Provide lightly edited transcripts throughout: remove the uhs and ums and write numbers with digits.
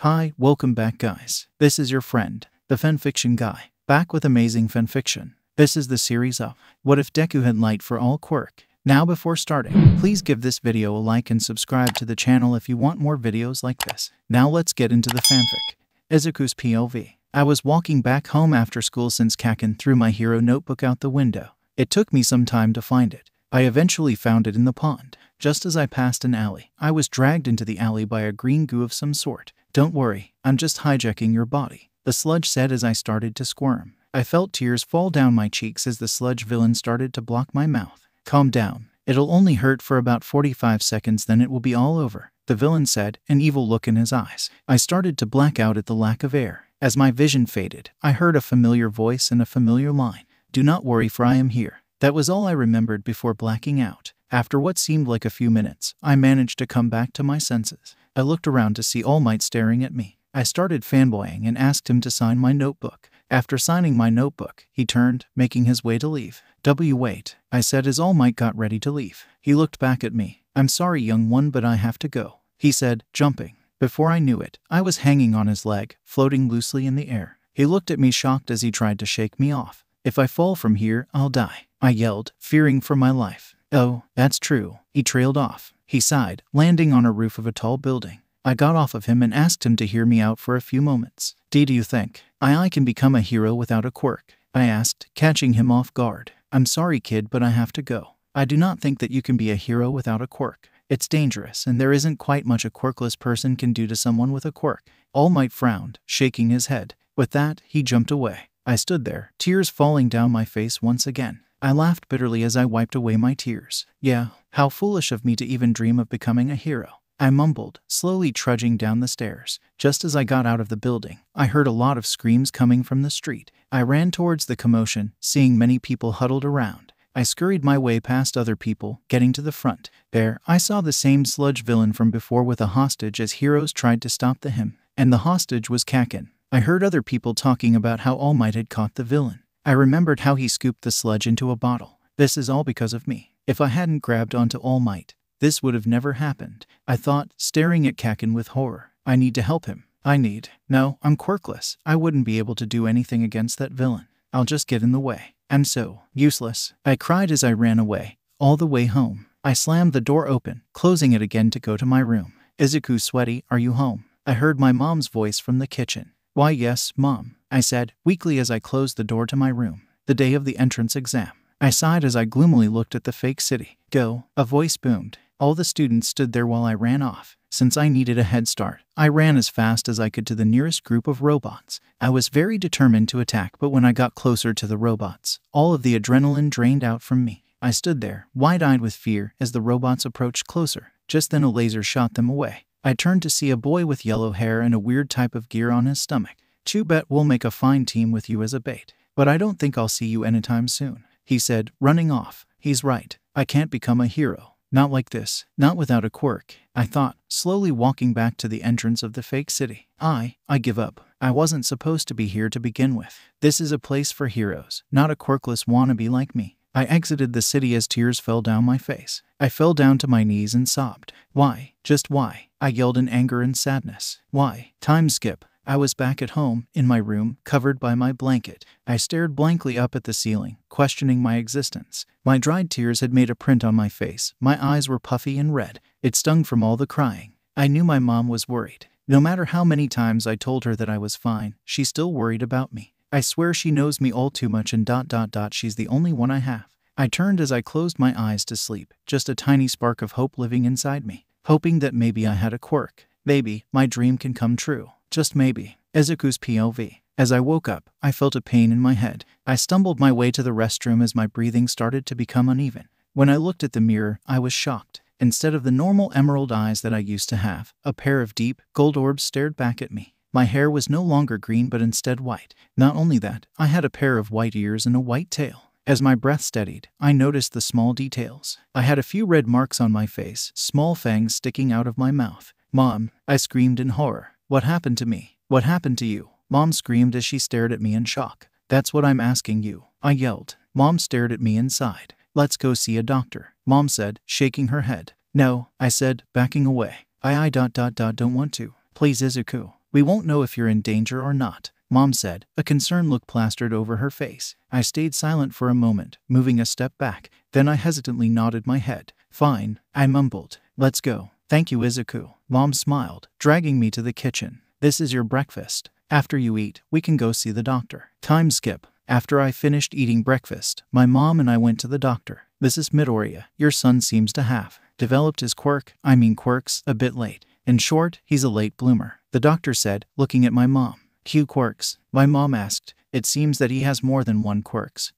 Hi, welcome back guys. This is your friend, the fanfiction guy, back with amazing fanfiction. This is the series of What If Deku Had Light for All Quirk. Now before starting, please give this video a like and subscribe to the channel if you want more videos like this. Now let's get into the fanfic. Izuku's POV. I was walking back home after school since Kaken threw my hero notebook out the window. It took me some time to find it. I eventually found it in the pond. Just as I passed an alley, I was dragged into the alley by a green goo of some sort. Don't worry, I'm just hijacking your body, the sludge said as I started to squirm. I felt tears fall down my cheeks as the sludge villain started to block my mouth. Calm down. It'll only hurt for about 45 seconds, then it will be all over, the villain said, an evil look in his eyes. I started to black out at the lack of air. As my vision faded, I heard a familiar voice and a familiar line. Do not worry, for I am here. That was all I remembered before blacking out. After what seemed like a few minutes, I managed to come back to my senses. I looked around to see All Might staring at me. I started fanboying and asked him to sign my notebook. After signing my notebook, he turned, making his way to leave. Wait, I said as All Might got ready to leave. He looked back at me. I'm sorry, young one, but I have to go, he said, jumping. Before I knew it, I was hanging on his leg, floating loosely in the air. He looked at me shocked as he tried to shake me off. If I fall from here, I'll die, I yelled, fearing for my life. Oh, that's true. He trailed off. He sighed, landing on a roof of a tall building. I got off of him and asked him to hear me out for a few moments. Do you think I can become a hero without a quirk? I asked, catching him off guard. I'm sorry, kid, but I have to go. I do not think that you can be a hero without a quirk. It's dangerous, and there isn't quite much a quirkless person can do to someone with a quirk. All Might frowned, shaking his head. With that, he jumped away. I stood there, tears falling down my face once again. I laughed bitterly as I wiped away my tears. Yeah, how foolish of me to even dream of becoming a hero, I mumbled, slowly trudging down the stairs. Just as I got out of the building, I heard a lot of screams coming from the street. I ran towards the commotion, seeing many people huddled around. I scurried my way past other people, getting to the front. There, I saw the same sludge villain from before with a hostage as heroes tried to stop him. And the hostage was Kaken. I heard other people talking about how All Might had caught the villain. I remembered how he scooped the sludge into a bottle. This is all because of me. If I hadn't grabbed onto All Might, this would have never happened, I thought, staring at Kaken with horror. I need to help him. No, I'm quirkless. I wouldn't be able to do anything against that villain. I'll just get in the way. I'm so useless, I cried as I ran away. All the way home, I slammed the door open, closing it again to go to my room. Izuku, sweaty, are you home? I heard my mom's voice from the kitchen. Why, yes, Mom, I said, weakly as I closed the door to my room. The day of the entrance exam. I sighed as I gloomily looked at the fake city. Go, a voice boomed. All the students stood there while I ran off. Since I needed a head start, I ran as fast as I could to the nearest group of robots. I was very determined to attack, but when I got closer to the robots, all of the adrenaline drained out from me. I stood there, wide-eyed with fear, as the robots approached closer. Just then a laser shot them away. I turned to see a boy with yellow hair and a weird type of gear on his stomach. "Chew bet we'll make a fine team with you as a bait. But I don't think I'll see you anytime soon," he said, running off. He's right. I can't become a hero. Not like this. Not without a quirk, I thought, slowly walking back to the entrance of the fake city. I give up. I wasn't supposed to be here to begin with. This is a place for heroes, not a quirkless wannabe like me. I exited the city as tears fell down my face. I fell down to my knees and sobbed. Why? Just why? I yelled in anger and sadness. Why? Time skip. I was back at home, in my room, covered by my blanket. I stared blankly up at the ceiling, questioning my existence. My dried tears had made a print on my face. My eyes were puffy and red. It stung from all the crying. I knew my mom was worried. No matter how many times I told her that I was fine, she still worried about me. I swear she knows me all too much and ... she's the only one I have. I turned as I closed my eyes to sleep, just a tiny spark of hope living inside me, hoping that maybe I had a quirk. Maybe my dream can come true. Just maybe. Izuku's POV. As I woke up, I felt a pain in my head. I stumbled my way to the restroom as my breathing started to become uneven. When I looked at the mirror, I was shocked. Instead of the normal emerald eyes that I used to have, a pair of deep, gold orbs stared back at me. My hair was no longer green but instead white. Not only that, I had a pair of white ears and a white tail. As my breath steadied, I noticed the small details. I had a few red marks on my face, small fangs sticking out of my mouth. Mom, I screamed in horror. What happened to me? What happened to you? Mom screamed as she stared at me in shock. That's what I'm asking you, I yelled. Mom stared at me and sighed. Let's go see a doctor, Mom said, shaking her head. No, I said, backing away. I don't want to. Please, Izuku. We won't know if you're in danger or not, Mom said, a concerned look plastered over her face. I stayed silent for a moment, moving a step back. Then I hesitantly nodded my head. Fine, I mumbled. Let's go. Thank you, Izuku. Mom smiled, dragging me to the kitchen. This is your breakfast. After you eat, we can go see the doctor. Time skip. After I finished eating breakfast, my mom and I went to the doctor. This is Midoriya. Your son seems to have developed his quirks, a bit late. In short, he's a late bloomer, the doctor said, looking at my mom. Q quirks? My mom asked. It seems that he has more than one quirks.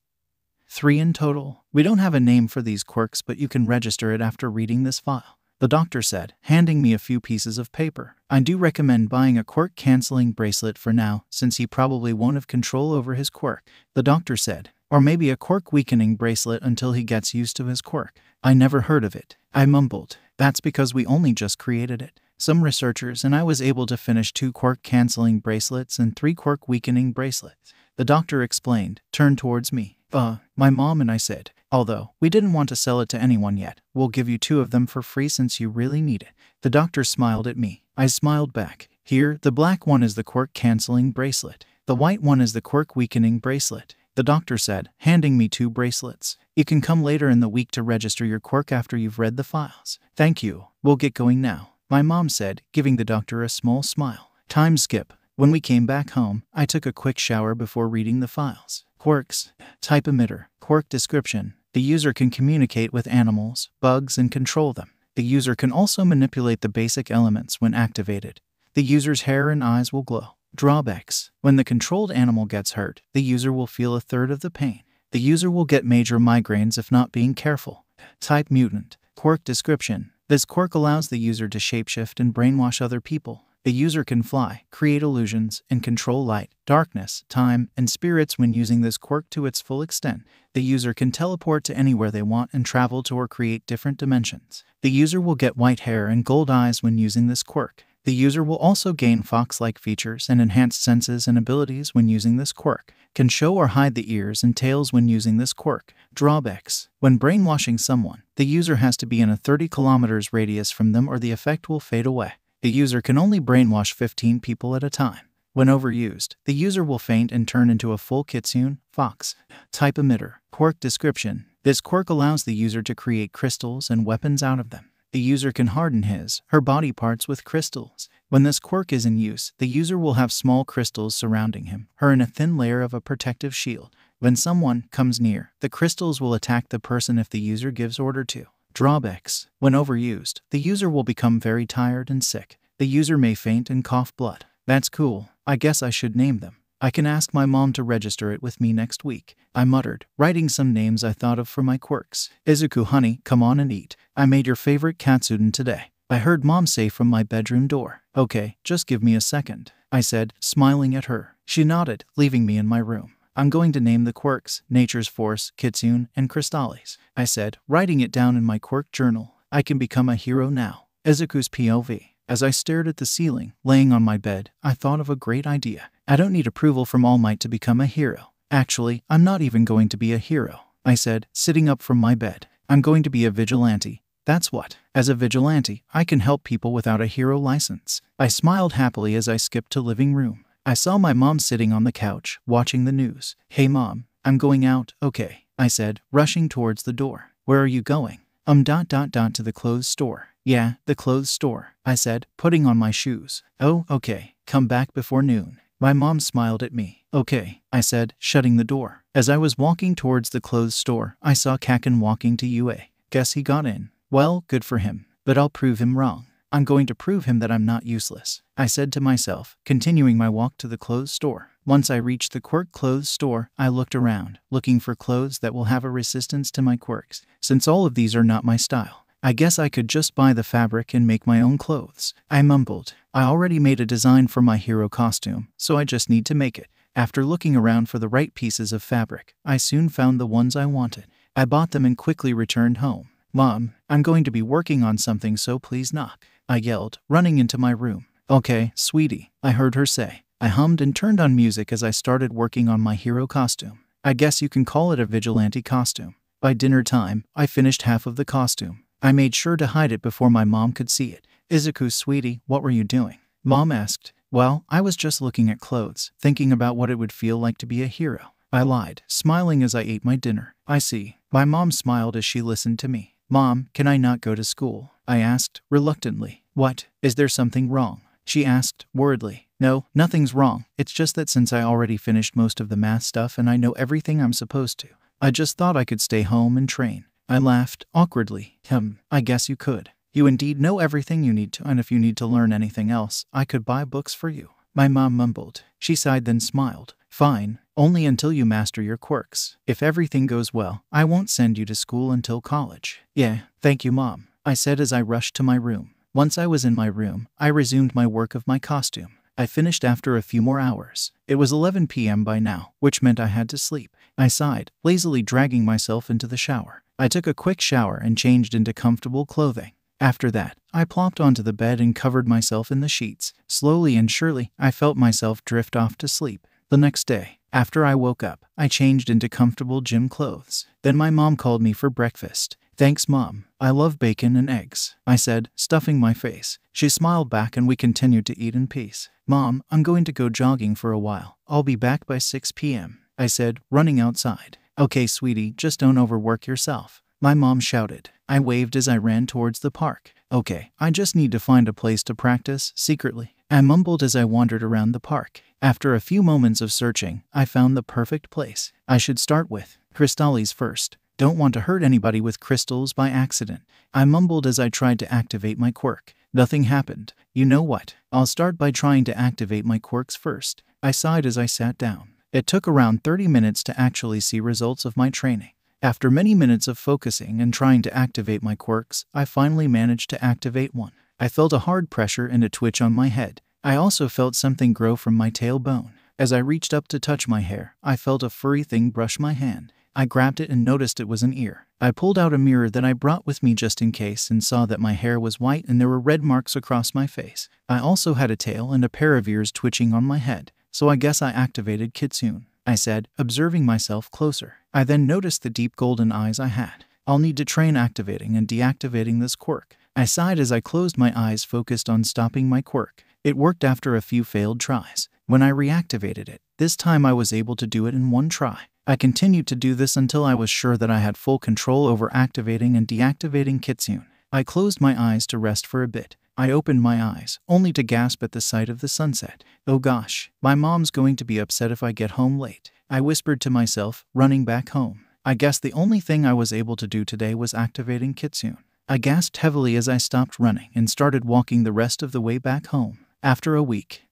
3 in total. We don't have a name for these quirks, but you can register it after reading this file, the doctor said, handing me a few pieces of paper. I do recommend buying a quirk-canceling bracelet for now, since he probably won't have control over his quirk, the doctor said. Or maybe a quirk-weakening bracelet until he gets used to his quirk. I never heard of it, I mumbled. That's because we only just created it. Some researchers and I was able to finish 2 quirk-canceling bracelets and 3 quirk-weakening bracelets, the doctor explained, turned towards me. My mom and I said, although we didn't want to sell it to anyone yet, we'll give you 2 of them for free since you really need it. The doctor smiled at me. I smiled back. Here, the black one is the quirk-canceling bracelet. The white one is the quirk-weakening bracelet, the doctor said, handing me 2 bracelets. You can come later in the week to register your quirk after you've read the files. Thank you. We'll get going now, my mom said, giving the doctor a small smile. Time skip. When we came back home, I took a quick shower before reading the files. Quirks. Type emitter. Quirk description. The user can communicate with animals, bugs, and control them. The user can also manipulate the basic elements when activated. The user's hair and eyes will glow. Drawbacks. When the controlled animal gets hurt, the user will feel a third of the pain. The user will get major migraines if not being careful. Type mutant. Quirk description. This quirk allows the user to shapeshift and brainwash other people. The user can fly, create illusions, and control light, darkness, time, and spirits when using this quirk to its full extent. The user can teleport to anywhere they want and travel to or create different dimensions. The user will get white hair and gold eyes when using this quirk. The user will also gain fox-like features and enhanced senses and abilities when using this quirk. Can show or hide the ears and tails when using this quirk. Drawbacks. When brainwashing someone, the user has to be in a 30 kilometers radius from them or the effect will fade away. The user can only brainwash 15 people at a time. When overused, the user will faint and turn into a full kitsune, fox. Type emitter. Quirk description. This quirk allows the user to create crystals and weapons out of them. The user can harden her body parts with crystals. When this quirk is in use, the user will have small crystals surrounding her in a thin layer of a protective shield. When someone comes near, the crystals will attack the person if the user gives order to. Drawbacks. When overused, the user will become very tired and sick. The user may faint and cough blood. That's cool. I guess I should name them. I can ask my mom to register it with me next week, I muttered, writing some names I thought of for my quirks. Izuku, honey, come on and eat. I made your favorite katsudon today, I heard Mom say from my bedroom door. Okay, just give me a second, I said, smiling at her. She nodded, leaving me in my room. I'm going to name the quirks Nature's Force, Kitsune, and Crystallis, I said, writing it down in my quirk journal. I can become a hero now. Izuku's POV. As I stared at the ceiling, laying on my bed, I thought of a great idea. I don't need approval from All Might to become a hero. Actually, I'm not even going to be a hero, I said, sitting up from my bed. I'm going to be a vigilante. That's what. As a vigilante, I can help people without a hero license. I smiled happily as I skipped to living room. I saw my mom sitting on the couch, watching the news. Hey mom, I'm going out, okay, I said, rushing towards the door. Where are you going? To the clothes store. Yeah, the clothes store, I said, putting on my shoes. Oh, okay, come back before noon. My mom smiled at me. Okay, I said, shutting the door. As I was walking towards the clothes store, I saw Kaken walking to UA. Guess he got in. Well, good for him, but I'll prove him wrong. I'm going to prove him that I'm not useless, I said to myself, continuing my walk to the clothes store. Once I reached the quirk clothes store, I looked around, looking for clothes that will have a resistance to my quirks. Since all of these are not my style, I guess I could just buy the fabric and make my own clothes, I mumbled. I already made a design for my hero costume, so I just need to make it. After looking around for the right pieces of fabric, I soon found the ones I wanted. I bought them and quickly returned home. Mom, I'm going to be working on something, so please knock, I yelled, running into my room. Okay, sweetie, I heard her say. I hummed and turned on music as I started working on my hero costume. I guess you can call it a vigilante costume. By dinner time, I finished half of the costume. I made sure to hide it before my mom could see it. Izuku, sweetie, what were you doing? Mom asked. Well, I was just looking at clothes, thinking about what it would feel like to be a hero. I lied, smiling as I ate my dinner. I see. My mom smiled as she listened to me. Mom, can I not go to school? I asked, reluctantly. What? Is there something wrong? She asked, worriedly. No, nothing's wrong. It's just that since I already finished most of the math stuff and I know everything I'm supposed to, I just thought I could stay home and train. I laughed, awkwardly. I guess you could. You indeed know everything you need to, and if you need to learn anything else, I could buy books for you. My mom mumbled. She sighed then smiled. Fine, only until you master your quirks. If everything goes well, I won't send you to school until college. Yeah, thank you, Mom, I said as I rushed to my room. Once I was in my room, I resumed my work of my costume. I finished after a few more hours. It was 11 p.m. by now, which meant I had to sleep. I sighed, lazily dragging myself into the shower. I took a quick shower and changed into comfortable clothing. After that, I plopped onto the bed and covered myself in the sheets. Slowly and surely, I felt myself drift off to sleep. The next day, after I woke up, I changed into comfortable gym clothes. Then my mom called me for breakfast. Thanks, Mom. I love bacon and eggs, I said, stuffing my face. She smiled back and we continued to eat in peace. Mom, I'm going to go jogging for a while. I'll be back by 6 p.m., I said, running outside. Okay, sweetie, just don't overwork yourself, my mom shouted. I waved as I ran towards the park. Okay, I just need to find a place to practice, secretly, I mumbled as I wandered around the park. After a few moments of searching, I found the perfect place. I should start with crystals first. Don't want to hurt anybody with crystals by accident, I mumbled as I tried to activate my quirk. Nothing happened. You know what? I'll start by trying to activate my quirks first, I sighed as I sat down. It took around 30 minutes to actually see results of my training. After many minutes of focusing and trying to activate my quirks, I finally managed to activate one. I felt a hard pressure and a twitch on my head. I also felt something grow from my tailbone. As I reached up to touch my hair, I felt a furry thing brush my hand. I grabbed it and noticed it was an ear. I pulled out a mirror that I brought with me just in case and saw that my hair was white and there were red marks across my face. I also had a tail and a pair of ears twitching on my head. So I guess I activated Kitsune, I said, observing myself closer. I then noticed the deep golden eyes I had. I'll need to train activating and deactivating this quirk. I sighed as I closed my eyes, focused on stopping my quirk. It worked after a few failed tries. When I reactivated it, this time I was able to do it in one try. I continued to do this until I was sure that I had full control over activating and deactivating Kitsune. I closed my eyes to rest for a bit. I opened my eyes, only to gasp at the sight of the sunset. Oh gosh, my mom's going to be upset if I get home late, I whispered to myself, running back home. I guess the only thing I was able to do today was activating Kitsune. I gasped heavily as I stopped running and started walking the rest of the way back home. After a week,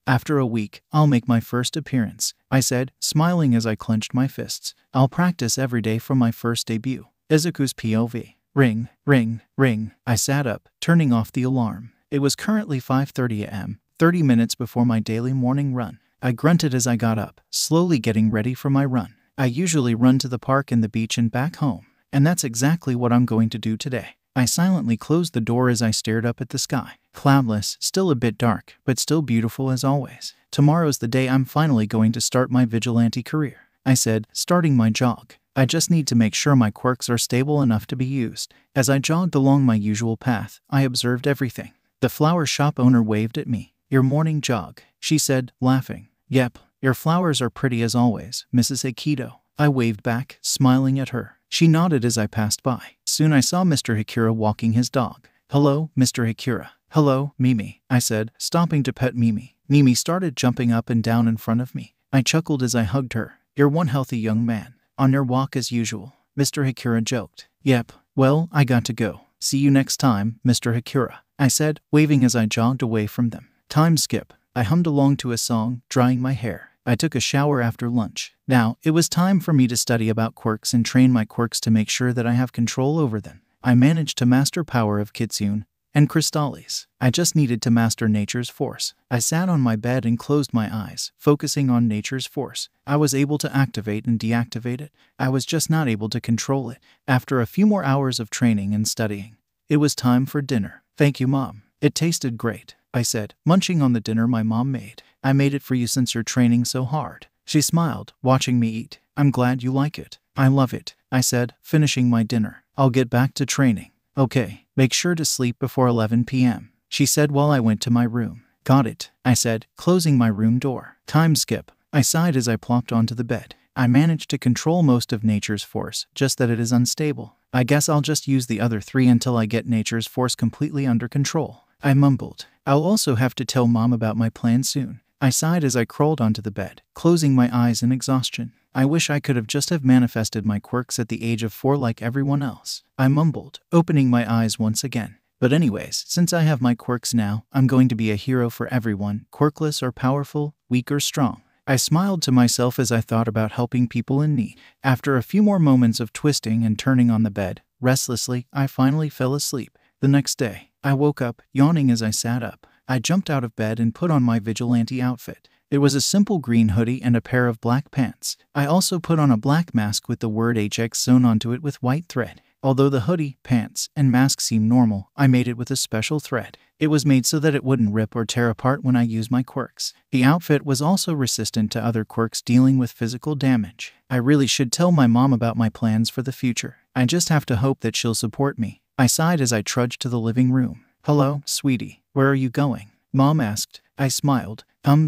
I'll make my first appearance, I said, smiling as I clenched my fists. I'll practice every day for my first debut. Izuku's POV. Ring, ring, ring. I sat up, turning off the alarm. It was currently 5:30 a.m., 30 minutes before my daily morning run. I grunted as I got up, slowly getting ready for my run. I usually run to the park and the beach and back home, and that's exactly what I'm going to do today. I silently closed the door as I stared up at the sky. Cloudless, still a bit dark, but still beautiful as always. Tomorrow's the day I'm finally going to start my vigilante career, I said, starting my jog. I just need to make sure my quirks are stable enough to be used. As I jogged along my usual path, I observed everything. The flower shop owner waved at me. Your morning jog, she said, laughing. Yep, your flowers are pretty as always, Mrs. Aikido. I waved back, smiling at her. She nodded as I passed by. Soon I saw Mr. Hikura walking his dog. Hello, Mr. Hikura. Hello, Mimi, I said, stopping to pet Mimi. Mimi started jumping up and down in front of me. I chuckled as I hugged her. You're one healthy young man. On your walk as usual, Mr. Hikura joked. Yep, well, I got to go. See you next time, Mr. Hikura, I said, waving as I jogged away from them. Time skip. I hummed along to a song, drying my hair. I took a shower after lunch. Now, it was time for me to study about quirks and train my quirks to make sure that I have control over them. I managed to master power of Kitsune and crystals. I just needed to master nature's force. I sat on my bed and closed my eyes, focusing on nature's force. I was able to activate and deactivate it. I was just not able to control it. After a few more hours of training and studying, it was time for dinner. Thank you, Mom. It tasted great, I said, munching on the dinner my mom made. I made it for you since you're training so hard. She smiled, watching me eat. I'm glad you like it. I love it, I said, finishing my dinner. I'll get back to training. Okay, make sure to sleep before 11 p.m., she said while I went to my room. Got it, I said, closing my room door. Time skip. I sighed as I plopped onto the bed. I managed to control most of nature's force, just that it is unstable. I guess I'll just use the other 3 until I get nature's force completely under control. I mumbled. I'll also have to tell Mom about my plan soon. I sighed as I crawled onto the bed, closing my eyes in exhaustion. I wish I could have just manifested my quirks at the age of 4 like everyone else. I mumbled, opening my eyes once again. But anyways, since I have my quirks now, I'm going to be a hero for everyone, quirkless or powerful, weak or strong. I smiled to myself as I thought about helping people in need. After a few more moments of twisting and turning on the bed, restlessly, I finally fell asleep. The next day, I woke up, yawning as I sat up. I jumped out of bed and put on my vigilante outfit. It was a simple green hoodie and a pair of black pants. I also put on a black mask with the word HX sewn onto it with white thread. Although the hoodie, pants, and mask seemed normal, I made it with a special thread. It was made so that it wouldn't rip or tear apart when I used my quirks. The outfit was also resistant to other quirks dealing with physical damage. I really should tell my mom about my plans for the future. I just have to hope that she'll support me. I sighed as I trudged to the living room. Hello, sweetie. Where are you going? Mom asked. I smiled.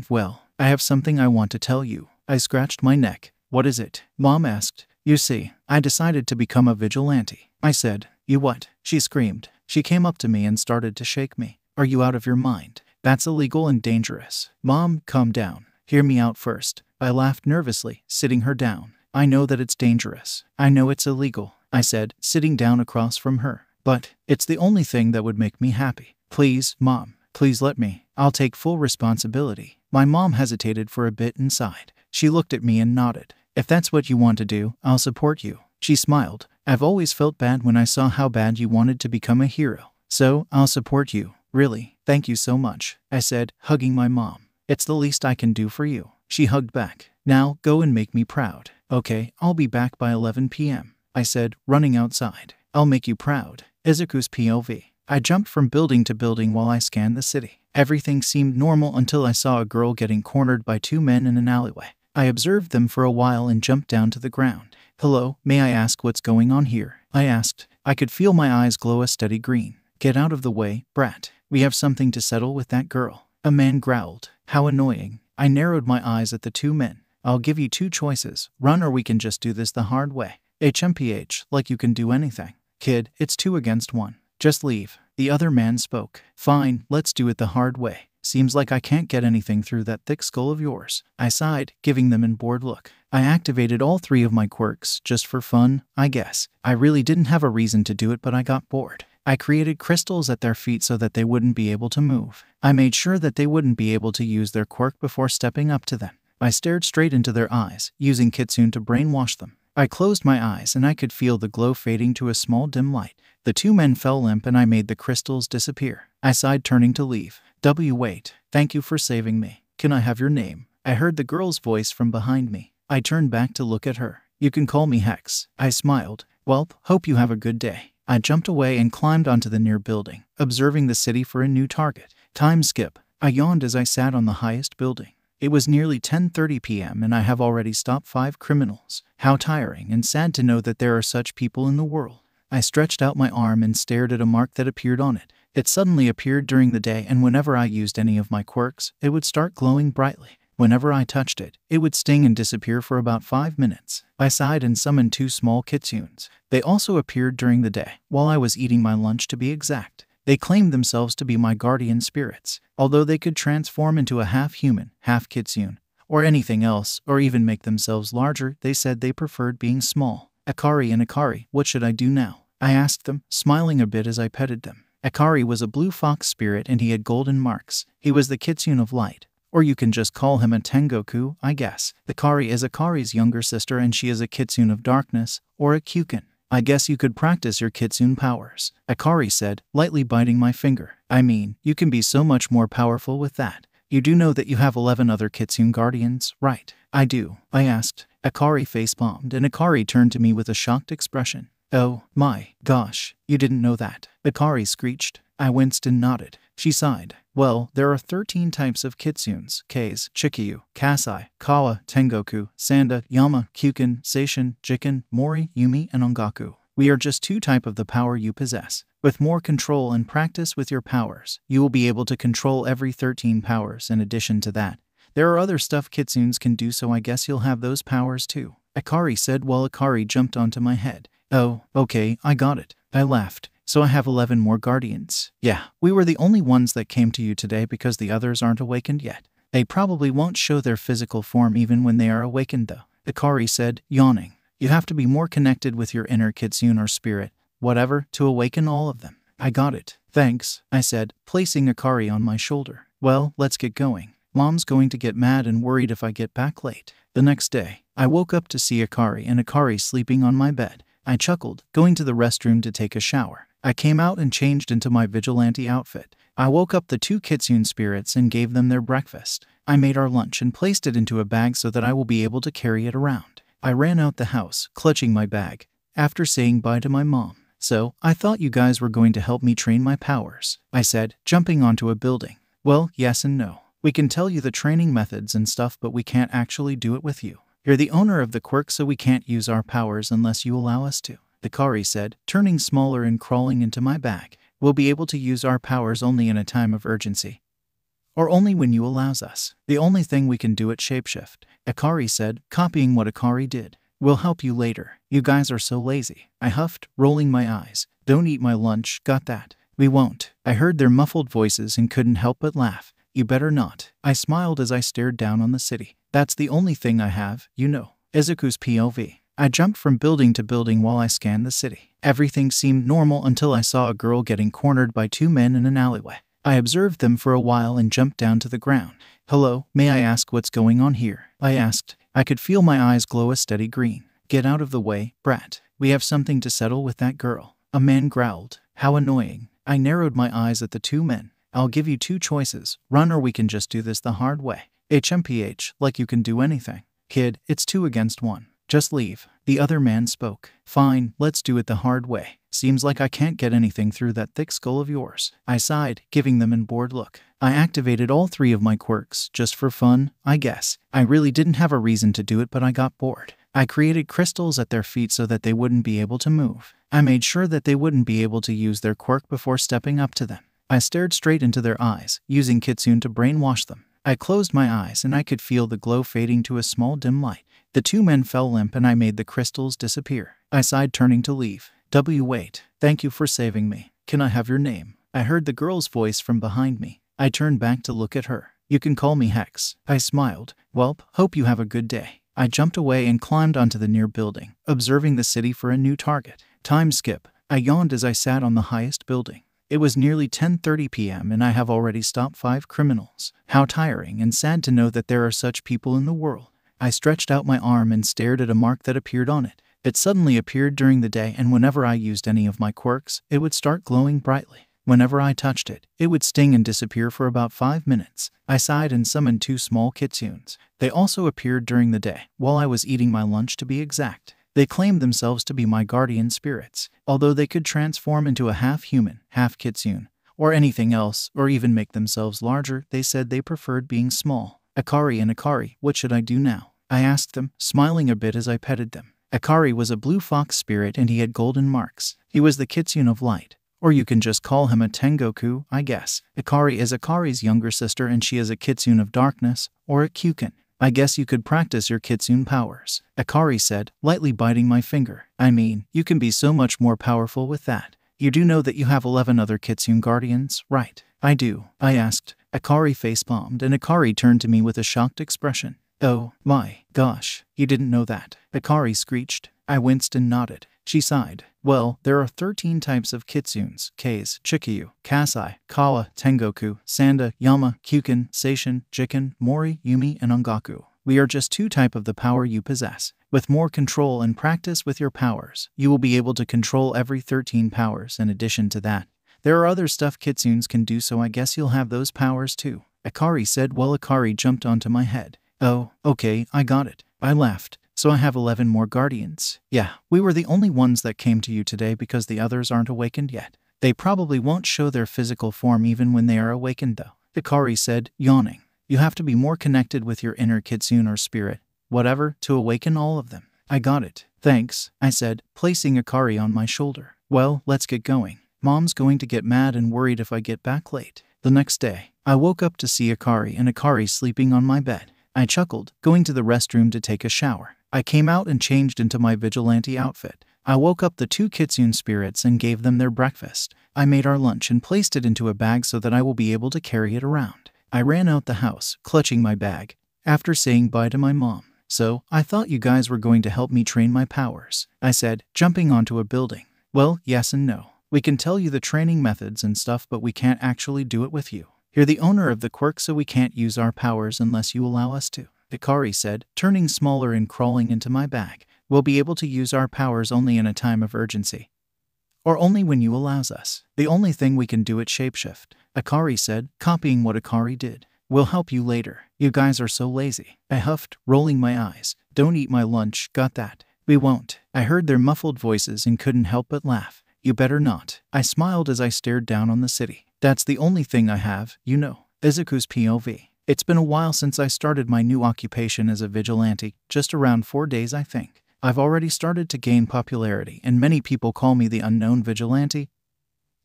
Well, I have something I want to tell you. I scratched my neck. What is it? Mom asked. You see, I decided to become a vigilante. I said. You what? She screamed. She came up to me and started to shake me. Are you out of your mind? That's illegal and dangerous. Mom, calm down. Hear me out first. I laughed nervously, sitting her down. I know that it's dangerous. I know it's illegal, I said, sitting down across from her. But it's the only thing that would make me happy. Please, Mom, please let me. I'll take full responsibility. My mom hesitated for a bit and sighed. She looked at me and nodded. If that's what you want to do, I'll support you. She smiled. I've always felt bad when I saw how bad you wanted to become a hero. So, I'll support you. Really, thank you so much, I said, hugging my mom. It's the least I can do for you. She hugged back. Now, go and make me proud. Okay, I'll be back by 11 p.m., I said, running outside. I'll make you proud. Izuku's POV. I jumped from building to building while I scanned the city. Everything seemed normal until I saw a girl getting cornered by 2 men in an alleyway. I observed them for a while and jumped down to the ground. Hello, may I ask what's going on here? I asked. I could feel my eyes glow a steady green. Get out of the way, brat. We have something to settle with that girl. A man growled. How annoying. I narrowed my eyes at the 2 men. I'll give you 2 choices. Run or we can just do this the hard way. HMPH, like you can do anything. Kid, it's 2 against 1. Just leave. The other man spoke. Fine, let's do it the hard way. Seems like I can't get anything through that thick skull of yours. I sighed, giving them an bored look. I activated all 3 of my quirks, just for fun, I guess. I really didn't have a reason to do it, but I got bored. I created crystals at their feet so that they wouldn't be able to move. I made sure that they wouldn't be able to use their quirk before stepping up to them. I stared straight into their eyes, using Kitsune to brainwash them. I closed my eyes and I could feel the glow fading to a small dim light. The 2 men fell limp and I made the crystals disappear. I sighed, turning to leave. Wait. Thank you for saving me. Can I have your name? I heard the girl's voice from behind me. I turned back to look at her. You can call me Hex. I smiled. Welp, hope you have a good day. I jumped away and climbed onto the near building, observing the city for a new target. Time skip. I yawned as I sat on the highest building. It was nearly 10:30 p.m. and I have already stopped 5 criminals. How tiring and sad to know that there are such people in the world. I stretched out my arm and stared at a mark that appeared on it. It suddenly appeared during the day, and whenever I used any of my quirks, it would start glowing brightly. Whenever I touched it, it would sting and disappear for about 5 minutes. I sighed and summoned 2 small kitsunes. They also appeared during the day, while I was eating my lunch to be exact. They claimed themselves to be my guardian spirits. Although they could transform into a half-human, half-kitsune, or anything else, or even make themselves larger, they said they preferred being small. Akari and Akari, what should I do now? I asked them, smiling a bit as I petted them. Akari was a blue fox spirit and he had golden marks. He was the kitsune of light. Or you can just call him a Tengoku, I guess. Akari is Akari's younger sister and she is a kitsune of darkness, or a Kyukin. I guess you could practice your kitsune powers, Akari said, lightly biting my finger. I mean, you can be so much more powerful with that. You do know that you have 11 other kitsune guardians, right? I do, I asked. Akari facepalmed and Akari turned to me with a shocked expression. Oh, my gosh, you didn't know that, Akari screeched. I winced and nodded. She sighed. Well, there are 13 types of kitsunes: Keis, Chikyu, Kasai, Kawa, Tengoku, Sanda, Yama, Kyukin, Seishin, Jikin, Mori, Yumi, and Ongaku. We are just 2 types of the power you possess. With more control and practice with your powers, you will be able to control every 13 powers. In addition to that, there are other stuff kitsunes can do, so I guess you'll have those powers too, Akari said while Akari jumped onto my head. Oh, okay, I got it. I laughed. So I have 11 more guardians. Yeah, we were the only ones that came to you today because the others aren't awakened yet. They probably won't show their physical form even when they are awakened though, Akari said, yawning. You have to be more connected with your inner kitsune or spirit, whatever, to awaken all of them. I got it. Thanks, I said, placing Akari on my shoulder. Well, let's get going. Mom's going to get mad and worried if I get back late. The next day, I woke up to see Akari and Akari sleeping on my bed. I chuckled, going to the restroom to take a shower. I came out and changed into my vigilante outfit. I woke up the 2 kitsune spirits and gave them their breakfast. I made our lunch and placed it into a bag so that I will be able to carry it around. I ran out the house, clutching my bag, after saying bye to my mom. So, I thought you guys were going to help me train my powers, I said, jumping onto a building. Well, yes and no. We can tell you the training methods and stuff, but we can't actually do it with you. You're the owner of the quirk, so we can't use our powers unless you allow us to, Akari said, turning smaller and crawling into my bag. We'll be able to use our powers only in a time of urgency, or only when you allows us. The only thing we can do at shapeshift, Akari said, copying what Akari did. We'll help you later. You guys are so lazy, I huffed, rolling my eyes. Don't eat my lunch, got that? We won't. I heard their muffled voices and couldn't help but laugh. You better not. I smiled as I stared down on the city. That's the only thing I have, you know. Izuku's POV. I jumped from building to building while I scanned the city. Everything seemed normal until I saw a girl getting cornered by 2 men in an alleyway. I observed them for a while and jumped down to the ground. Hello, may I ask what's going on here? I asked. I could feel my eyes glow a steady green. Get out of the way, brat. We have something to settle with that girl. A man growled. How annoying. I narrowed my eyes at the 2 men. I'll give you 2 choices. Run, or we can just do this the hard way. HMPH, like you can do anything. Kid, it's 2 against 1. Just leave. The other man spoke. Fine, let's do it the hard way. Seems like I can't get anything through that thick skull of yours. I sighed, giving them an bored look. I activated all 3 of my quirks, just for fun, I guess. I really didn't have a reason to do it, but I got bored. I created crystals at their feet so that they wouldn't be able to move. I made sure that they wouldn't be able to use their quirk before stepping up to them. I stared straight into their eyes, using kitsune to brainwash them. I closed my eyes and I could feel the glow fading to a small dim light. The 2 men fell limp and I made the crystals disappear. I sighed, turning to leave. Wait. Thank you for saving me. Can I have your name? I heard the girl's voice from behind me. I turned back to look at her. You can call me Hex. I smiled. Welp, hope you have a good day. I jumped away and climbed onto the near building, observing the city for a new target. Time skip. I yawned as I sat on the highest building. It was nearly 10:30 p.m. and I have already stopped 5 criminals. How tiring and sad to know that there are such people in the world. I stretched out my arm and stared at a mark that appeared on it. It suddenly appeared during the day, and whenever I used any of my quirks, it would start glowing brightly. Whenever I touched it, it would sting and disappear for about 5 minutes. I sighed and summoned 2 small kitsunes. They also appeared during the day, while I was eating my lunch to be exact. They claimed themselves to be my guardian spirits, although they could transform into a half-human, half-kitsune, or anything else, or even make themselves larger. They said they preferred being small. Akari and Akari, what should I do now? I asked them, smiling a bit as I petted them. Akari was a blue fox spirit and he had golden marks. He was the kitsune of light. Or you can just call him a Tengoku, I guess. Akari is Akari's younger sister and she is a kitsune of darkness, or a Kyukin. I guess you could practice your kitsune powers, Akari said, lightly biting my finger. I mean, you can be so much more powerful with that. You do know that you have 11 other kitsune guardians, right? I do, I asked. Akari facepalmed and Akari turned to me with a shocked expression. Oh, my gosh, you didn't know that, Akari screeched. I winced and nodded. She sighed. Well, there are 13 types of kitsunes: K's, Chikyu, Kasai, Kawa, Tengoku, Sanda, Yama, Kyukin, Seishin, Jikin, Mori, Yumi, and Ongaku. We are just 2 types of the power you possess. With more control and practice with your powers, you will be able to control every 13 powers. In addition to that, there are other stuff kitsunes can do, so I guess you'll have those powers too, Akari said while Akari jumped onto my head. Oh, okay, I got it. I laughed. So I have 11 more guardians. Yeah, we were the only ones that came to you today because the others aren't awakened yet. They probably won't show their physical form even when they are awakened though, Akari said, yawning. You have to be more connected with your inner kitsune or spirit, whatever, to awaken all of them. I got it. Thanks, I said, placing Akari on my shoulder. Well, let's get going. Mom's going to get mad and worried if I get back late. The next day, I woke up to see Akari and Akari sleeping on my bed. I chuckled, going to the restroom to take a shower. I came out and changed into my vigilante outfit. I woke up the 2 kitsune spirits and gave them their breakfast. I made our lunch and placed it into a bag so that I will be able to carry it around. I ran out the house, clutching my bag, after saying bye to my mom. So, I thought you guys were going to help me train my powers, I said, jumping onto a building. Well, yes and no. We can tell you the training methods and stuff, but we can't actually do it with you. You're the owner of the quirk, so we can't use our powers unless you allow us to, Akari said, turning smaller and crawling into my bag. We'll be able to use our powers only in a time of urgency, or only when you allows us. The only thing we can do is shapeshift, Akari said, copying what Akari did. We'll help you later. You guys are so lazy, I huffed, rolling my eyes. Don't eat my lunch, got that? We won't. I heard their muffled voices and couldn't help but laugh. You better not. I smiled as I stared down on the city. That's the only thing I have, you know. Izuku's POV. It's been a while since I started my new occupation as a vigilante, just around 4 days I think. I've already started to gain popularity and many people call me the unknown vigilante.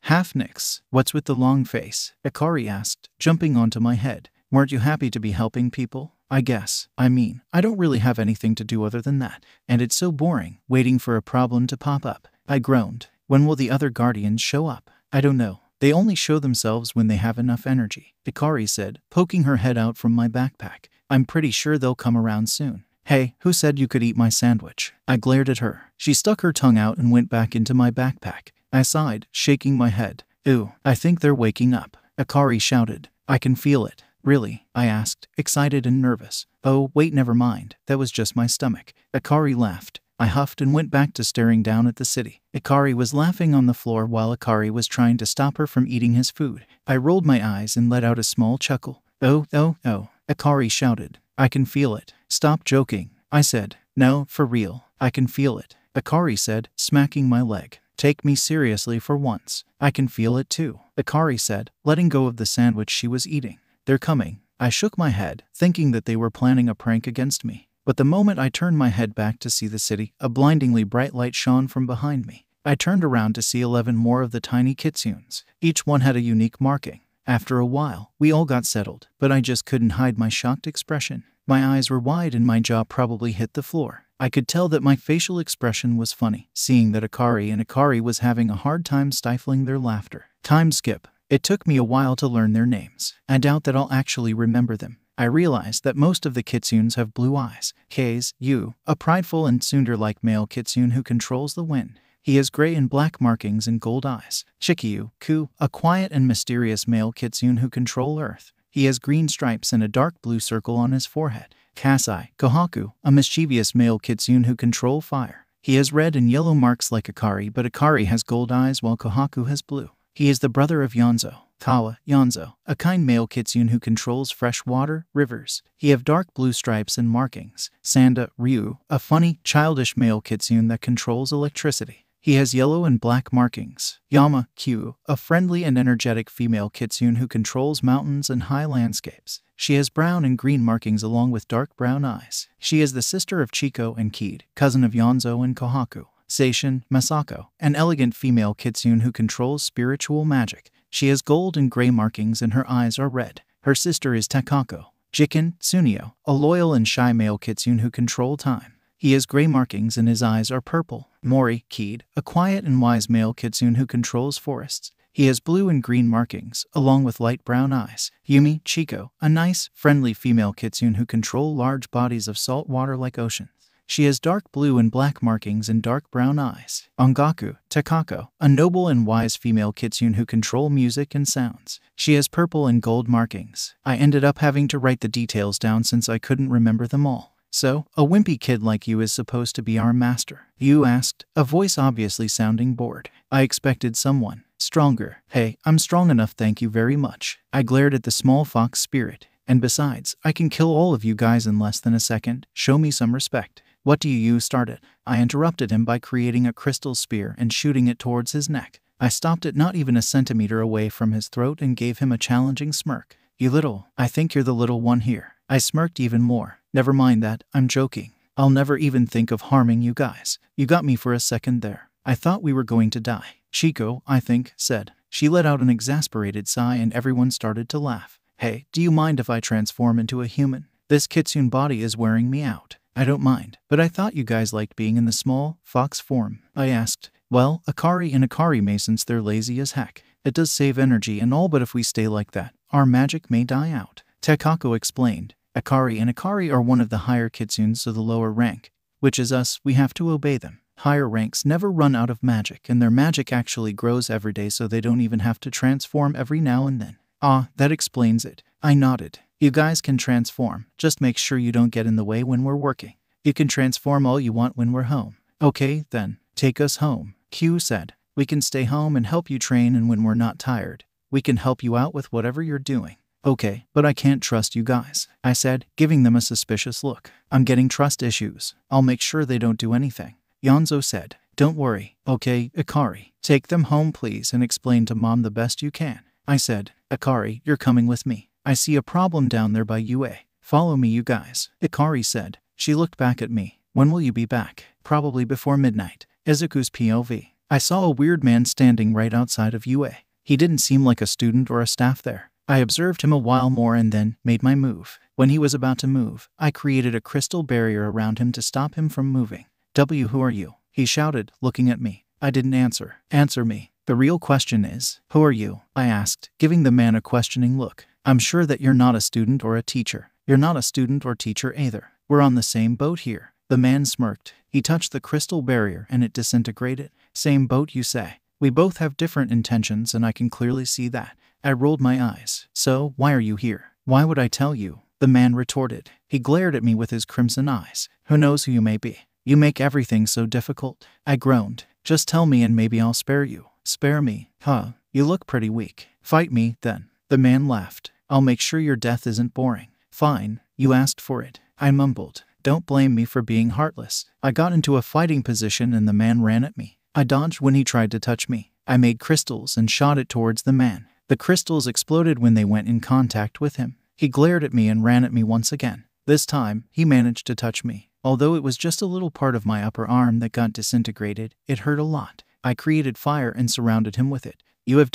Half Nix. What's with the long face? Akari asked, jumping onto my head. Weren't you happy to be helping people? I guess. I mean, I don't really have anything to do other than that. And it's so boring, waiting for a problem to pop up. I groaned. When will the other guardians show up? I don't know. They only show themselves when they have enough energy, Akari said, poking her head out from my backpack. I'm pretty sure they'll come around soon. Hey, who said you could eat my sandwich? I glared at her. She stuck her tongue out and went back into my backpack. I sighed, shaking my head. Ooh, I think they're waking up, Akari shouted. I can feel it. Really? I asked, excited and nervous. Oh, wait, never mind. That was just my stomach. Akari laughed. I huffed and went back to staring down at the city. Akari was laughing on the floor while Akari was trying to stop her from eating his food. I rolled my eyes and let out a small chuckle. Oh, Akari shouted. I can feel it. Stop joking, I said. No, for real. I can feel it, Akari said, smacking my leg. Take me seriously for once. I can feel it too, Akari said, letting go of the sandwich she was eating. They're coming. I shook my head, thinking that they were planning a prank against me. But the moment I turned my head back to see the city, a blindingly bright light shone from behind me. I turned around to see 11 more of the tiny kitsunes. Each one had a unique marking. After a while, we all got settled, but I just couldn't hide my shocked expression. My eyes were wide and my jaw probably hit the floor. I could tell that my facial expression was funny, seeing that Akari was having a hard time stifling their laughter. Time skip. It took me a while to learn their names. I doubt that I'll actually remember them. I realized that most of the kitsunes have blue eyes. Kei's Yu, a prideful and tsundere-like male kitsune who controls the wind. He has gray and black markings and gold eyes. Chikyu Ku, a quiet and mysterious male kitsune who control earth. He has green stripes and a dark blue circle on his forehead. Kasai Kohaku, a mischievous male kitsune who control fire. He has red and yellow marks like Akari, but Akari has gold eyes while Kohaku has blue. He is the brother of Yonzo. Kawa Yonzo, a kind male kitsune who controls fresh water, rivers. He have dark blue stripes and markings. Sanda Ryu, a funny, childish male kitsune that controls electricity. He has yellow and black markings. Yama Q, a friendly and energetic female kitsune who controls mountains and high landscapes. She has brown and green markings along with dark brown eyes. She is the sister of Chiko and Kid, cousin of Yonzo and Kohaku. Seishin Masako, an elegant female kitsune who controls spiritual magic. She has gold and gray markings and her eyes are red. Her sister is Takako. Jiken Tsunio, a loyal and shy male kitsune who control time. He has gray markings and his eyes are purple. Mori Kid, a quiet and wise male kitsune who controls forests. He has blue and green markings, along with light brown eyes. Yumi Chiko, a nice, friendly female kitsune who control large bodies of salt water like oceans. She has dark blue and black markings and dark brown eyes. Ongaku Takako, a noble and wise female kitsune who control music and sounds. She has purple and gold markings. I ended up having to write the details down since I couldn't remember them all. So, a wimpy kid like you is supposed to be our master? You asked, a voice obviously sounding bored. I expected someone stronger. Hey, I'm strong enough, thank you very much. I glared at the small fox spirit. And besides, I can kill all of you guys in less than a second. Show me some respect. What do you started? I interrupted him by creating a crystal spear and shooting it towards his neck. I stopped it not even a centimeter away from his throat and gave him a challenging smirk. You little, I think you're the little one here. I smirked even more. Never mind that, I'm joking. I'll never even think of harming you guys. You got me for a second there. I thought we were going to die. Chico, I think, said. She let out an exasperated sigh and everyone started to laugh. Hey, do you mind if I transform into a human? This kitsune body is wearing me out. I don't mind, but I thought you guys liked being in the small, fox form, I asked. Well, Akari and Akari may since they're lazy as heck. It does save energy and all, but if we stay like that, our magic may die out. Tekako explained. Akari and Akari are one of the higher kitsunes, so the lower rank, which is us, we have to obey them. Higher ranks never run out of magic, and their magic actually grows every day, so they don't even have to transform every now and then. Ah, that explains it. I nodded. You guys can transform, just make sure you don't get in the way when we're working. You can transform all you want when we're home. Okay, then, take us home, Q said. We can stay home and help you train, and when we're not tired, we can help you out with whatever you're doing. Okay, but I can't trust you guys, I said, giving them a suspicious look. I'm getting trust issues. I'll make sure they don't do anything. Yonzo said. Don't worry. Okay, Akari, take them home please and explain to Mom the best you can. I said. Akari, you're coming with me. I see a problem down there by UA. Follow me you guys, Akari said. She looked back at me. When will you be back? Probably before midnight. Izuku's POV. I saw a weird man standing right outside of UA. He didn't seem like a student or a staff there. I observed him a while more and then made my move. When he was about to move, I created a crystal barrier around him to stop him from moving. Who are you? He shouted, looking at me. I didn't answer. Answer me. The real question is, who are you? I asked, giving the man a questioning look. I'm sure that you're not a student or a teacher. You're not a student or teacher either. We're on the same boat here. The man smirked. He touched the crystal barrier and it disintegrated. Same boat you say. We both have different intentions and I can clearly see that. I rolled my eyes. So, why are you here? Why would I tell you? The man retorted. He glared at me with his crimson eyes. Who knows who you may be? You make everything so difficult. I groaned. Just tell me and maybe I'll spare you. Spare me? Huh? You look pretty weak. Fight me, then. The man laughed. I'll make sure your death isn't boring. Fine. You asked for it. I mumbled. Don't blame me for being heartless. I got into a fighting position and the man ran at me. I dodged when he tried to touch me. I made crystals and shot it towards the man. The crystals exploded when they went in contact with him. He glared at me and ran at me once again. This time, he managed to touch me. Although it was just a little part of my upper arm that got disintegrated, it hurt a lot. I created fire and surrounded him with it. You have ...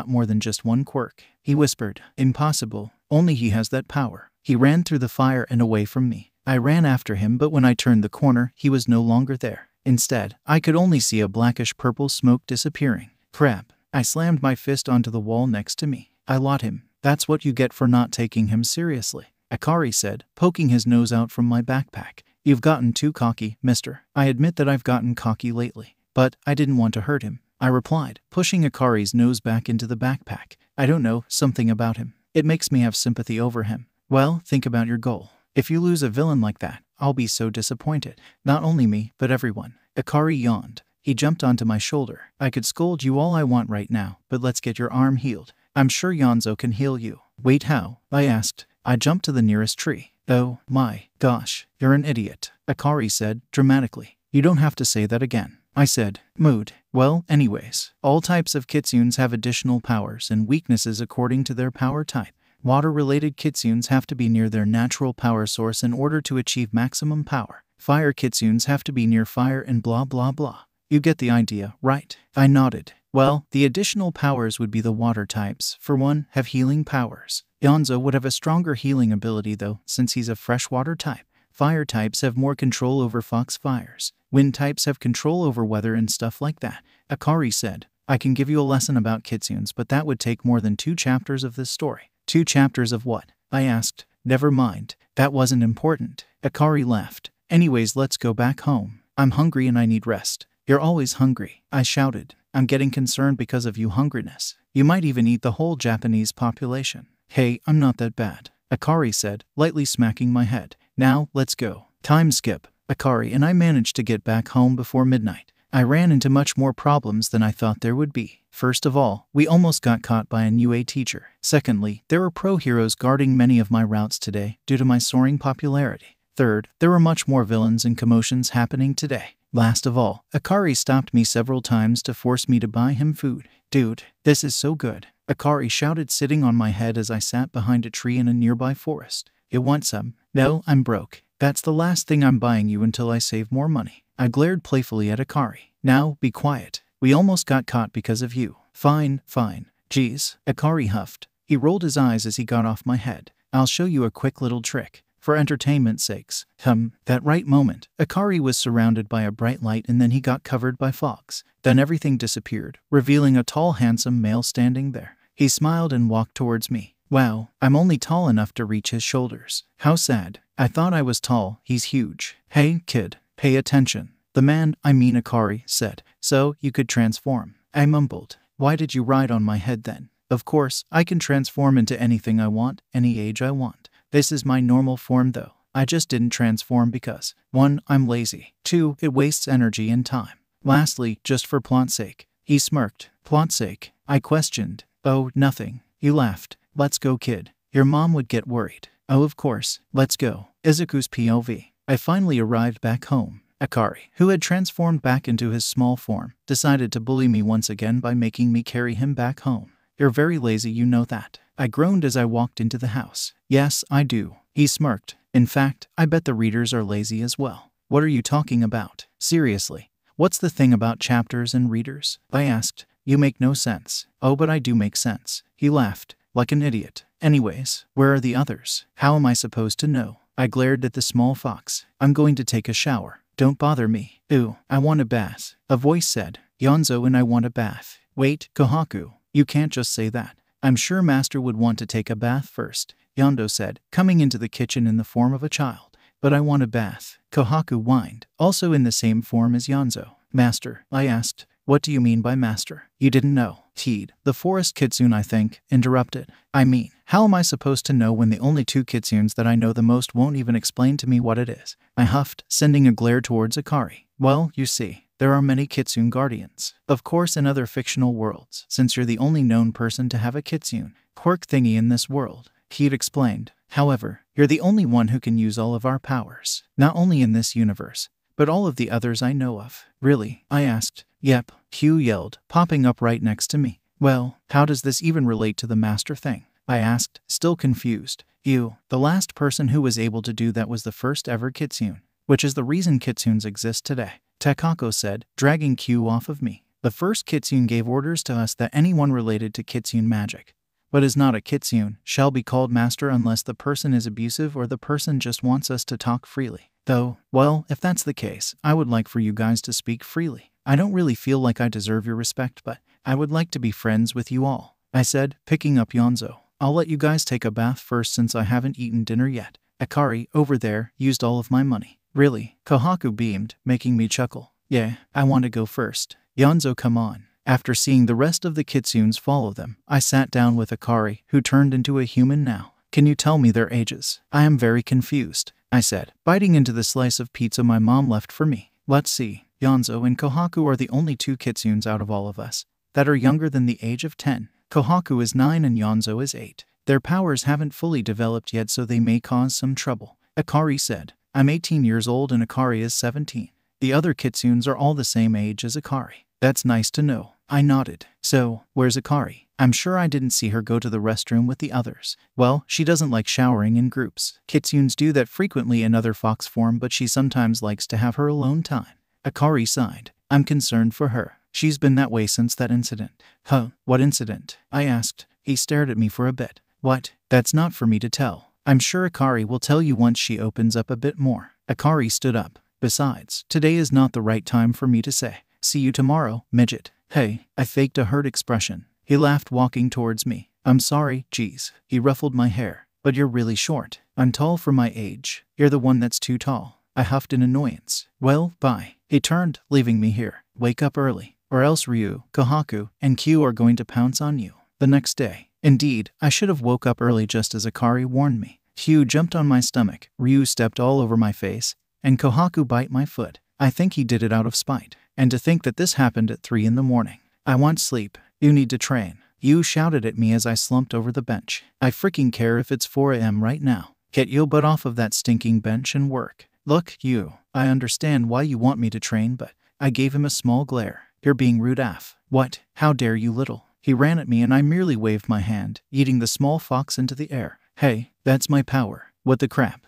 more than just one quirk, he whispered. Impossible. Only he has that power. He ran through the fire and away from me. I ran after him, but when I turned the corner, he was no longer there. Instead, I could only see a blackish-purple smoke disappearing. Crap. I slammed my fist onto the wall next to me. I lot him. That's what you get for not taking him seriously, Akari said, poking his nose out from my backpack. You've gotten too cocky, mister. I admit that I've gotten cocky lately, but I didn't want to hurt him, I replied, pushing Akari's nose back into the backpack. I don't know, something about him. It makes me have sympathy over him. Well, think about your goal. If you lose a villain like that, I'll be so disappointed. Not only me, but everyone. Akari yawned. He jumped onto my shoulder. I could scold you all I want right now, but let's get your arm healed. I'm sure Yonzo can heal you. Wait, how? I asked. I jumped to the nearest tree. Oh, my gosh, you're an idiot, Akari said, dramatically. You don't have to say that again. I said, mood. Well, anyways, all types of kitsunes have additional powers and weaknesses according to their power type. Water-related kitsunes have to be near their natural power source in order to achieve maximum power. Fire kitsunes have to be near fire and blah blah blah. You get the idea, right? I nodded. Well, the additional powers would be the water types, for one, have healing powers. Yonzo would have a stronger healing ability though, since he's a freshwater type. Fire types have more control over fox fires. Wind types have control over weather and stuff like that. Akari said, I can give you a lesson about kitsunes, but that would take more than 2 chapters of this story. 2 chapters of what? I asked. Never mind. That wasn't important. Akari laughed. Anyways, let's go back home. I'm hungry and I need rest. You're always hungry, I shouted. I'm getting concerned because of you hungriness. You might even eat the whole Japanese population. Hey, I'm not that bad, Akari said, lightly smacking my head. Now, let's go. Time skip. Akari and I managed to get back home before midnight. I ran into much more problems than I thought there would be. First of all, we almost got caught by a UA teacher. Secondly, there were pro heroes guarding many of my routes today due to my soaring popularity. Third, there were much more villains and commotions happening today. Last of all, Akari stopped me several times to force me to buy him food. Dude, this is so good, Akari shouted, sitting on my head as I sat behind a tree in a nearby forest. You want some? No, I'm broke. That's the last thing I'm buying you until I save more money. I glared playfully at Akari. Now, be quiet. We almost got caught because of you. Fine, fine. Geez, Akari huffed. He rolled his eyes as he got off my head. I'll show you a quick little trick. For entertainment's sakes. That right moment, Akari was surrounded by a bright light and then he got covered by fogs. Then everything disappeared, revealing a tall, handsome male standing there. He smiled and walked towards me. Wow, I'm only tall enough to reach his shoulders. How sad. I thought I was tall, he's huge. Hey, kid, pay attention. The man, I mean Akari, said. So, you could transform. I mumbled. Why did you ride on my head then? Of course, I can transform into anything I want, any age I want. This is my normal form though. I just didn't transform because 1. I'm lazy. 2. It wastes energy and time. Lastly, just for plot's sake. He smirked. Plot's sake? I questioned. Oh, nothing. He laughed. Let's go, kid. Your mom would get worried. Oh, of course. Let's go. Izuku's POV. I finally arrived back home. Akari, who had transformed back into his small form, decided to bully me once again by making me carry him back home. You're very lazy, you know that. I groaned as I walked into the house. Yes, I do. He smirked. In fact, I bet the readers are lazy as well. What are you talking about? Seriously. What's the thing about chapters and readers? I asked. You make no sense. Oh, but I do make sense. He laughed. Like an idiot. Anyways, where are the others? How am I supposed to know? I glared at the small fox. I'm going to take a shower. Don't bother me. Ooh, I want a bath. A voice said. Yonzo and I want a bath. Wait, Kohaku. You can't just say that. I'm sure Master would want to take a bath first, Yondo said, coming into the kitchen in the form of a child. But I want a bath. Kohaku whined, also in the same form as Yonzo. Master, I asked. What do you mean by master? You didn't know. Teed, the forest kitsune, I think, interrupted. I mean, how am I supposed to know when the only 2 kitsunes that I know the most won't even explain to me what it is? I huffed, sending a glare towards Akari. Well, you see, there are many kitsune guardians. Of course in other fictional worlds, since you're the only known person to have a kitsune quirk thingy in this world, Teed explained. However, you're the only one who can use all of our powers. Not only in this universe, but all of the others I know of. Really? I asked. Yep, Hugh yelled, popping up right next to me. Well, how does this even relate to the master thing? I asked, still confused. You, the last person who was able to do that was the first ever kitsune, which is the reason kitsunes exist today. Takako said, dragging Q off of me. The first kitsune gave orders to us that anyone related to kitsune magic, but is not a kitsune, shall be called master unless the person is abusive or the person just wants us to talk freely. Though, well, if that's the case, I would like for you guys to speak freely. I don't really feel like I deserve your respect, but I would like to be friends with you all, I said, picking up Yonzo. I'll let you guys take a bath first since I haven't eaten dinner yet. Akari, over there, used all of my money. Really? Kohaku beamed, making me chuckle. Yeah, I want to go first. Yonzo, come on. After seeing the rest of the kitsunes follow them, I sat down with Akari, who turned into a human now. Can you tell me their ages? I am very confused, I said, biting into the slice of pizza my mom left for me. Let's see. Yonzo and Kohaku are the only 2 kitsunes out of all of us that are younger than the age of 10. Kohaku is 9 and Yonzo is 8. Their powers haven't fully developed yet, so they may cause some trouble. Akari said. I'm 18 years old and Akari is 17. The other kitsunes are all the same age as Akari. That's nice to know. I nodded. So, where's Akari? I'm sure I didn't see her go to the restroom with the others. Well, she doesn't like showering in groups. Kitsunes do that frequently in other fox form, but she sometimes likes to have her alone time. Akari sighed. I'm concerned for her. She's been that way since that incident. Huh, what incident? I asked. He stared at me for a bit. What? That's not for me to tell. I'm sure Akari will tell you once she opens up a bit more. Akari stood up. Besides, today is not the right time for me to say. See you tomorrow, midget. Hey, I faked a hurt expression. He laughed, walking towards me. I'm sorry, geez. He ruffled my hair. But you're really short. I'm tall for my age. You're the one that's too tall. I huffed in annoyance. Well, bye. He turned, leaving me here. Wake up early, or else Ryu, Kohaku, and Q are going to pounce on you. The next day. Indeed, I should have woke up early just as Akari warned me. Q jumped on my stomach, Ryu stepped all over my face, and Kohaku bite my foot. I think he did it out of spite. And to think that this happened at 3 in the morning. I want sleep. You need to train. You shouted at me as I slumped over the bench. I freaking care if it's 4 a.m. right now. Get your butt off of that stinking bench and work. Look, you. I understand why you want me to train, but I gave him a small glare. You're being rude af. What? How dare you, little? He ran at me and I merely waved my hand, eating the small fox into the air. Hey, that's my power. What the crap?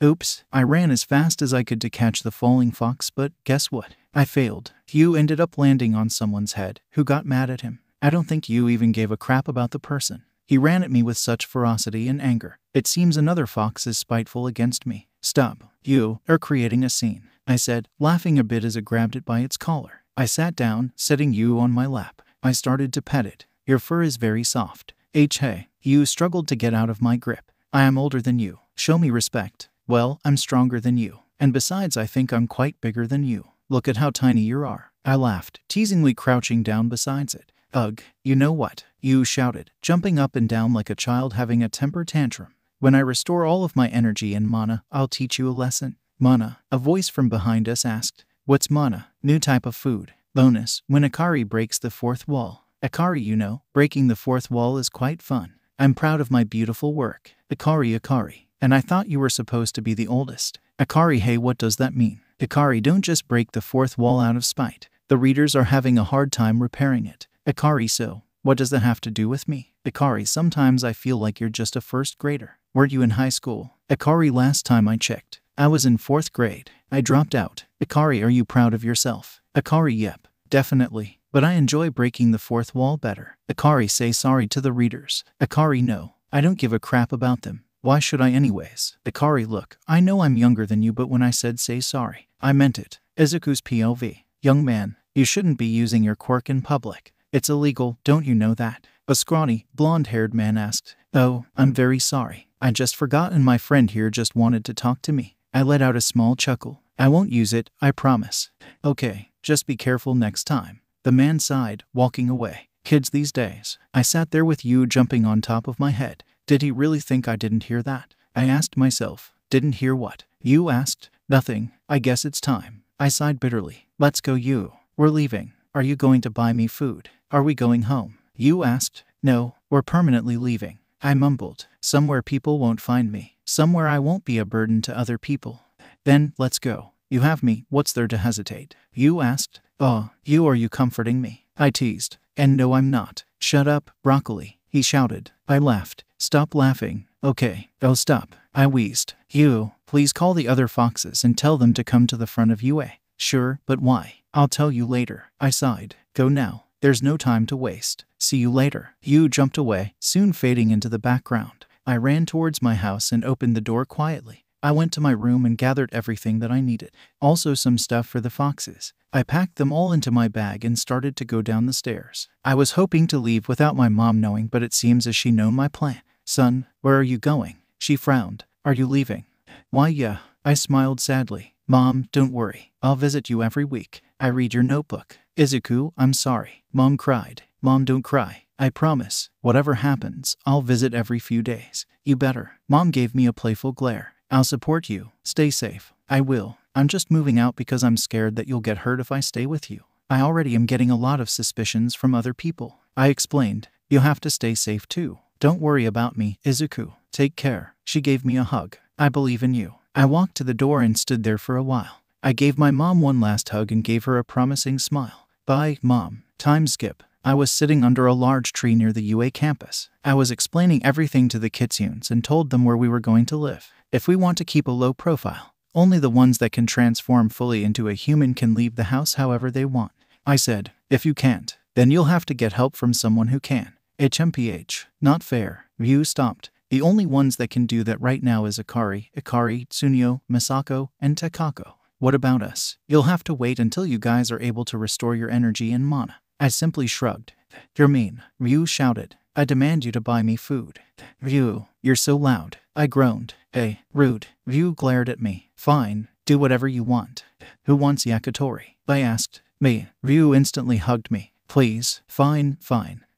Oops. I ran as fast as I could to catch the falling fox, but guess what? I failed. You ended up landing on someone's head who got mad at him. I don't think you even gave a crap about the person. He ran at me with such ferocity and anger. It seems another fox is spiteful against me. Stop. You are creating a scene, I said, laughing a bit as I grabbed it by its collar. I sat down, setting you on my lap. I started to pet it. Your fur is very soft. Hey. You struggled to get out of my grip. I am older than you. Show me respect. Well, I'm stronger than you. And besides, I think I'm quite bigger than you. Look at how tiny you are. I laughed, teasingly crouching down beside it. Ugh, you know what? You shouted, jumping up and down like a child having a temper tantrum. When I restore all of my energy and mana, I'll teach you a lesson. Mana, a voice from behind us asked. What's mana? New type of food. Bonus, when Akari breaks the fourth wall. Akari, you know, breaking the fourth wall is quite fun. I'm proud of my beautiful work. Akari. And I thought you were supposed to be the oldest. Akari, hey, what does that mean? Akari, don't just break the fourth wall out of spite. The readers are having a hard time repairing it. Akari, so, what does that have to do with me? Akari, sometimes I feel like you're just a first grader. Were you in high school? Akari, last time I checked, I was in 4th grade. I dropped out. Akari, are you proud of yourself? Akari, yep, definitely. But I enjoy breaking the fourth wall better. Akari, say sorry to the readers. Akari, no, I don't give a crap about them. Why should I anyways? Akari, look, I know I'm younger than you, but when I said say sorry, I meant it. Izuku's POV. Young man, you shouldn't be using your quirk in public. It's illegal, don't you know that? A scrawny, blonde-haired man asked. Oh, I'm very sorry. I just forgot and my friend here just wanted to talk to me. I let out a small chuckle. I won't use it, I promise. Okay, just be careful next time. The man sighed, walking away. Kids these days. I sat there with you jumping on top of my head. Did he really think I didn't hear that? I asked myself. Didn't hear what? You asked. Nothing. I guess it's time. I sighed bitterly. Let's go, you. We're leaving. Are you going to buy me food? Are we going home? You asked. No, we're permanently leaving. I mumbled. Somewhere people won't find me. Somewhere I won't be a burden to other people. Then, let's go. You have me. What's there to hesitate? You asked. Oh, you, are you comforting me? I teased. And no, I'm not. Shut up, broccoli, he shouted. I laughed. Stop laughing. Okay. Oh, stop. I wheezed. You, please call the other foxes and tell them to come to the front of UA. Sure, but why? I'll tell you later. I sighed. Go now. There's no time to waste. See you later. You jumped away, soon fading into the background. I ran towards my house and opened the door quietly. I went to my room and gathered everything that I needed. Also some stuff for the foxes. I packed them all into my bag and started to go down the stairs. I was hoping to leave without my mom knowing, but it seems as she knew my plan. Son, where are you going? She frowned. Are you leaving? Why, yeah. I smiled sadly. Mom, don't worry. I'll visit you every week. I read your notebook. Izuku, I'm sorry. Mom cried. Mom, don't cry. I promise. Whatever happens, I'll visit every few days. You better. Mom gave me a playful glare. I'll support you. Stay safe. I will. I'm just moving out because I'm scared that you'll get hurt if I stay with you. I already am getting a lot of suspicions from other people. I explained. You'll have to stay safe too. Don't worry about me, Izuku. Take care. She gave me a hug. I believe in you. I walked to the door and stood there for a while. I gave my mom one last hug and gave her a promising smile. Bye, Mom. Time skip. I was sitting under a large tree near the UA campus. I was explaining everything to the kitsunes and told them where we were going to live. If we want to keep a low profile, only the ones that can transform fully into a human can leave the house however they want. I said, if you can't, then you'll have to get help from someone who can. HMPH. Not fair. Ryu stopped. The only ones that can do that right now is Akari, Tsuneo, Misako, and Takako. What about us? You'll have to wait until you guys are able to restore your energy and mana. I simply shrugged. You're mean, Ryu shouted. I demand you to buy me food. Ryu, you're so loud. I groaned. Hey, rude. Ryu glared at me. Fine, do whatever you want. Who wants yakitori? I asked. Me. Ryu instantly hugged me. Please. Fine.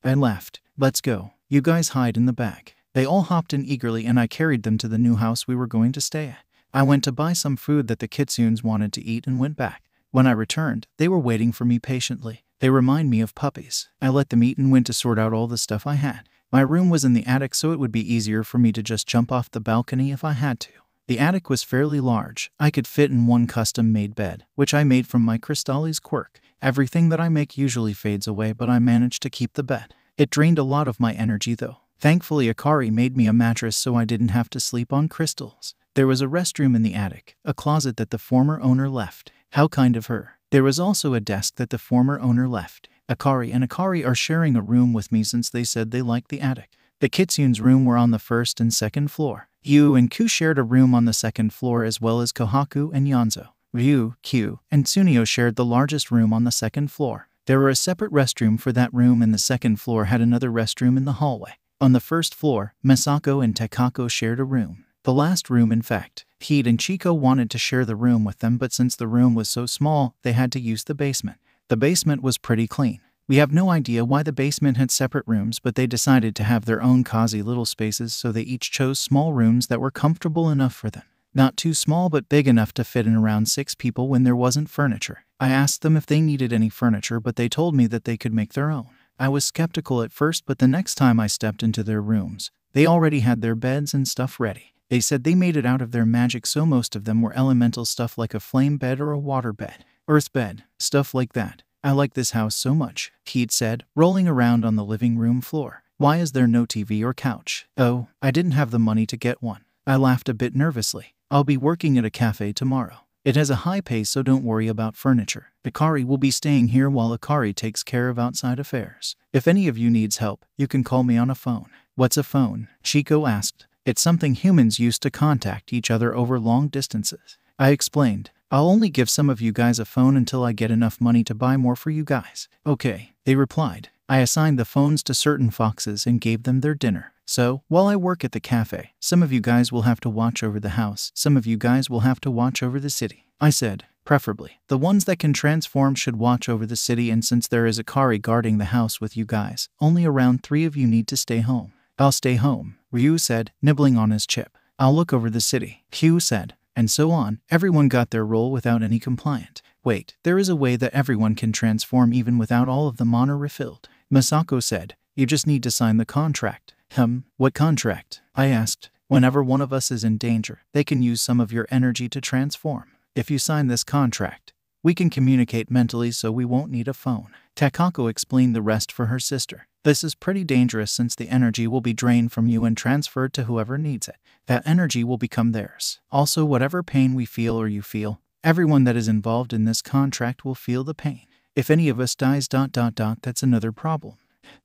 I laughed. Let's go. You guys hide in the back. They all hopped in eagerly and I carried them to the new house we were going to stay at. I went to buy some food that the kitsunes wanted to eat and went back. When I returned, they were waiting for me patiently. They remind me of puppies. I let them eat and went to sort out all the stuff I had. My room was in the attic, so it would be easier for me to just jump off the balcony if I had to. The attic was fairly large. I could fit in one custom-made bed, which I made from my Crystalli's quirk. Everything that I make usually fades away, but I managed to keep the bed. It drained a lot of my energy though. Thankfully, Akari made me a mattress so I didn't have to sleep on crystals. There was a restroom in the attic, a closet that the former owner left. How kind of her. There was also a desk that the former owner left. Akari and Akari are sharing a room with me since they said they liked the attic. The Kitsune's room were on the first and second floor. Yu and Ku shared a room on the second floor as well as Kohaku and Yonzo. Ryu, Q, and Tsuneo shared the largest room on the second floor. There were a separate restroom for that room and the second floor had another restroom in the hallway. On the first floor, Misako and Takako shared a room. The last room, in fact. Heat and Chico wanted to share the room with them, but since the room was so small, they had to use the basement. The basement was pretty clean. We have no idea why the basement had separate rooms, but they decided to have their own cozy little spaces, so they each chose small rooms that were comfortable enough for them. Not too small, but big enough to fit in around 6 people when there wasn't furniture. I asked them if they needed any furniture, but they told me that they could make their own. I was skeptical at first, but the next time I stepped into their rooms, they already had their beds and stuff ready. They said they made it out of their magic, so most of them were elemental stuff like a flame bed or a water bed, earth bed, stuff like that. I like this house so much, Heat said, rolling around on the living room floor. Why is there no TV or couch? Oh, I didn't have the money to get one. I laughed a bit nervously. I'll be working at a cafe tomorrow. It has a high pay, so don't worry about furniture. Akari will be staying here while Akari takes care of outside affairs. If any of you needs help, you can call me on a phone. What's a phone? Chico asked. It's something humans use to contact each other over long distances. I explained. I'll only give some of you guys a phone until I get enough money to buy more for you guys. Okay, they replied. I assigned the phones to certain foxes and gave them their dinner. So, while I work at the cafe, some of you guys will have to watch over the house, some of you guys will have to watch over the city. I said, preferably, the ones that can transform should watch over the city, and since there is Akari guarding the house with you guys, only around 3 of you need to stay home. I'll stay home, Ryu said, nibbling on his chip. I'll look over the city, Hugh said. And so on. Everyone got their role without any compliant. Wait, there is a way that everyone can transform even without all of the mana refilled. Misako said, you just need to sign the contract. What contract? I asked. Whenever one of us is in danger, they can use some of your energy to transform. If you sign this contract, we can communicate mentally, so we won't need a phone. Takako explained the rest for her sister. This is pretty dangerous since the energy will be drained from you and transferred to whoever needs it. That energy will become theirs. Also, whatever pain we feel or you feel, everyone that is involved in this contract will feel the pain. If any of us dies ... that's another problem.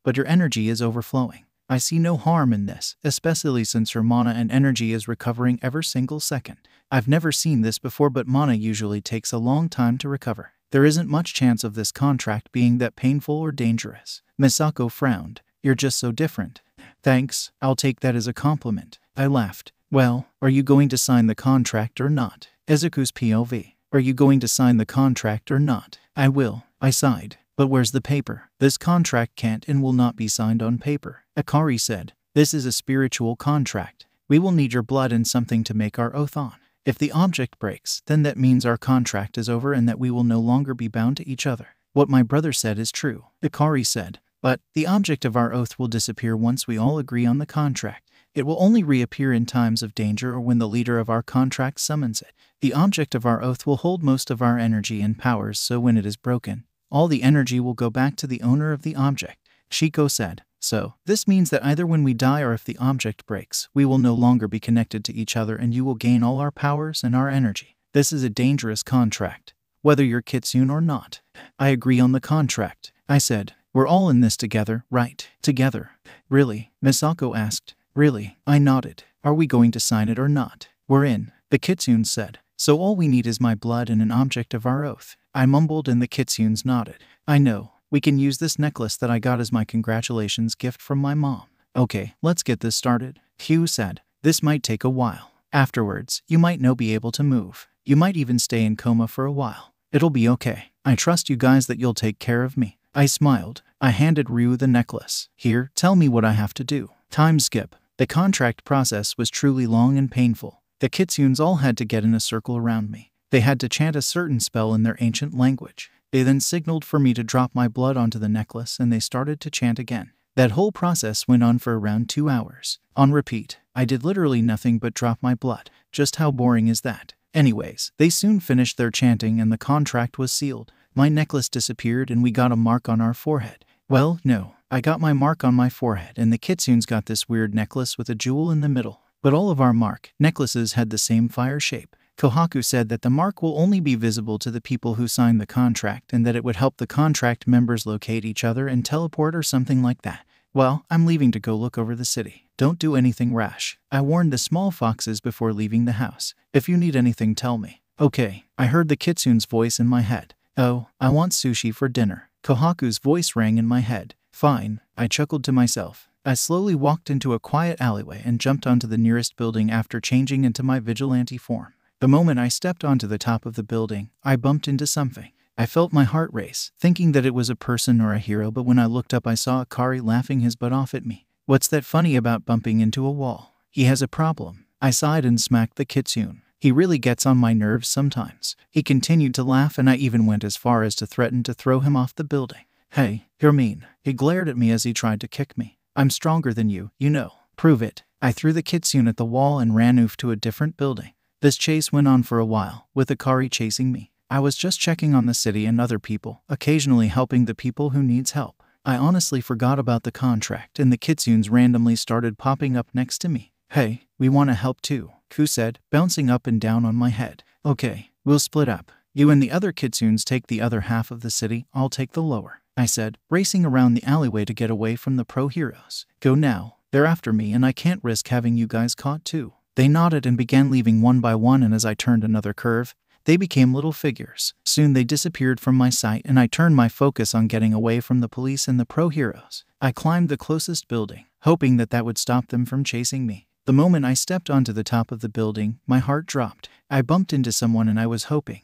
But your energy is overflowing. I see no harm in this, especially since your mana and energy is recovering every single second. I've never seen this before, but mana usually takes a long time to recover. There isn't much chance of this contract being that painful or dangerous. Misako frowned. You're just so different. Thanks, I'll take that as a compliment. I laughed. Well, are you going to sign the contract or not? Izuku's POV. Are you going to sign the contract or not? I will. I sighed. But where's the paper? This contract can't and will not be signed on paper. Akari said. This is a spiritual contract. We will need your blood and something to make our oath on. If the object breaks, then that means our contract is over and that we will no longer be bound to each other. What my brother said is true, Akari said. But the object of our oath will disappear once we all agree on the contract. It will only reappear in times of danger or when the leader of our contract summons it. The object of our oath will hold most of our energy and powers, so when it is broken, all the energy will go back to the owner of the object, Shiko said. So, this means that either when we die or if the object breaks, we will no longer be connected to each other and you will gain all our powers and our energy. This is a dangerous contract, whether you're Kitsune or not. I agree on the contract, I said. We're all in this together, right? Together. Really? Misako asked. Really? I nodded. Are we going to sign it or not? We're in, the Kitsune said. So all we need is my blood and an object of our oath. I mumbled and the Kitsunes nodded. I know. We can use this necklace that I got as my congratulations gift from my mom. Okay, let's get this started, Hugh said. This might take a while. Afterwards, you might not be able to move. You might even stay in coma for a while. It'll be okay. I trust you guys that you'll take care of me. I smiled. I handed Ryu the necklace. Here, tell me what I have to do. Time skip. The contract process was truly long and painful. The Kitsunes all had to get in a circle around me. They had to chant a certain spell in their ancient language. They then signaled for me to drop my blood onto the necklace and they started to chant again. That whole process went on for around 2 hours. On repeat, I did literally nothing but drop my blood. Just how boring is that? Anyways, they soon finished their chanting and the contract was sealed. My necklace disappeared and we got a mark on our forehead. Well, no, I got my mark on my forehead and the Kitsunes got this weird necklace with a jewel in the middle. But all of our necklaces had the same fire shape. Kohaku said that the mark will only be visible to the people who signed the contract and that it would help the contract members locate each other and teleport or something like that. Well, I'm leaving to go look over the city. Don't do anything rash. I warned the small foxes before leaving the house. If you need anything, tell me. Okay. I heard the kitsune's voice in my head. Oh, I want sushi for dinner. Kohaku's voice rang in my head. Fine. I chuckled to myself. I slowly walked into a quiet alleyway and jumped onto the nearest building after changing into my vigilante form. The moment I stepped onto the top of the building, I bumped into something. I felt my heart race, thinking that it was a person or a hero, but when I looked up I saw Akari laughing his butt off at me. What's that funny about bumping into a wall? He has a problem. I sighed and smacked the kitsune. He really gets on my nerves sometimes. He continued to laugh and I even went as far as to threaten to throw him off the building. Hey, you're mean. He glared at me as he tried to kick me. I'm stronger than you, you know. Prove it. I threw the kitsune at the wall and ran off to a different building. This chase went on for a while, with Akari chasing me. I was just checking on the city and other people, occasionally helping the people who needs help. I honestly forgot about the contract and the kitsunes randomly started popping up next to me. Hey, we want to help too, Ku said, bouncing up and down on my head. Okay, we'll split up. You and the other kitsunes take the other half of the city, I'll take the lower, I said, racing around the alleyway to get away from the pro heroes. Go now. They're after me and I can't risk having you guys caught too. They nodded and began leaving one by one, and as I turned another curve, they became little figures. Soon they disappeared from my sight and I turned my focus on getting away from the police and the pro heroes. I climbed the closest building, hoping that would stop them from chasing me. The moment I stepped onto the top of the building, my heart dropped. I bumped into someone and I was hoping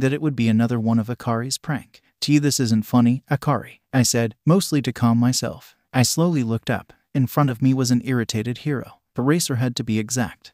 that it would be another one of Akari's prank. Gee, this isn't funny, Akari, I said, mostly to calm myself. I slowly looked up. In front of me was an irritated hero. Eraserhead to be exact.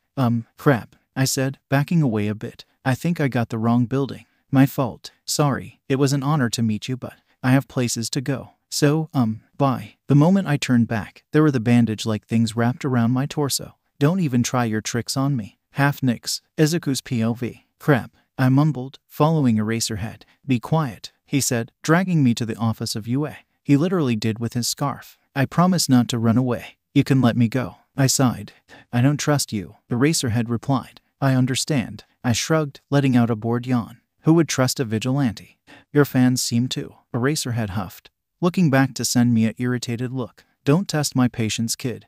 Crap, I said, backing away a bit. I think I got the wrong building. My fault. Sorry, it was an honor to meet you, but I have places to go. So, bye. The moment I turned back, there were the bandage-like things wrapped around my torso. Don't even try your tricks on me. Half nix. Izuku's POV. Crap, I mumbled, following Eraserhead. Be quiet, he said, dragging me to the office of UA. He literally did with his scarf. I promise not to run away. You can let me go. I sighed. I don't trust you, Eraserhead replied. I understand. I shrugged, letting out a bored yawn. Who would trust a vigilante? Your fans seem to, Eraserhead huffed, looking back to send me an irritated look. Don't test my patience, kid.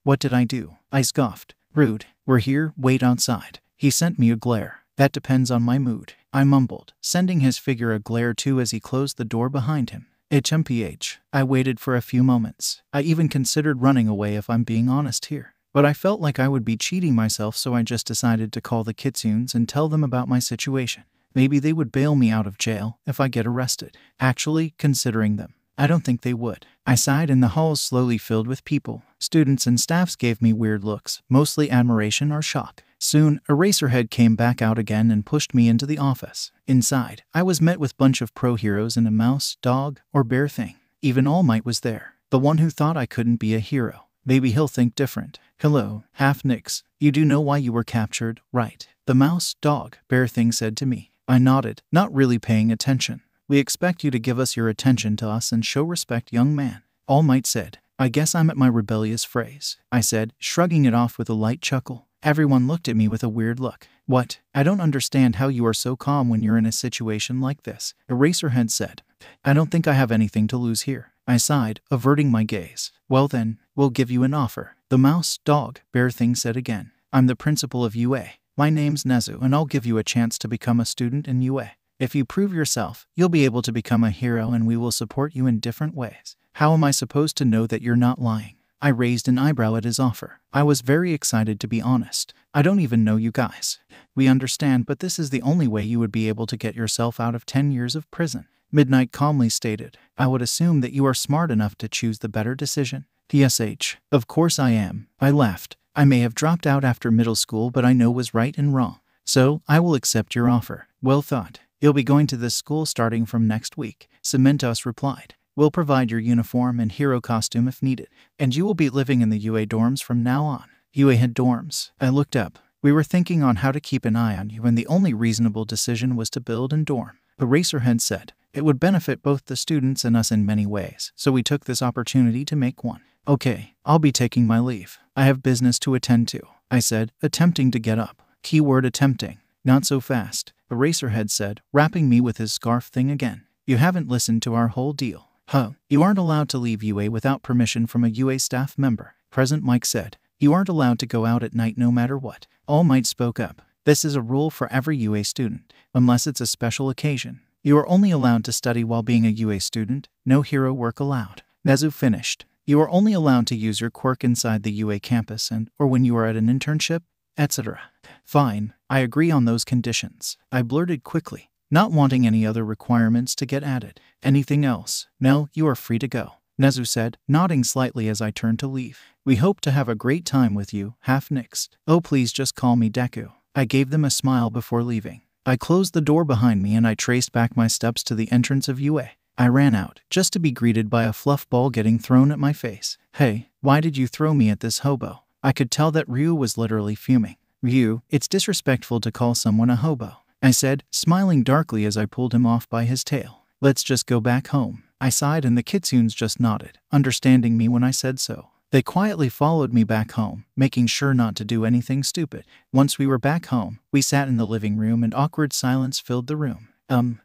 What did I do? I scoffed. Rude. We're here, wait outside. He sent me a glare. That depends on my mood, I mumbled, sending his figure a glare too as he closed the door behind him. HMPH. I waited for a few moments. I even considered running away if I'm being honest here. But I felt like I would be cheating myself, so I just decided to call the kitsunes and tell them about my situation. Maybe they would bail me out of jail if I get arrested. Actually, considering them, I don't think they would. I sighed and the halls slowly filled with people. Students and staffs gave me weird looks, mostly admiration or shock. Soon, Eraserhead came back out again and pushed me into the office. Inside, I was met with a bunch of pro heroes and a mouse, dog, or bear thing. Even All Might was there, the one who thought I couldn't be a hero. Maybe he'll think different. Hello, half nix. You do know why you were captured, right? The mouse, dog, bear thing said to me. I nodded, not really paying attention. We expect you to give us your attention to us and show respect, young man. All Might said. I guess I'm at my rebellious phrase, I said, shrugging it off with a light chuckle. Everyone looked at me with a weird look. What? I don't understand how you are so calm when you're in a situation like this, Eraserhead said. I don't think I have anything to lose here. I sighed, averting my gaze. Well then, we'll give you an offer. The mouse, dog, bear thing said again. I'm the principal of UA. My name's Nezu and I'll give you a chance to become a student in UA. If you prove yourself, you'll be able to become a hero and we will support you in different ways. How am I supposed to know that you're not lying? I raised an eyebrow at his offer. I was very excited, to be honest. I don't even know you guys. We understand, but this is the only way you would be able to get yourself out of 10 years of prison. Midnight calmly stated. I would assume that you are smart enough to choose the better decision. TSH. Of course I am. I laughed. I may have dropped out after middle school, but I know was right and wrong. So, I will accept your offer. Well thought. You'll be going to this school starting from next week, Cementos replied. We'll provide your uniform and hero costume if needed, and you will be living in the UA dorms from now on. UA had dorms. I looked up. We were thinking on how to keep an eye on you, and the only reasonable decision was to build and dorm. Eraserhead said. It would benefit both the students and us in many ways, so we took this opportunity to make one. Okay, I'll be taking my leave. I have business to attend to, I said, attempting to get up. Keyword attempting. Not so fast, Eraserhead said, wrapping me with his scarf thing again. You haven't listened to our whole deal. Huh, you aren't allowed to leave UA without permission from a UA staff member, President Mike said. You aren't allowed to go out at night no matter what. All Might spoke up. This is a rule for every UA student, unless it's a special occasion. You are only allowed to study while being a UA student, no hero work allowed. Nezu finished. You are only allowed to use your quirk inside the UA campus or when you are at an internship, etc. Fine, I agree on those conditions, I blurted quickly, not wanting any other requirements to get added. Anything else? No, you are free to go, Nezu said, nodding slightly as I turned to leave. We hope to have a great time with you, half-nixed. Oh, please just call me Deku. I gave them a smile before leaving. I closed the door behind me and I traced back my steps to the entrance of UA. I ran out, just to be greeted by a fluff ball getting thrown at my face. Hey, why did you throw me at this hobo? I could tell that Ryu was literally fuming. Ryu, it's disrespectful to call someone a hobo, I said, smiling darkly as I pulled him off by his tail. Let's just go back home. I sighed and the kitsunes just nodded, understanding me when I said so. They quietly followed me back home, making sure not to do anything stupid. Once we were back home, we sat in the living room and awkward silence filled the room.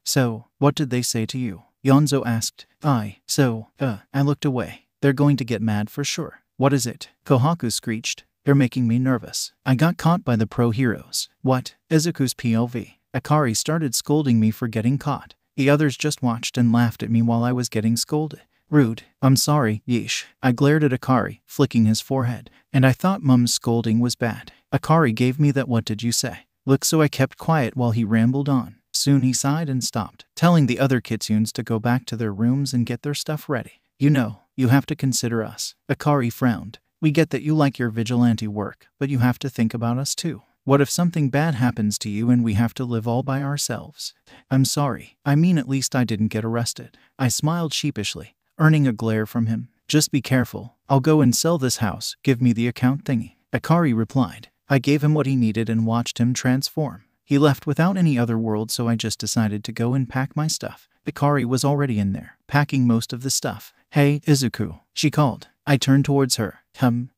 So, what did they say to you? Yonzo asked. I looked away. They're going to get mad for sure. What is it? Kohaku screeched. They're making me nervous. I got caught by the pro heroes. What? Izuku's POV. Akari started scolding me for getting caught. The others just watched and laughed at me while I was getting scolded. Rude. I'm sorry, yeesh. I glared at Akari, flicking his forehead. And I thought Mum's scolding was bad. Akari gave me that what did you say? Look, so I kept quiet while he rambled on. Soon he sighed and stopped, telling the other kitsunes to go back to their rooms and get their stuff ready. You know, you have to consider us. Akari frowned. We get that you like your vigilante work, but you have to think about us too. What if something bad happens to you and we have to live all by ourselves? I'm sorry. I mean, at least I didn't get arrested. I smiled sheepishly, earning a glare from him. Just be careful. I'll go and sell this house. Give me the account thingy. Akari replied. I gave him what he needed and watched him transform. He left without any other word, so I just decided to go and pack my stuff. Akari was already in there, packing most of the stuff. Hey, Izuku, she called. I turned towards her.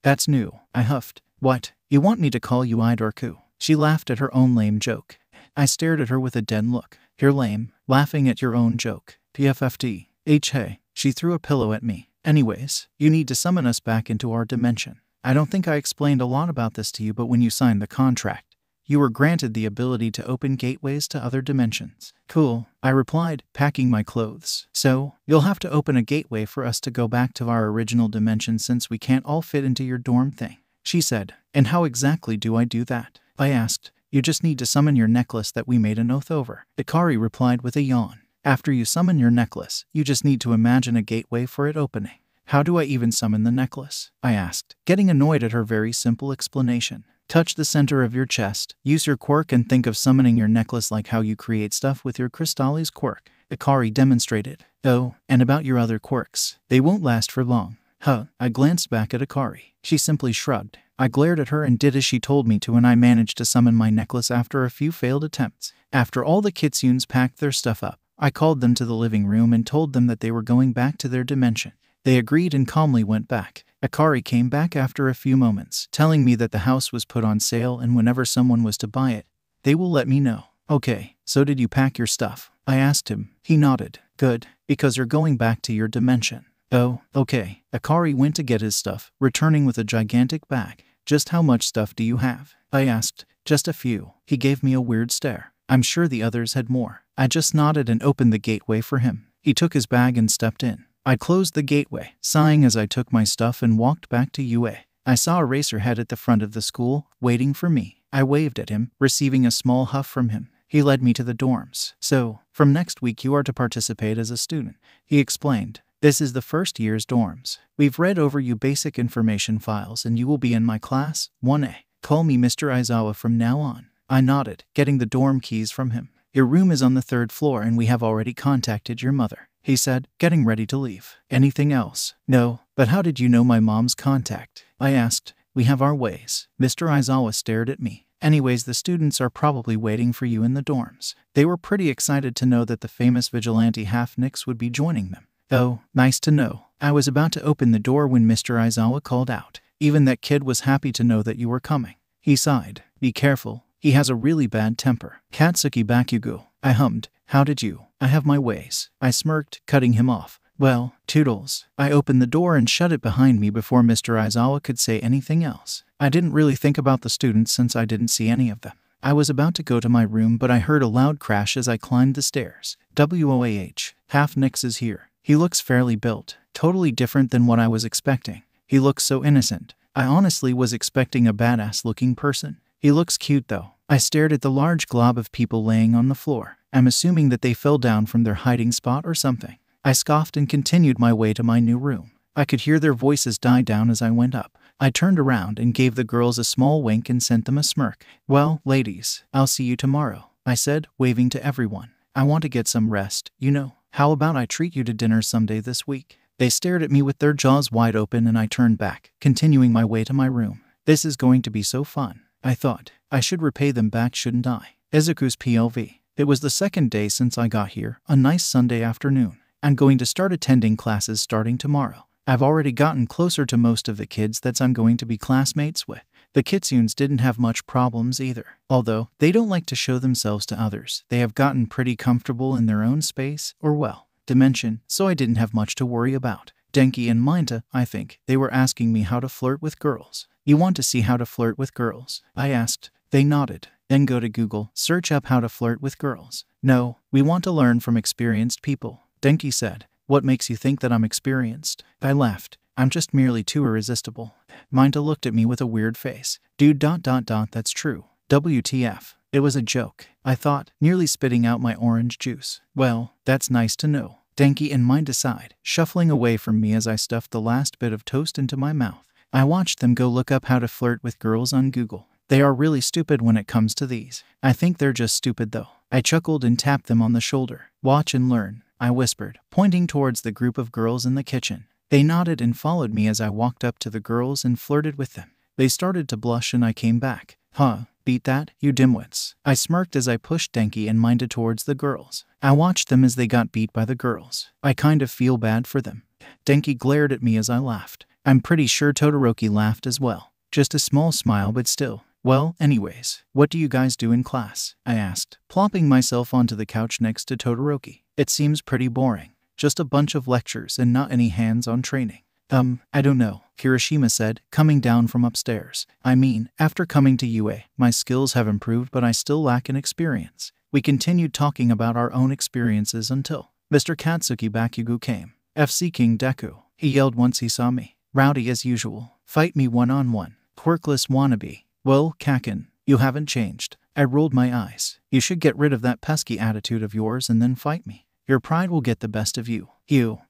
That's new, I huffed. What? You want me to call you Idorku? She laughed at her own lame joke. I stared at her with a dead look. You're lame, laughing at your own joke. PFFT. Hey. She threw a pillow at me. Anyways, you need to summon us back into our dimension. I don't think I explained a lot about this to you, but when you signed the contract, you were granted the ability to open gateways to other dimensions. Cool, I replied, packing my clothes. So, you'll have to open a gateway for us to go back to our original dimension since we can't all fit into your dorm thing. She said, and how exactly do I do that? I asked. You just need to summon your necklace that we made an oath over. Akari replied with a yawn. After you summon your necklace, you just need to imagine a gateway for it opening. How do I even summon the necklace? I asked, getting annoyed at her very simple explanation. Touch the center of your chest, use your quirk and think of summoning your necklace like how you create stuff with your Crystalli's quirk. Akari demonstrated. Oh, and about your other quirks. They won't last for long. I glanced back at Akari. She simply shrugged. I glared at her and did as she told me to, and I managed to summon my necklace after a few failed attempts. After all the kitsunes packed their stuff up, I called them to the living room and told them that they were going back to their dimension. They agreed and calmly went back. Akari came back after a few moments, telling me that the house was put on sale and whenever someone was to buy it, they will let me know. Okay, so did you pack your stuff? I asked him. He nodded. Good, because you're going back to your dimension. Oh, okay. Akari went to get his stuff, returning with a gigantic bag. Just how much stuff do you have? I asked. Just a few. He gave me a weird stare. I'm sure the others had more. I just nodded and opened the gateway for him. He took his bag and stepped in. I closed the gateway, sighing as I took my stuff and walked back to UA. I saw Eraserhead at the front of the school, waiting for me. I waved at him, receiving a small huff from him. He led me to the dorms. So, from next week you are to participate as a student, he explained. This is the first year's dorms. We've read over you basic information files and you will be in my class, 1A. Call me Mr. Aizawa from now on. I nodded, getting the dorm keys from him. Your room is on the 3rd floor and we have already contacted your mother, he said, getting ready to leave. Anything else? No, but how did you know my mom's contact? I asked. We have our ways. Mr. Aizawa stared at me. Anyways, the students are probably waiting for you in the dorms. They were pretty excited to know that the famous vigilante half-nix would be joining them. Oh, nice to know. I was about to open the door when Mr. Aizawa called out. Even that kid was happy to know that you were coming. He sighed. Be careful. He has a really bad temper. Katsuki Bakugo. I hummed. How did you? I have my ways. I smirked, cutting him off. Well, toodles. I opened the door and shut it behind me before Mr. Aizawa could say anything else. I didn't really think about the students since I didn't see any of them. I was about to go to my room, but I heard a loud crash as I climbed the stairs. WOAH. Half Nix is here. He looks fairly built, totally different than what I was expecting. He looks so innocent. I honestly was expecting a badass-looking person. He looks cute though. I stared at the large glob of people laying on the floor. I'm assuming that they fell down from their hiding spot or something. I scoffed and continued my way to my new room. I could hear their voices die down as I went up. I turned around and gave the girls a small wink and sent them a smirk. Well, ladies, I'll see you tomorrow, I said, waving to everyone. I want to get some rest, you know. How about I treat you to dinner someday this week? They stared at me with their jaws wide open and I turned back, continuing my way to my room. This is going to be so fun, I thought. I should repay them back, shouldn't I? Izuku's POV. It was the second day since I got here, a nice Sunday afternoon. I'm going to start attending classes starting tomorrow. I've already gotten closer to most of the kids that I'm going to be classmates with. The kitsunes didn't have much problems either. Although they don't like to show themselves to others, they have gotten pretty comfortable in their own space, or well, dimension, so I didn't have much to worry about. Denki and Minta, I think, they were asking me how to flirt with girls. You want to see how to flirt with girls? I asked. They nodded. Then go to Google, search up how to flirt with girls. No, we want to learn from experienced people, Denki said. What makes you think that I'm experienced? I laughed. I'm just merely too irresistible. Minta looked at me with a weird face. Dude, that's true. WTF. It was a joke, I thought, nearly spitting out my orange juice. Well, that's nice to know. Denki and Minta sighed, shuffling away from me as I stuffed the last bit of toast into my mouth. I watched them go look up how to flirt with girls on Google. They are really stupid when it comes to these. I think they're just stupid though. I chuckled and tapped them on the shoulder. Watch and learn, I whispered, pointing towards the group of girls in the kitchen. They nodded and followed me as I walked up to the girls and flirted with them. They started to blush and I came back. Huh, beat that, you dimwits. I smirked as I pushed Denki and Minta towards the girls. I watched them as they got beat by the girls. I kind of feel bad for them. Denki glared at me as I laughed. I'm pretty sure Todoroki laughed as well. Just a small smile, but still. Well, anyways, what do you guys do in class? I asked, plopping myself onto the couch next to Todoroki. It seems pretty boring. Just a bunch of lectures and not any hands-on training. I don't know, Kirishima said, coming down from upstairs. I mean, after coming to UA, my skills have improved but I still lack in experience. We continued talking about our own experiences until Mr. Katsuki Bakugo came. FC King Deku. He yelled once he saw me. Rowdy as usual. Fight me one-on-one. Quirkless wannabe. Well, Kakin, you haven't changed. I rolled my eyes. You should get rid of that pesky attitude of yours and then fight me. Your pride will get the best of you. You,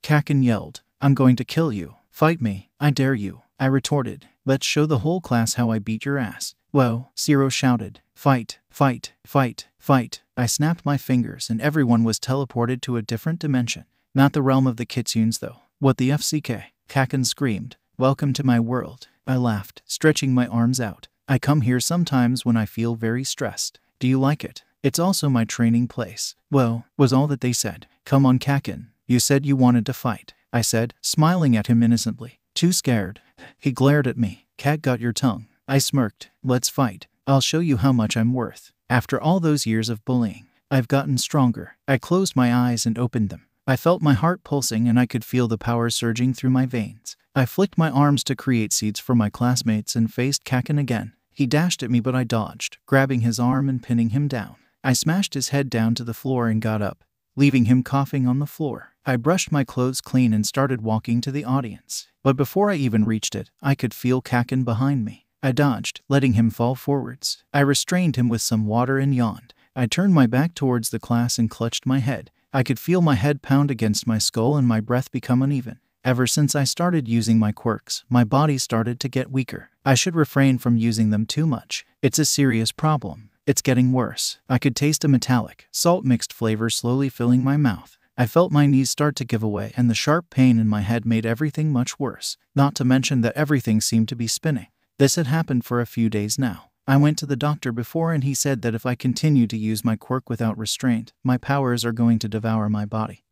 Kakin yelled. I'm going to kill you. Fight me. I dare you. I retorted. Let's show the whole class how I beat your ass. Whoa, Zero shouted. Fight, fight, fight, fight. I snapped my fingers and everyone was teleported to a different dimension. Not the realm of the kitsunes though. What the FCK? Kakin screamed. Welcome to my world. I laughed, stretching my arms out. I come here sometimes when I feel very stressed. Do you like it? It's also my training place. Well, was all that they said. Come on, Kakin. You said you wanted to fight, I said, smiling at him innocently. Too scared. He glared at me. Cat got your tongue. I smirked. Let's fight. I'll show you how much I'm worth. After all those years of bullying, I've gotten stronger. I closed my eyes and opened them. I felt my heart pulsing and I could feel the power surging through my veins. I flicked my arms to create seats for my classmates and faced Kakin again. He dashed at me but I dodged, grabbing his arm and pinning him down. I smashed his head down to the floor and got up, leaving him coughing on the floor. I brushed my clothes clean and started walking to the audience. But before I even reached it, I could feel Kakin behind me. I dodged, letting him fall forwards. I restrained him with some water and yawned. I turned my back towards the class and clutched my head. I could feel my head pound against my skull and my breath become uneven. Ever since I started using my quirks, my body started to get weaker. I should refrain from using them too much. It's a serious problem. It's getting worse. I could taste a metallic, salt-mixed flavor slowly filling my mouth. I felt my knees start to give away and the sharp pain in my head made everything much worse. Not to mention that everything seemed to be spinning. This had happened for a few days now. I went to the doctor before and he said that if I continue to use my quirk without restraint, my powers are going to devour my body.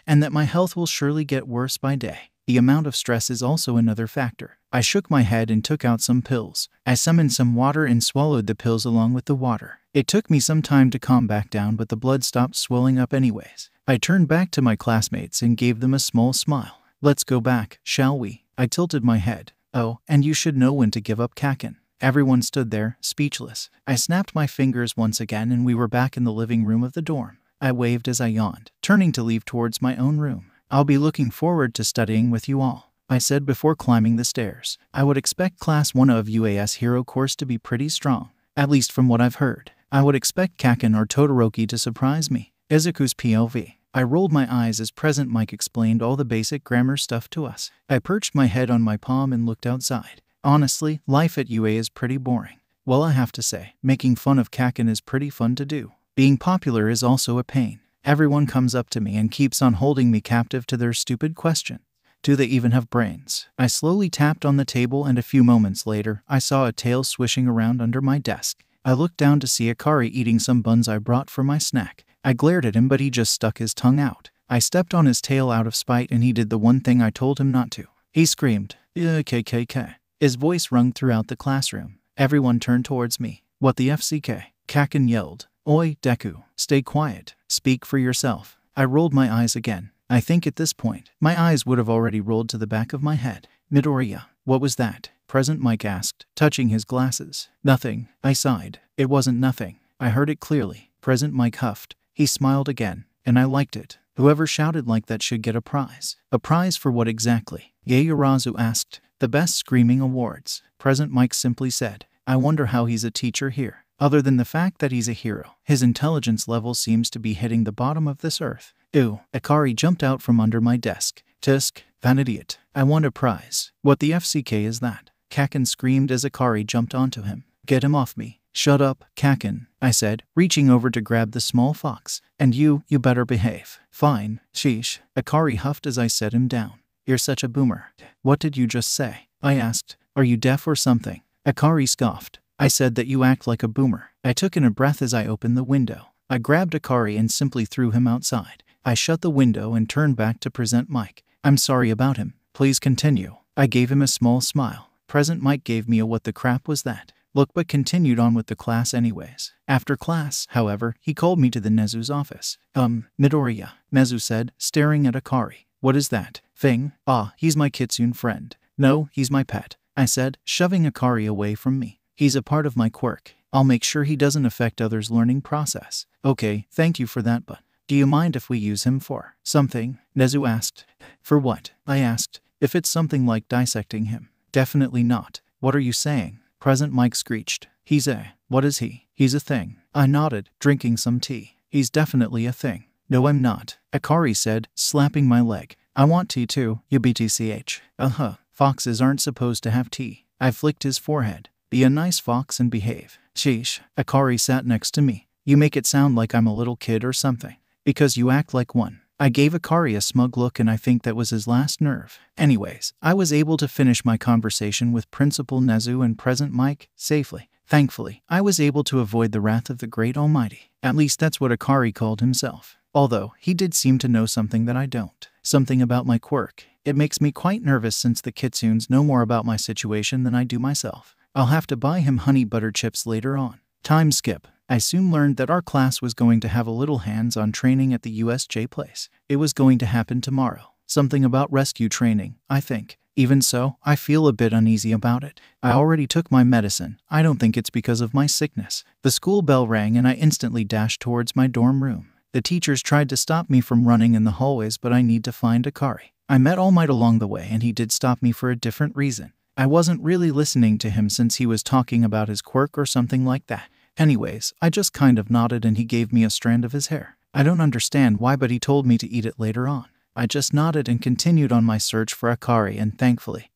And that my health will surely get worse by day. The amount of stress is also another factor. I shook my head and took out some pills. I summoned some water and swallowed the pills along with the water. It took me some time to calm back down, but the blood stopped swelling up anyways. I turned back to my classmates and gave them a small smile. Let's go back, shall we? I tilted my head. Oh, and you should know when to give up, Kakin. Everyone stood there, speechless. I snapped my fingers once again and we were back in the living room of the dorm. I waved as I yawned, turning to leave towards my own room. I'll be looking forward to studying with you all, I said before climbing the stairs. I would expect Class 1 of UAS Hero Course to be pretty strong, at least from what I've heard. I would expect Kakin or Todoroki to surprise me. Izuku's POV. I rolled my eyes as Present Mike explained all the basic grammar stuff to us. I perched my head on my palm and looked outside. Honestly, life at UA is pretty boring. Well, I have to say, making fun of Kakin is pretty fun to do. Being popular is also a pain. Everyone comes up to me and keeps on holding me captive to their stupid question. Do they even have brains? I slowly tapped on the table and a few moments later, I saw a tail swishing around under my desk. I looked down to see Akari eating some buns I brought for my snack. I glared at him, but he just stuck his tongue out. I stepped on his tail out of spite and he did the one thing I told him not to. He screamed, KKK. His voice rung throughout the classroom. Everyone turned towards me. What the FCK? Kakin yelled. Oi, Deku, stay quiet. Speak for yourself. I rolled my eyes again. I think at this point, my eyes would have already rolled to the back of my head. Midoriya, what was that? Present Mike asked, touching his glasses. Nothing, I sighed. It wasn't nothing. I heard it clearly. Present Mike huffed. He smiled again, and I liked it. Whoever shouted like that should get a prize. A prize for what exactly? Yaoyorozu asked. The best screaming awards. Present Mike simply said. I wonder how he's a teacher here. Other than the fact that he's a hero, his intelligence level seems to be hitting the bottom of this earth. Ew. Akari jumped out from under my desk. Tisk, that idiot. I want a prize. What the FCK is that? Kakin screamed as Akari jumped onto him. Get him off me. Shut up, Kakin, I said, reaching over to grab the small fox. And you better behave. Fine. Sheesh. Akari huffed as I set him down. You're such a boomer. What did you just say? I asked. Are you deaf or something? Akari scoffed. I said that you act like a boomer. I took in a breath as I opened the window. I grabbed Akari and simply threw him outside. I shut the window and turned back to Present Mike. I'm sorry about him. Please continue. I gave him a small smile. Present Mike gave me a what the crap was that look, but continued on with the class anyways. After class, however, he called me to the Nezu's office. Midoriya, Nezu said, staring at Akari. What is that thing? Ah, he's my kitsune friend. No, he's my pet, I said, shoving Akari away from me. He's a part of my quirk. I'll make sure he doesn't affect others' learning process. Okay, thank you for that, but do you mind if we use him for something? Nezu asked. For what? I asked. If it's something like dissecting him. Definitely not. What are you saying? Present Mike screeched. What is he? He's a thing. I nodded, drinking some tea. He's definitely a thing. No, I'm not, Akari said, slapping my leg. I want tea too, you BTCH. Foxes aren't supposed to have tea. I flicked his forehead. Be a nice fox and behave. Sheesh. Akari sat next to me. You make it sound like I'm a little kid or something. Because you act like one. I gave Akari a smug look and I think that was his last nerve. Anyways, I was able to finish my conversation with Principal Nezu and Present Mike safely. Thankfully, I was able to avoid the wrath of the Great Almighty. At least that's what Akari called himself. Although, he did seem to know something that I don't. Something about my quirk. It makes me quite nervous since the kitsunes know more about my situation than I do myself. I'll have to buy him honey butter chips later on. Time skip. I soon learned that our class was going to have a little hands-on training at the USJ place. It was going to happen tomorrow. Something about rescue training, I think. Even so, I feel a bit uneasy about it. I already took my medicine. I don't think it's because of my sickness. The school bell rang and I instantly dashed towards my dorm room. The teachers tried to stop me from running in the hallways, but I need to find Akari. I met All Might along the way and he did stop me for a different reason. I wasn't really listening to him since he was talking about his quirk or something like that. Anyways, I just kind of nodded and he gave me a strand of his hair. I don't understand why, but he told me to eat it later on. I just nodded and continued on my search for Akari, and thankfully,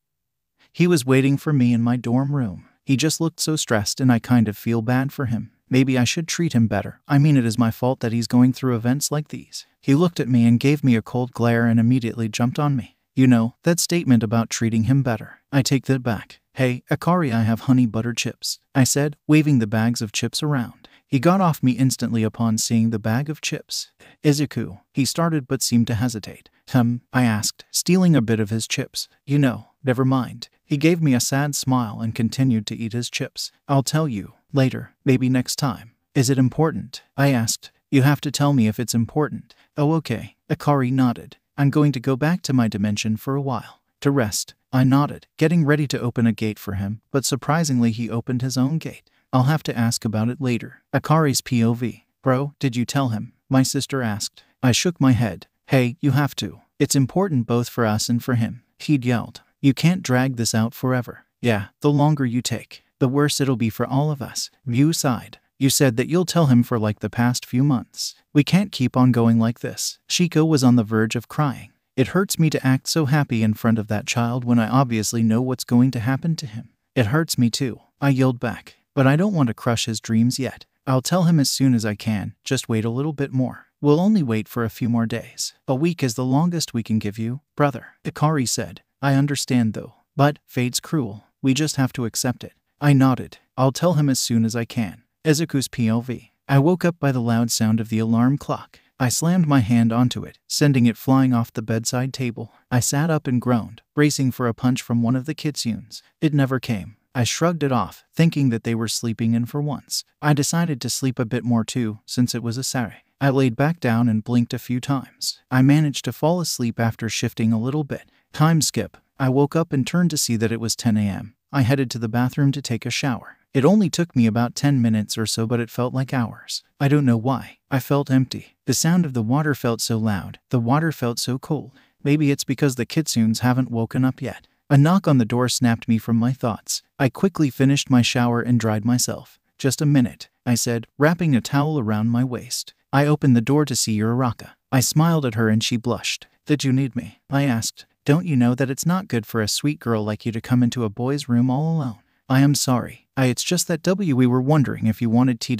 he was waiting for me in my dorm room. He just looked so stressed and I kind of feel bad for him. Maybe I should treat him better. I mean, it is my fault that he's going through events like these. He looked at me and gave me a cold glare and immediately jumped on me. You know, that statement about treating him better. I take that back. Hey, Akari, I have honey butter chips, I said, waving the bags of chips around. He got off me instantly upon seeing the bag of chips. Izuku, he started but seemed to hesitate. I asked, stealing a bit of his chips. You know, never mind. He gave me a sad smile and continued to eat his chips. I'll tell you. Later. Maybe next time. Is it important? I asked. You have to tell me if it's important. Oh, okay. Akari nodded. I'm going to go back to my dimension for a while. To rest. I nodded, getting ready to open a gate for him, but surprisingly he opened his own gate. I'll have to ask about it later. Akari's POV. Bro, did you tell him? My sister asked. I shook my head. Hey, you have to. It's important both for us and for him. He'd yelled. You can't drag this out forever. Yeah, the longer you take, the worse it'll be for all of us. View sighed. You said that you'll tell him for like the past few months. We can't keep on going like this. Shiko was on the verge of crying. It hurts me to act so happy in front of that child when I obviously know what's going to happen to him. It hurts me too. I yelled back. But I don't want to crush his dreams yet. I'll tell him as soon as I can. Just wait a little bit more. We'll only wait for a few more days. A week is the longest we can give you, brother. Akari said. I understand though. But fate's cruel. We just have to accept it. I nodded. I'll tell him as soon as I can. Izuku's POV. I woke up by the loud sound of the alarm clock. I slammed my hand onto it, sending it flying off the bedside table. I sat up and groaned, bracing for a punch from one of the kitsunes. It never came. I shrugged it off, thinking that they were sleeping in for once. I decided to sleep a bit more too, since it was a Saturday. I laid back down and blinked a few times. I managed to fall asleep after shifting a little bit. Time skip. I woke up and turned to see that it was 10 a.m. I headed to the bathroom to take a shower. It only took me about 10 minutes or so, but it felt like hours. I don't know why. I felt empty. The sound of the water felt so loud. The water felt so cold. Maybe it's because the kitsunes haven't woken up yet. A knock on the door snapped me from my thoughts. I quickly finished my shower and dried myself. Just a minute, I said, wrapping a towel around my waist. I opened the door to see Uraraka. I smiled at her and she blushed. Did you need me? I asked. Don't you know that it's not good for a sweet girl like you to come into a boy's room all alone? I am sorry. It's just that we were wondering if you wanted to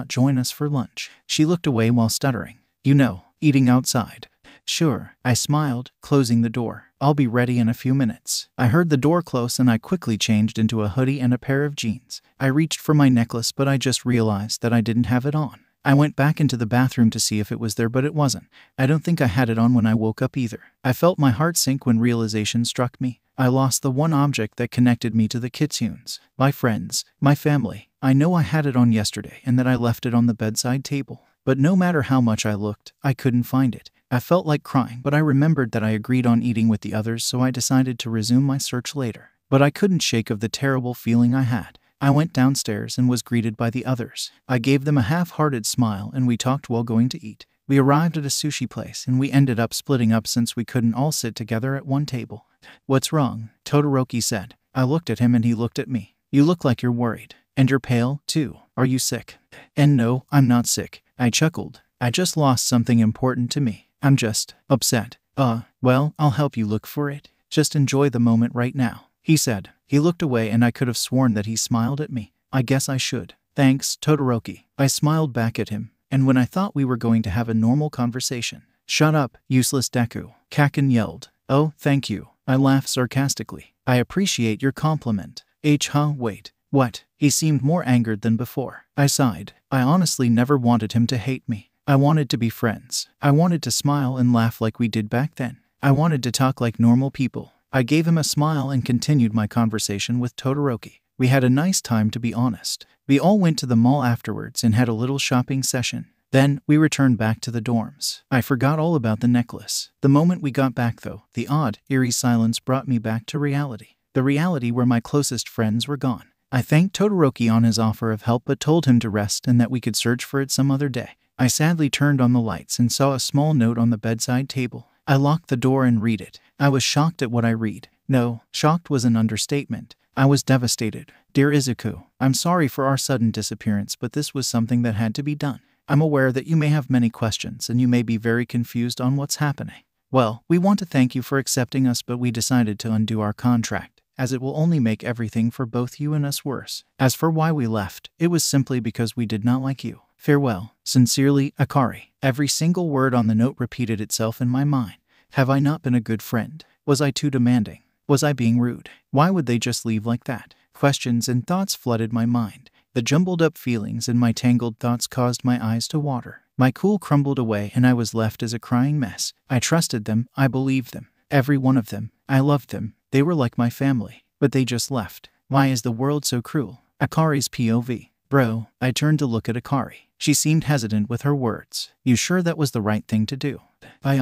join us for lunch. She looked away while stuttering. You know, eating outside. Sure, I smiled, closing the door. I'll be ready in a few minutes. I heard the door close and I quickly changed into a hoodie and a pair of jeans. I reached for my necklace, but I just realized that I didn't have it on. I went back into the bathroom to see if it was there, but it wasn't. I don't think I had it on when I woke up either. I felt my heart sink when realization struck me. I lost the one object that connected me to the kitsunes, my friends, my family. I know I had it on yesterday and that I left it on the bedside table. But no matter how much I looked, I couldn't find it. I felt like crying, but I remembered that I agreed on eating with the others, so I decided to resume my search later. But I couldn't shake of the terrible feeling I had. I went downstairs and was greeted by the others. I gave them a half-hearted smile and we talked while going to eat. We arrived at a sushi place and we ended up splitting up since we couldn't all sit together at one table. What's wrong? Todoroki said. I looked at him and he looked at me. You look like you're worried. And you're pale, too. Are you sick? And no, I'm not sick. I chuckled. I just lost something important to me. I'm just upset. Well, I'll help you look for it. Just enjoy the moment right now, he said. He looked away and I could have sworn that he smiled at me. I guess I should. Thanks, Todoroki. I smiled back at him, and when I thought we were going to have a normal conversation. Shut up, useless Deku, Kaken yelled. Oh, thank you. I laughed sarcastically. I appreciate your compliment. Wait. What? He seemed more angered than before. I sighed. I honestly never wanted him to hate me. I wanted to be friends. I wanted to smile and laugh like we did back then. I wanted to talk like normal people. I gave him a smile and continued my conversation with Todoroki. We had a nice time, to be honest. We all went to the mall afterwards and had a little shopping session. Then, we returned back to the dorms. I forgot all about the necklace. The moment we got back though, the odd, eerie silence brought me back to reality. The reality where my closest friends were gone. I thanked Todoroki on his offer of help but told him to rest and that we could search for it some other day. I sadly turned on the lights and saw a small note on the bedside table. I locked the door and read it. I was shocked at what I read. No, shocked was an understatement. I was devastated. Dear Izuku, I'm sorry for our sudden disappearance, but this was something that had to be done. I'm aware that you may have many questions and you may be very confused on what's happening. Well, we want to thank you for accepting us, but we decided to undo our contract, as it will only make everything for both you and us worse. As for why we left, it was simply because we did not like you. Farewell. Sincerely, Akari. Every single word on the note repeated itself in my mind. Have I not been a good friend? Was I too demanding? Was I being rude? Why would they just leave like that? Questions and thoughts flooded my mind. The jumbled up feelings in my tangled thoughts caused my eyes to water. My cool crumbled away and I was left as a crying mess. I trusted them. I believed them. Every one of them. I loved them. They were like my family, but they just left. Why is the world so cruel? Akari's POV. Bro, I turned to look at Akari. She seemed hesitant with her words. You sure that was the right thing to do? I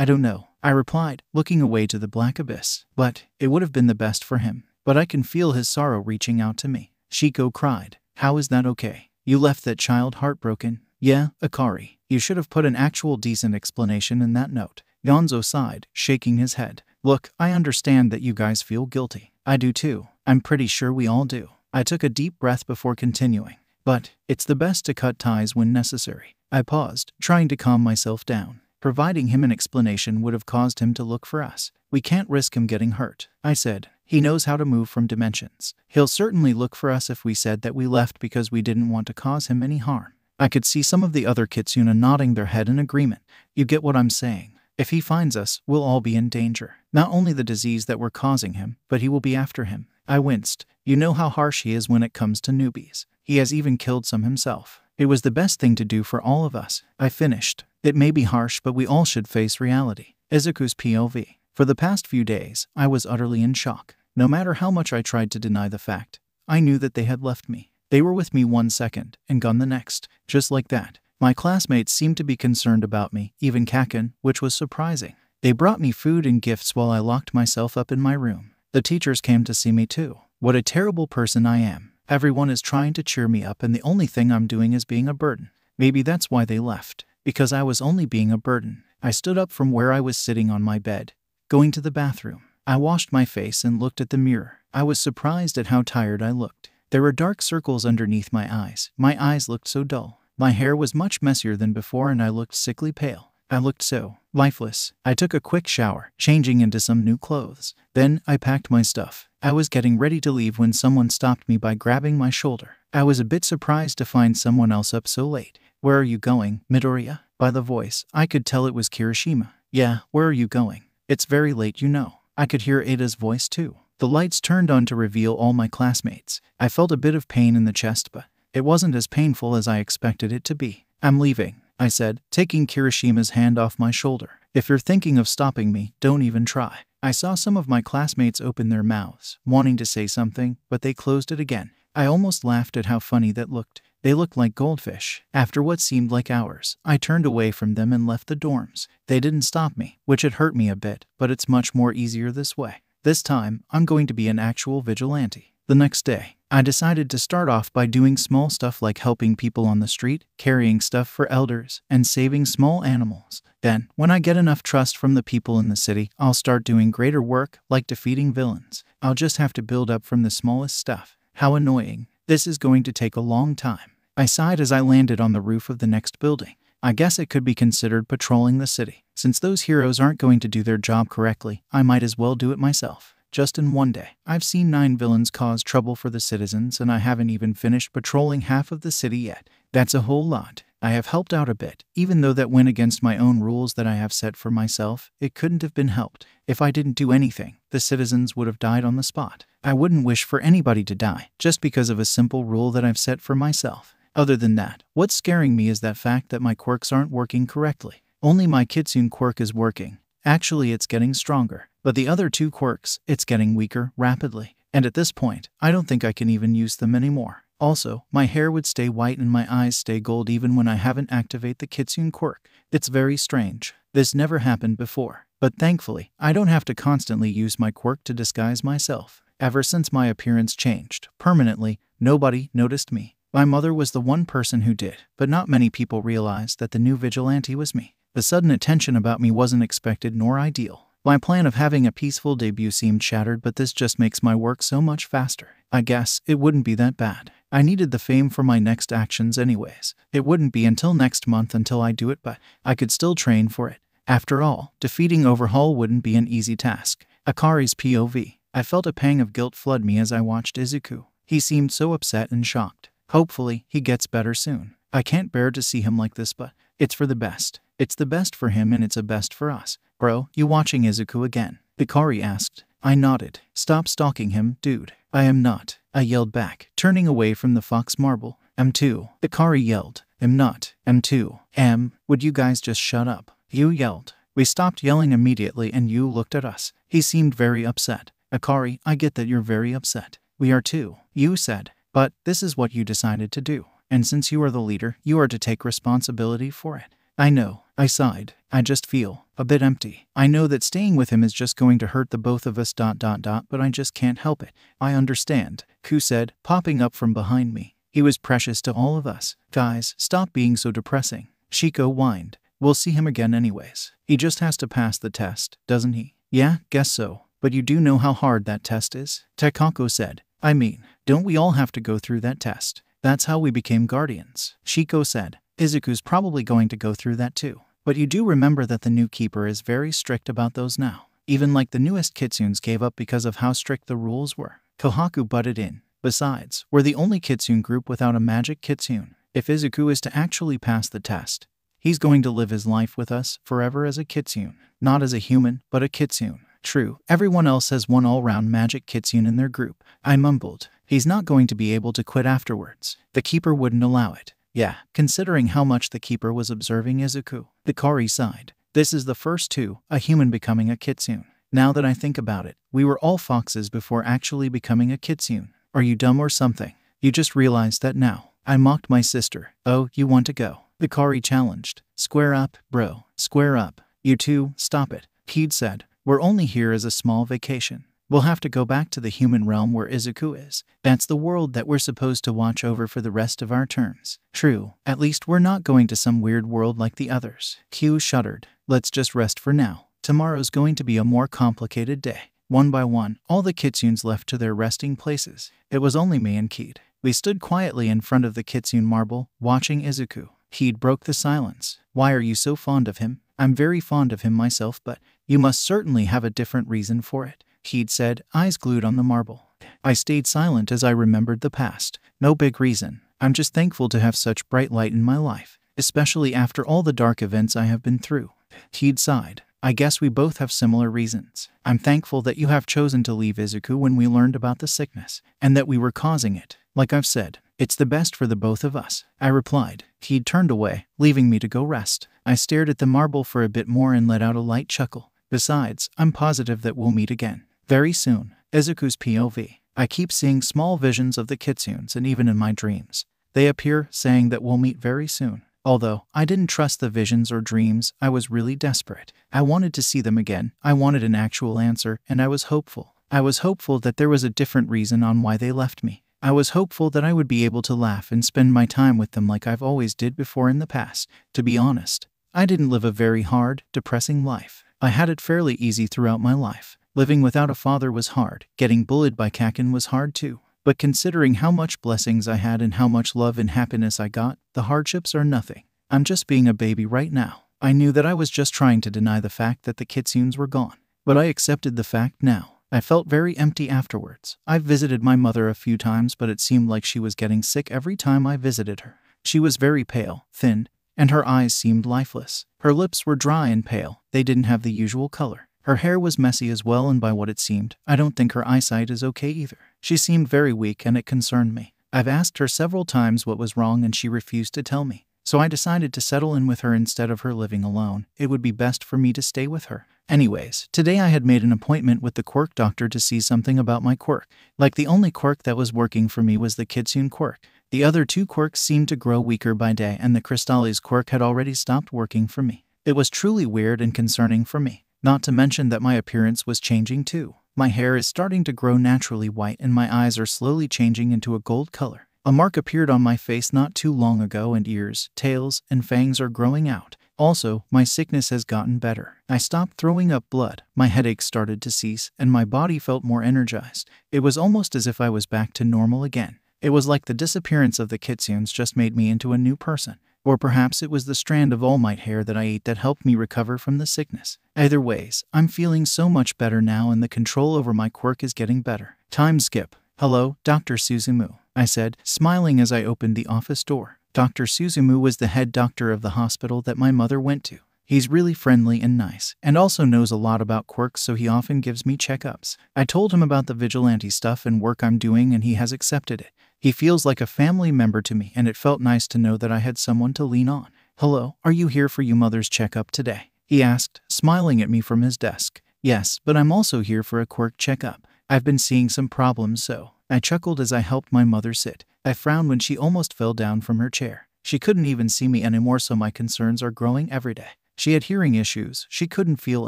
don't know, I replied, looking away to the black abyss. But it would have been the best for him. But I can feel his sorrow reaching out to me. Shiko cried. How is that okay? You left that child heartbroken? Yeah, Akari. You should have put an actual decent explanation in that note. Gonzo sighed, shaking his head. Look, I understand that you guys feel guilty. I do too. I'm pretty sure we all do. I took a deep breath before continuing. But it's the best to cut ties when necessary. I paused, trying to calm myself down. Providing him an explanation would have caused him to look for us. We can't risk him getting hurt, I said. He knows how to move from dimensions. He'll certainly look for us if we said that we left because we didn't want to cause him any harm. I could see some of the other Kitsuna nodding their head in agreement. You get what I'm saying. If he finds us, we'll all be in danger. Not only the disease that we're causing him, but he will be after him. I winced. You know how harsh he is when it comes to newbies. He has even killed some himself. It was the best thing to do for all of us. I finished. It may be harsh, but we all should face reality. Izuku's POV. For the past few days, I was utterly in shock. No matter how much I tried to deny the fact, I knew that they had left me. They were with me 1 second and gone the next. Just like that. My classmates seemed to be concerned about me, even Kaken, which was surprising. They brought me food and gifts while I locked myself up in my room. The teachers came to see me too. What a terrible person I am. Everyone is trying to cheer me up and the only thing I'm doing is being a burden. Maybe that's why they left. Because I was only being a burden. I stood up from where I was sitting on my bed, going to the bathroom. I washed my face and looked at the mirror. I was surprised at how tired I looked. There were dark circles underneath my eyes. My eyes looked so dull. My hair was much messier than before and I looked sickly pale. I looked so lifeless. I took a quick shower, changing into some new clothes. Then I packed my stuff. I was getting ready to leave when someone stopped me by grabbing my shoulder. I was a bit surprised to find someone else up so late. Where are you going, Midoriya? By the voice, I could tell it was Kirishima. Yeah, where are you going? It's very late, you know. I could hear Ada's voice too. The lights turned on to reveal all my classmates. I felt a bit of pain in the chest, but it wasn't as painful as I expected it to be. I'm leaving, I said, taking Kirishima's hand off my shoulder. If you're thinking of stopping me, don't even try. I saw some of my classmates open their mouths, wanting to say something, but they closed it again. I almost laughed at how funny that looked. They looked like goldfish. After what seemed like hours, I turned away from them and left the dorms. They didn't stop me, which had hurt me a bit, but it's much more easier this way. This time, I'm going to be an actual vigilante. The next day, I decided to start off by doing small stuff like helping people on the street, carrying stuff for elders, and saving small animals. Then, when I get enough trust from the people in the city, I'll start doing greater work, like defeating villains. I'll just have to build up from the smallest stuff. How annoying. This is going to take a long time. I sighed as I landed on the roof of the next building. I guess it could be considered patrolling the city. Since those heroes aren't going to do their job correctly, I might as well do it myself. Just in one day, I've seen 9 villains cause trouble for the citizens and I haven't even finished patrolling half of the city yet. That's a whole lot. I have helped out a bit. Even though that went against my own rules that I have set for myself, it couldn't have been helped. If I didn't do anything, the citizens would have died on the spot. I wouldn't wish for anybody to die, just because of a simple rule that I've set for myself. Other than that, what's scaring me is that fact that my quirks aren't working correctly. Only my Kitsune quirk is working. Actually, it's getting stronger. But the other 2 quirks, it's getting weaker rapidly. And at this point, I don't think I can even use them anymore. Also, my hair would stay white and my eyes stay gold even when I haven't activated the Kitsune quirk. It's very strange. This never happened before. But thankfully, I don't have to constantly use my quirk to disguise myself. Ever since my appearance changed permanently, nobody noticed me. My mother was the one person who did, but not many people realized that the new vigilante was me. The sudden attention about me wasn't expected nor ideal. My plan of having a peaceful debut seemed shattered, but this just makes my work so much faster. I guess it wouldn't be that bad. I needed the fame for my next actions anyways. It wouldn't be until next month until I do it, but I could still train for it. After all, defeating Overhaul wouldn't be an easy task. Akari's POV. I felt a pang of guilt flood me as I watched Izuku. He seemed so upset and shocked. Hopefully, he gets better soon. I can't bear to see him like this, but it's for the best. It's the best for him and it's a best for us. Bro, you watching Izuku again? Akari asked. I nodded. Stop stalking him, dude. I am not. I yelled back, turning away from the fox marble. M2. Akari yelled. Am not. M2. Would you guys just shut up? You yelled. We stopped yelling immediately and you looked at us. He seemed very upset. Akari, I get that you're very upset. We are too, you said. But this is what you decided to do. And since you are the leader, you are to take responsibility for it. I know, I sighed. I just feel a bit empty. I know that staying with him is just going to hurt the both of us ... but I just can't help it. I understand, Ku said, popping up from behind me. He was precious to all of us. Guys, stop being so depressing. Shiko whined. We'll see him again anyways. He just has to pass the test, doesn't he? Yeah, guess so. But you do know how hard that test is? Takako said. I mean, don't we all have to go through that test? That's how we became guardians. Shiko said. Izuku's probably going to go through that too. But you do remember that the new keeper is very strict about those now. Even like the newest kitsunes gave up because of how strict the rules were. Kohaku butted in. Besides, we're the only kitsune group without a magic kitsune. If Izuku is to actually pass the test, he's going to live his life with us forever as a kitsune. Not as a human, but a kitsune. True, everyone else has one all-round magic kitsune in their group. I mumbled. He's not going to be able to quit afterwards. The keeper wouldn't allow it. Yeah, considering how much the keeper was observing Izuku. Hikari sighed. This is the first too, a human becoming a kitsune. Now that I think about it, we were all foxes before actually becoming a kitsune. Are you dumb or something? You just realized that now. I mocked my sister. Oh, you want to go? Hikari challenged. Square up, bro. Square up. You two, stop it. He'd said. We're only here as a small vacation. We'll have to go back to the human realm where Izuku is. That's the world that we're supposed to watch over for the rest of our terms. True, at least we're not going to some weird world like the others. Q shuddered. Let's just rest for now. Tomorrow's going to be a more complicated day. One by one, all the kitsunes left to their resting places. It was only me and Keed. We stood quietly in front of the kitsune marble, watching Izuku. Keed broke the silence. Why are you so fond of him? I'm very fond of him myself, but you must certainly have a different reason for it. He'd said, eyes glued on the marble. I stayed silent as I remembered the past. No big reason. I'm just thankful to have such bright light in my life, especially after all the dark events I have been through. He'd sighed. I guess we both have similar reasons. I'm thankful that you have chosen to leave Izuku when we learned about the sickness, and that we were causing it. Like I've said, it's the best for the both of us. I replied. He'd turned away, leaving me to go rest. I stared at the marble for a bit more and let out a light chuckle. Besides, I'm positive that we'll meet again. Very soon. Izuku's POV. I keep seeing small visions of the kitsunes, and even in my dreams, they appear, saying that we'll meet very soon. Although I didn't trust the visions or dreams, I was really desperate. I wanted to see them again. I wanted an actual answer, and I was hopeful. I was hopeful that there was a different reason on why they left me. I was hopeful that I would be able to laugh and spend my time with them like I've always did before in the past. To be honest, I didn't live a very hard, depressing life. I had it fairly easy throughout my life. Living without a father was hard. Getting bullied by Kaken was hard too. But considering how much blessings I had and how much love and happiness I got, the hardships are nothing. I'm just being a baby right now. I knew that I was just trying to deny the fact that the kitsunes were gone. But I accepted the fact now. I felt very empty afterwards. I've visited my mother a few times, but it seemed like she was getting sick every time I visited her. She was very pale, thin, and her eyes seemed lifeless. Her lips were dry and pale. They didn't have the usual color. Her hair was messy as well, and by what it seemed, I don't think her eyesight is okay either. She seemed very weak, and it concerned me. I've asked her several times what was wrong, and she refused to tell me. So I decided to settle in with her instead of her living alone. It would be best for me to stay with her. Anyways, today I had made an appointment with the quirk doctor to see something about my quirk. Like the only quirk that was working for me was the kitsune quirk. The other two quirks seemed to grow weaker by day, and the Crystallis quirk had already stopped working for me. It was truly weird and concerning for me. Not to mention that my appearance was changing too. My hair is starting to grow naturally white, and my eyes are slowly changing into a gold color. A mark appeared on my face not too long ago, and ears, tails, and fangs are growing out. Also, my sickness has gotten better. I stopped throwing up blood, my headaches started to cease, and my body felt more energized. It was almost as if I was back to normal again. It was like the disappearance of the kitsunes just made me into a new person. Or perhaps it was the strand of All Might hair that I ate that helped me recover from the sickness. Either ways, I'm feeling so much better now, and the control over my quirk is getting better. Time skip. Hello, Dr. Suzumu, I said, smiling as I opened the office door. Dr. Suzumu was the head doctor of the hospital that my mother went to. He's really friendly and nice, and also knows a lot about quirks, so he often gives me checkups. I told him about the vigilante stuff and work I'm doing, and he has accepted it. He feels like a family member to me, and it felt nice to know that I had someone to lean on. Hello, are you here for your mother's checkup today? He asked, smiling at me from his desk. Yes, but I'm also here for a quirk checkup. I've been seeing some problems, so. I chuckled as I helped my mother sit. I frowned when she almost fell down from her chair. She couldn't even see me anymore, so my concerns are growing every day. She had hearing issues. She couldn't feel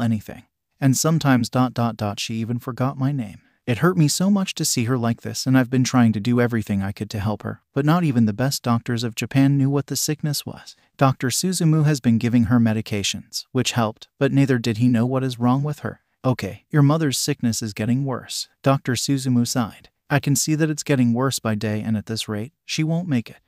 anything. And sometimes ... she even forgot my name. It hurt me so much to see her like this, and I've been trying to do everything I could to help her, but not even the best doctors of Japan knew what the sickness was. Dr. Suzumu has been giving her medications, which helped, but neither did he know what is wrong with her. Okay, your mother's sickness is getting worse. Dr. Suzumu sighed. I can see that it's getting worse by day, and at this rate, she won't make it.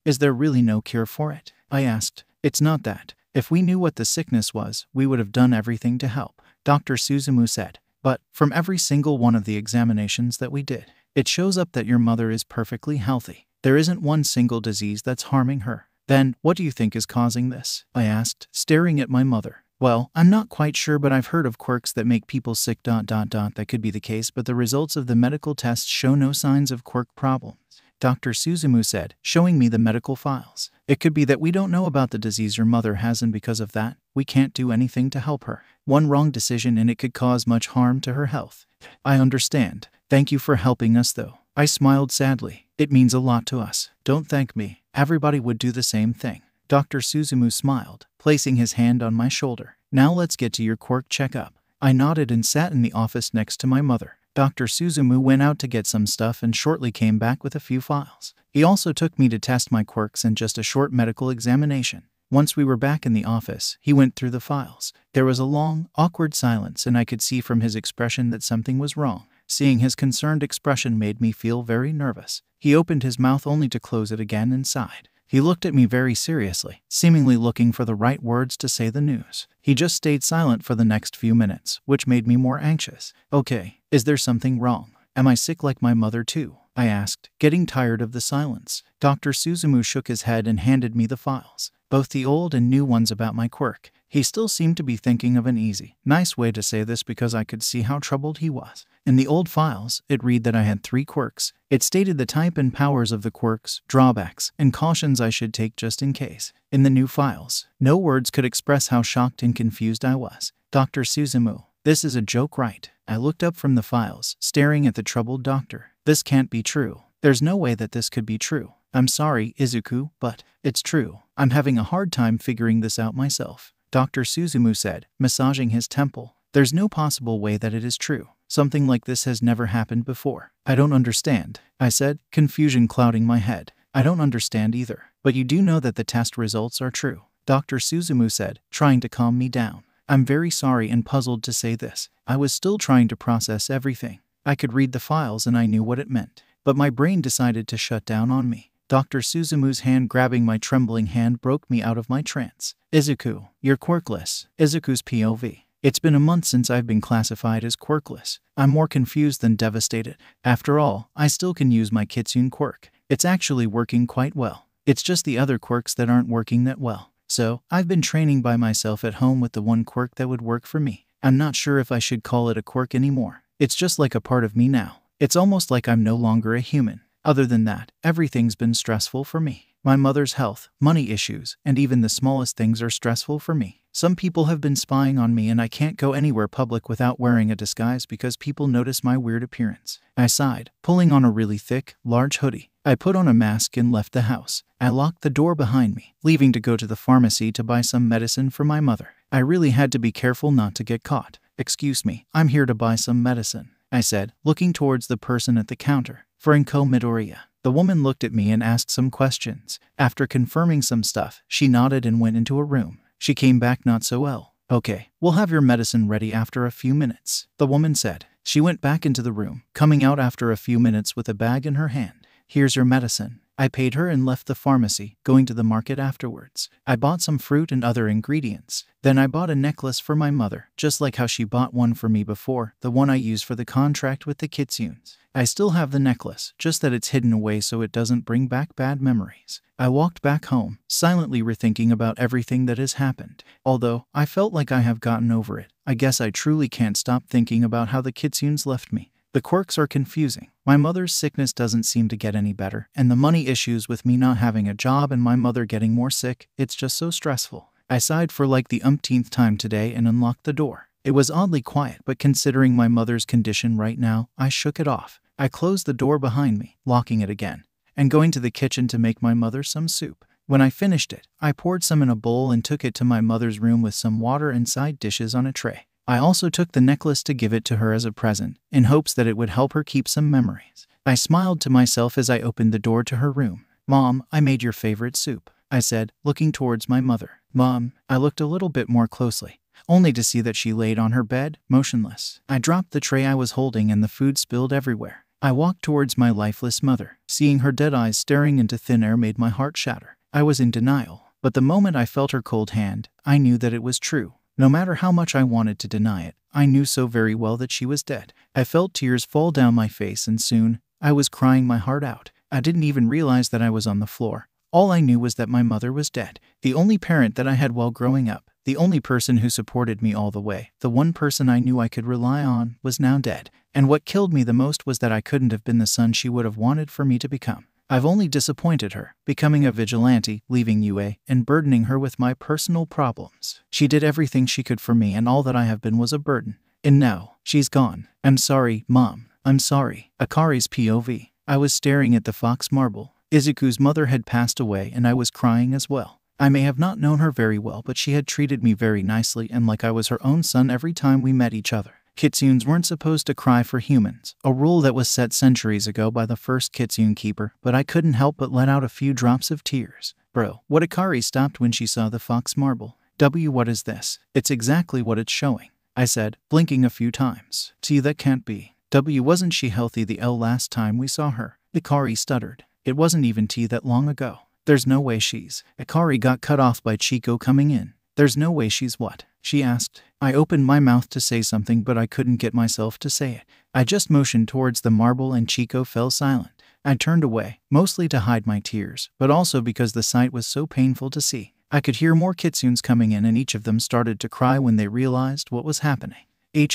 Is there really no cure for it? I asked. It's not that. If we knew what the sickness was, we would have done everything to help, Dr. Suzumu said. But, from every single one of the examinations that we did, it shows up that your mother is perfectly healthy. There isn't one single disease that's harming her. Then, what do you think is causing this? I asked, staring at my mother. Well, I'm not quite sure, but I've heard of quirks that make people sick ... That could be the case, but the results of the medical tests show no signs of quirk problems, Dr. Suzumu said, showing me the medical files. It could be that we don't know about the disease your mother has, and because of that, we can't do anything to help her. One wrong decision and it could cause much harm to her health. I understand. Thank you for helping us, though. I smiled sadly. It means a lot to us. Don't thank me. Everybody would do the same thing. Dr. Suzumu smiled, placing his hand on my shoulder. Now let's get to your quirk checkup. I nodded and sat in the office next to my mother. Dr. Suzumu went out to get some stuff and shortly came back with a few files. He also took me to test my quirks and just a short medical examination. Once we were back in the office, he went through the files. There was a long, awkward silence, and I could see from his expression that something was wrong. Seeing his concerned expression made me feel very nervous. He opened his mouth only to close it again and sighed. He looked at me very seriously, seemingly looking for the right words to say the news. He just stayed silent for the next few minutes, which made me more anxious. Okay, is there something wrong? Am I sick like my mother too? I asked, getting tired of the silence. Dr. Suzumu shook his head and handed me the files, both the old and new ones about my quirk. He still seemed to be thinking of an easy, nice way to say this because I could see how troubled he was. In the old files, it read that I had 3 quirks. It stated the type and powers of the quirks, drawbacks, and cautions I should take just in case. In the new files, no words could express how shocked and confused I was. Dr. Suzumu, this is a joke, right? I looked up from the files, staring at the troubled doctor. This can't be true. There's no way that this could be true. I'm sorry, Izuku, but it's true. I'm having a hard time figuring this out myself, Dr. Suzumu said, massaging his temple. There's no possible way that it is true. Something like this has never happened before. I don't understand, I said, confusion clouding my head. I don't understand either. But you do know that the test results are true, Dr. Suzumu said, trying to calm me down. I'm very sorry and puzzled to say this. I was still trying to process everything. I could read the files and I knew what it meant. But my brain decided to shut down on me. Dr. Suzumu's hand grabbing my trembling hand broke me out of my trance. Izuku, you're quirkless. Izuku's POV. It's been a month since I've been classified as quirkless. I'm more confused than devastated. After all, I still can use my kitsune quirk. It's actually working quite well. It's just the other quirks that aren't working that well. So, I've been training by myself at home with the one quirk that would work for me. I'm not sure if I should call it a quirk anymore. It's just like a part of me now. It's almost like I'm no longer a human. Other than that, everything's been stressful for me. My mother's health, money issues, and even the smallest things are stressful for me. Some people have been spying on me and I can't go anywhere public without wearing a disguise because people notice my weird appearance. I sighed, pulling on a really thick, large hoodie. I put on a mask and left the house. I locked the door behind me, leaving to go to the pharmacy to buy some medicine for my mother. I really had to be careful not to get caught. Excuse me, I'm here to buy some medicine, I said, looking towards the person at the counter. For Izuku MIdoriya. The woman looked at me and asked some questions. After confirming some stuff, she nodded and went into a room. She came back not so well. Okay, we'll have your medicine ready after a few minutes, the woman said. She went back into the room, coming out after a few minutes with a bag in her hand. Here's your medicine. I paid her and left the pharmacy, going to the market afterwards. I bought some fruit and other ingredients. Then I bought a necklace for my mother, just like how she bought one for me before, the one I used for the contract with the kitsunes. I still have the necklace, just that it's hidden away so it doesn't bring back bad memories. I walked back home, silently rethinking about everything that has happened. Although, I felt like I have gotten over it. I guess I truly can't stop thinking about how the kitsunes left me. The quirks are confusing. My mother's sickness doesn't seem to get any better, and the money issues with me not having a job and my mother getting more sick, it's just so stressful. I sighed for like the umpteenth time today and unlocked the door. It was oddly quiet, but considering my mother's condition right now, I shook it off. I closed the door behind me, locking it again, and going to the kitchen to make my mother some soup. When I finished it, I poured some in a bowl and took it to my mother's room with some water and side dishes on a tray. I also took the necklace to give it to her as a present, in hopes that it would help her keep some memories. I smiled to myself as I opened the door to her room. "Mom, I made your favorite soup," I said, looking towards my mother. "Mom," I looked a little bit more closely, only to see that she laid on her bed, motionless. I dropped the tray I was holding and the food spilled everywhere. I walked towards my lifeless mother. Seeing her dead eyes staring into thin air made my heart shatter. I was in denial, but the moment I felt her cold hand, I knew that it was true. No matter how much I wanted to deny it, I knew so very well that she was dead. I felt tears fall down my face and soon, I was crying my heart out. I didn't even realize that I was on the floor. All I knew was that my mother was dead. The only parent that I had while growing up, the only person who supported me all the way, the one person I knew I could rely on, was now dead. And what killed me the most was that I couldn't have been the son she would have wanted for me to become. I've only disappointed her, becoming a vigilante, leaving UA, and burdening her with my personal problems. She did everything she could for me and all that I have been was a burden. And now, she's gone. I'm sorry, Mom. I'm sorry. Akari's POV. I was staring at the fox marble. Izuku's mother had passed away and I was crying as well. I may have not known her very well, but she had treated me very nicely and like I was her own son every time we met each other. Kitsunes weren't supposed to cry for humans, a rule that was set centuries ago by the first Kitsune keeper, but I couldn't help but let out a few drops of tears. Bro, what? Akari stopped when she saw the fox marble. What is this? It's exactly what it's showing, I said, blinking a few times. That can't be. Wasn't she healthy the last time we saw her? Akari stuttered. It wasn't even that long ago. There's no way she's... Akari got cut off by Chico coming in. There's no way she's what? She asked. I opened my mouth to say something but I couldn't get myself to say it. I just motioned towards the marble and Chico fell silent. I turned away, mostly to hide my tears, but also because the sight was so painful to see. I could hear more kitsunes coming in and each of them started to cry when they realized what was happening.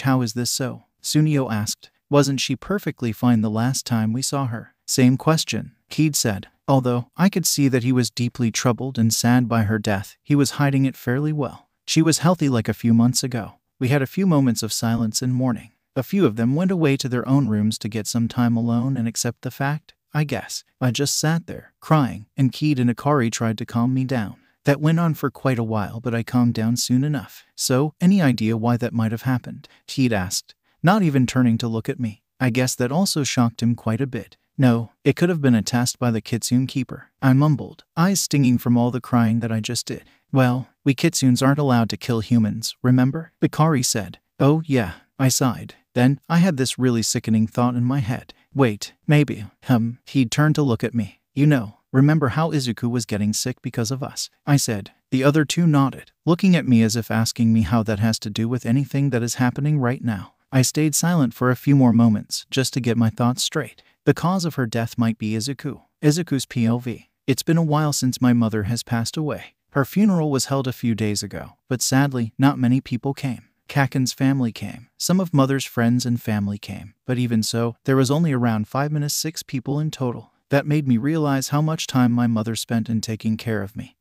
How is this so? Sunio asked. Wasn't she perfectly fine the last time we saw her? Same question, Keed said. Although I could see that he was deeply troubled and sad by her death, he was hiding it fairly well. She was healthy like a few months ago. We had a few moments of silence and mourning. A few of them went away to their own rooms to get some time alone and accept the fact, I guess. I just sat there, crying, and Keed and Akari tried to calm me down. That went on for quite a while, but I calmed down soon enough. So, any idea why that might have happened? Keed asked, not even turning to look at me. I guess that also shocked him quite a bit. No, it could have been a test by the Kitsune keeper, I mumbled, eyes stinging from all the crying that I just did. Well, we Kitsunes aren't allowed to kill humans, remember? Akari said. Oh yeah, I sighed. Then, I had this really sickening thought in my head. Wait, maybe, He'd turned to look at me. Remember how Izuku was getting sick because of us? I said. The other two nodded, looking at me as if asking me how that has to do with anything that is happening right now. I stayed silent for a few more moments, just to get my thoughts straight. The cause of her death might be Izuku. Izuku's POV. It's been a while since my mother has passed away. Her funeral was held a few days ago, but sadly, not many people came. Kaken's family came. Some of mother's friends and family came, but even so, there was only around 6 people in total. That made me realize how much time my mother spent in taking care of me,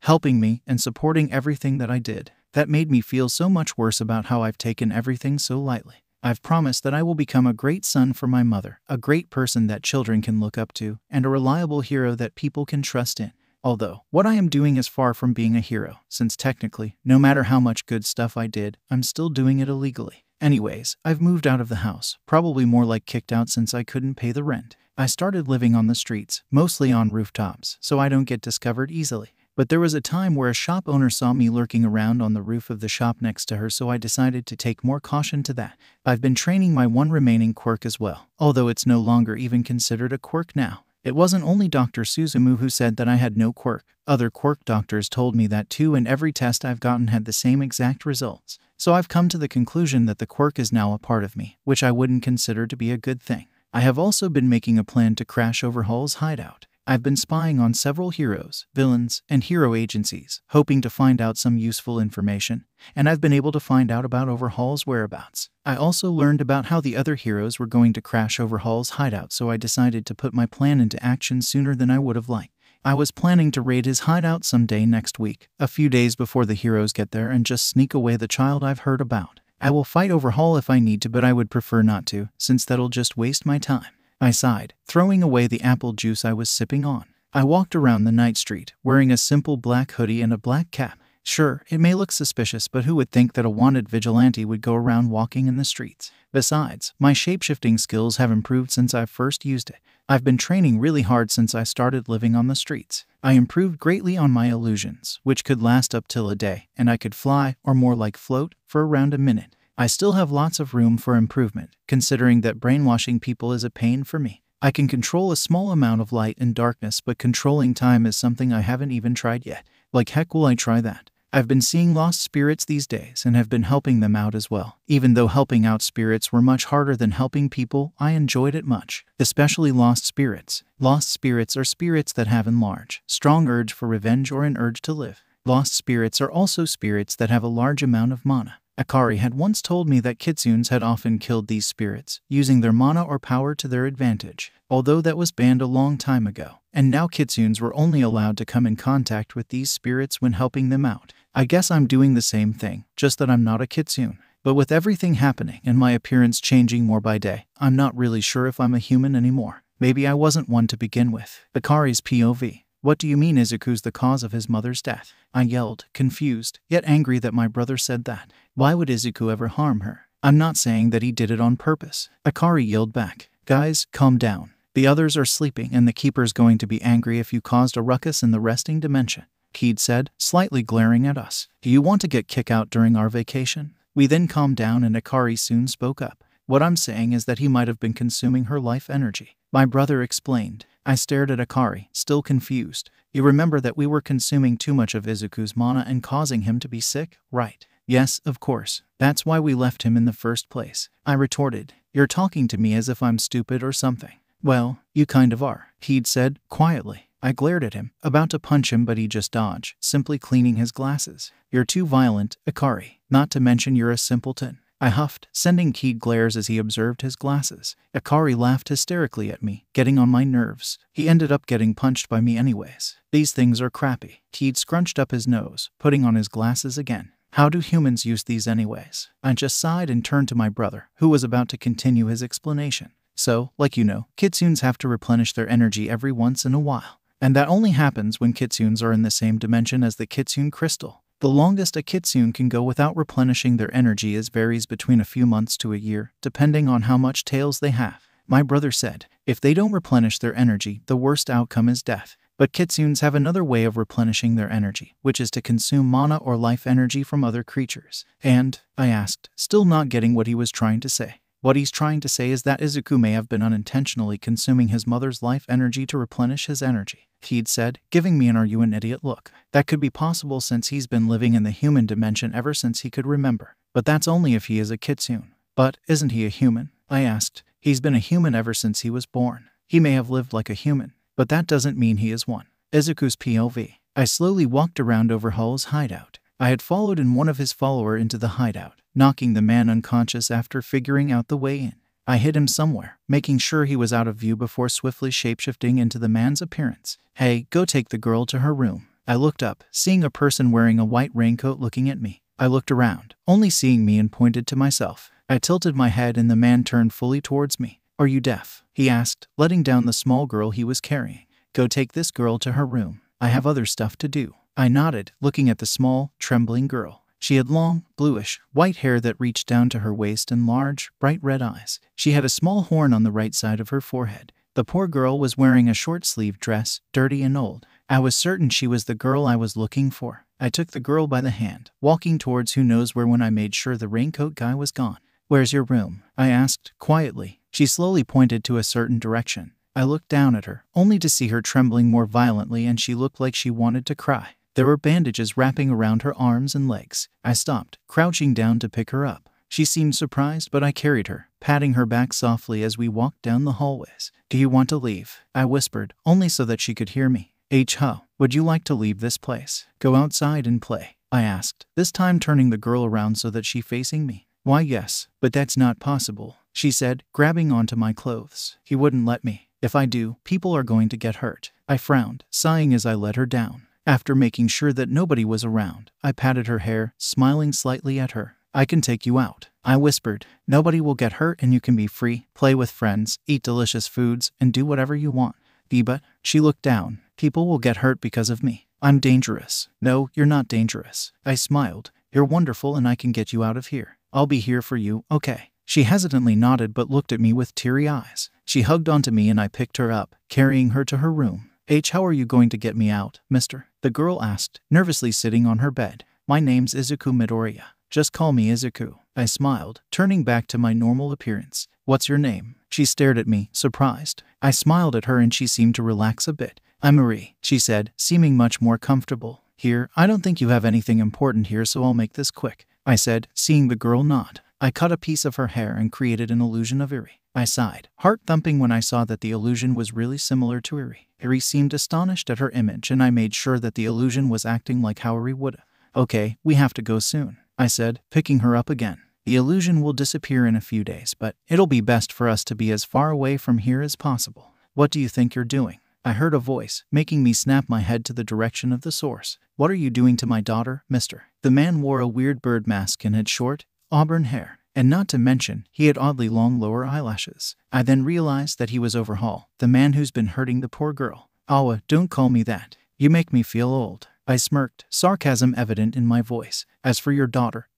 helping me, and supporting everything that I did. That made me feel so much worse about how I've taken everything so lightly. I've promised that I will become a great son for my mother, a great person that children can look up to, and a reliable hero that people can trust in. Although, what I am doing is far from being a hero, since technically, no matter how much good stuff I did, I'm still doing it illegally. Anyways, I've moved out of the house, probably more like kicked out since I couldn't pay the rent. I started living on the streets, mostly on rooftops, so I don't get discovered easily. But there was a time where a shop owner saw me lurking around on the roof of the shop next to her, so I decided to take more caution to that. I've been training my one remaining quirk as well, although it's no longer even considered a quirk now. It wasn't only Dr. Suzumu who said that I had no quirk. Other quirk doctors told me that too, and every test I've gotten had the same exact results. So I've come to the conclusion that the quirk is now a part of me, which I wouldn't consider to be a good thing. I have also been making a plan to crash Overhaul's hideout. I've been spying on several heroes, villains, and hero agencies, hoping to find out some useful information, and I've been able to find out about Overhaul's whereabouts. I also learned about how the other heroes were going to crash Overhaul's hideout, so I decided to put my plan into action sooner than I would have liked. I was planning to raid his hideout someday next week, a few days before the heroes get there, and just sneak away the child I've heard about. I will fight overhaul if I need to, but I would prefer not to, since that'll just waste my time. I sighed, throwing away the apple juice I was sipping on. I walked around the night street, wearing a simple black hoodie and a black cap. Sure, it may look suspicious, but who would think that a wanted vigilante would go around walking in the streets? Besides, my shapeshifting skills have improved since I first used it. I've been training really hard since I started living on the streets. I improved greatly on my illusions, which could last up till a day, and I could fly, or more like float, for around a minute. I still have lots of room for improvement, considering that brainwashing people is a pain for me. I can control a small amount of light and darkness, but controlling time is something I haven't even tried yet. Like heck will I try that? I've been seeing lost spirits these days and have been helping them out as well. Even though helping out spirits were much harder than helping people, I enjoyed it much. Especially lost spirits. Lost spirits are spirits that have an large, strong urge for revenge or an urge to live. Lost spirits are also spirits that have a large amount of mana. Akari had once told me that kitsunes had often killed these spirits, using their mana or power to their advantage, although that was banned a long time ago. And now kitsunes were only allowed to come in contact with these spirits when helping them out. I guess I'm doing the same thing, just that I'm not a kitsune. But with everything happening and my appearance changing more by day, I'm not really sure if I'm a human anymore. Maybe I wasn't one to begin with. Akari's POV. What do you mean Izuku's the cause of his mother's death? I yelled, confused, yet angry that my brother said that. Why would Izuku ever harm her? I'm not saying that he did it on purpose. Akari yelled back. Guys, calm down. The others are sleeping and the keeper's going to be angry if you caused a ruckus in the resting dimension. Keed said, slightly glaring at us. Do you want to get kicked out during our vacation? We then calmed down and Akari soon spoke up. What I'm saying is that he might have been consuming her life energy. My brother explained. I stared at Akari, still confused. You remember that we were consuming too much of Izuku's mana and causing him to be sick, right? Yes, of course. That's why we left him in the first place. I retorted. You're talking to me as if I'm stupid or something. Well, you kind of are, Keed said, quietly. I glared at him, about to punch him, but he just dodged, simply cleaning his glasses. You're too violent, Akari. Not to mention you're a simpleton. I huffed, sending Keed glares as he observed his glasses. Akari laughed hysterically at me, getting on my nerves. He ended up getting punched by me anyways. These things are crappy. Keed scrunched up his nose, putting on his glasses again. How do humans use these anyways? I just sighed and turned to my brother, who was about to continue his explanation. So, like you know, kitsunes have to replenish their energy every once in a while. And that only happens when kitsunes are in the same dimension as the kitsune crystal. The longest a kitsune can go without replenishing their energy varies between a few months to a year, depending on how much tails they have. My brother said, if they don't replenish their energy, the worst outcome is death. But kitsunes have another way of replenishing their energy, which is to consume mana or life energy from other creatures. And, I asked, still not getting what he was trying to say. What he's trying to say is that Izuku may have been unintentionally consuming his mother's life energy to replenish his energy. He'd said, giving me an "are you an idiot" look. That could be possible since he's been living in the human dimension ever since he could remember. But that's only if he is a kitsune. But, isn't he a human? I asked. He's been a human ever since he was born. He may have lived like a human, but that doesn't mean he is one. Izuku's POV. I slowly walked around Overhaul's hideout. I had followed in one of his followers into the hideout, knocking the man unconscious after figuring out the way in. I hid him somewhere, making sure he was out of view before swiftly shapeshifting into the man's appearance. Hey, go take the girl to her room. I looked up, seeing a person wearing a white raincoat looking at me. I looked around, only seeing me, and pointed to myself. I tilted my head and the man turned fully towards me. Are you deaf? He asked, letting down the small girl he was carrying. Go take this girl to her room. I have other stuff to do. I nodded, looking at the small, trembling girl. She had long, bluish, white hair that reached down to her waist and large, bright red eyes. She had a small horn on the right side of her forehead. The poor girl was wearing a short-sleeved dress, dirty and old. I was certain she was the girl I was looking for. I took the girl by the hand, walking towards who knows where when I made sure the raincoat guy was gone. Where's your room? I asked, quietly. She slowly pointed to a certain direction. I looked down at her, only to see her trembling more violently, and she looked like she wanted to cry. There were bandages wrapping around her arms and legs. I stopped, crouching down to pick her up. She seemed surprised, but I carried her, patting her back softly as we walked down the hallways. Do you want to leave? I whispered, only so that she could hear me. Ho, would you like to leave this place? Go outside and play? I asked, this time turning the girl around so that she facing me. Why yes, but that's not possible, she said, grabbing onto my clothes. He wouldn't let me. If I do, people are going to get hurt. I frowned, sighing as I let her down. After making sure that nobody was around, I patted her hair, smiling slightly at her. I can take you out. I whispered. Nobody will get hurt and you can be free, play with friends, eat delicious foods, and do whatever you want. But she looked down. People will get hurt because of me. I'm dangerous. No, you're not dangerous. I smiled. You're wonderful and I can get you out of here. I'll be here for you, okay? She hesitantly nodded but looked at me with teary eyes. She hugged onto me and I picked her up, carrying her to her room. How are you going to get me out, mister? The girl asked, nervously sitting on her bed. My name's Izuku MIdoriya. Just call me Izuku. I smiled, turning back to my normal appearance. What's your name? She stared at me, surprised. I smiled at her and she seemed to relax a bit. I'm Marie, she said, seeming much more comfortable. Here, I don't think you have anything important here, so I'll make this quick, I said, seeing the girl nod. I cut a piece of her hair and created an illusion of Eri. I sighed, heart thumping when I saw that the illusion was really similar to Eri. Eri seemed astonished at her image and I made sure that the illusion was acting like how Eri would. Okay, we have to go soon, I said, picking her up again. The illusion will disappear in a few days, but it'll be best for us to be as far away from here as possible. What do you think you're doing? I heard a voice, making me snap my head to the direction of the source. What are you doing to my daughter, mister? The man wore a weird bird mask and had short, auburn hair, and not to mention, he had oddly long lower eyelashes. I then realized that he was Overhaul, the man who's been hurting the poor girl. Awa, don't call me that. You make me feel old. I smirked, sarcasm evident in my voice. As for your daughter,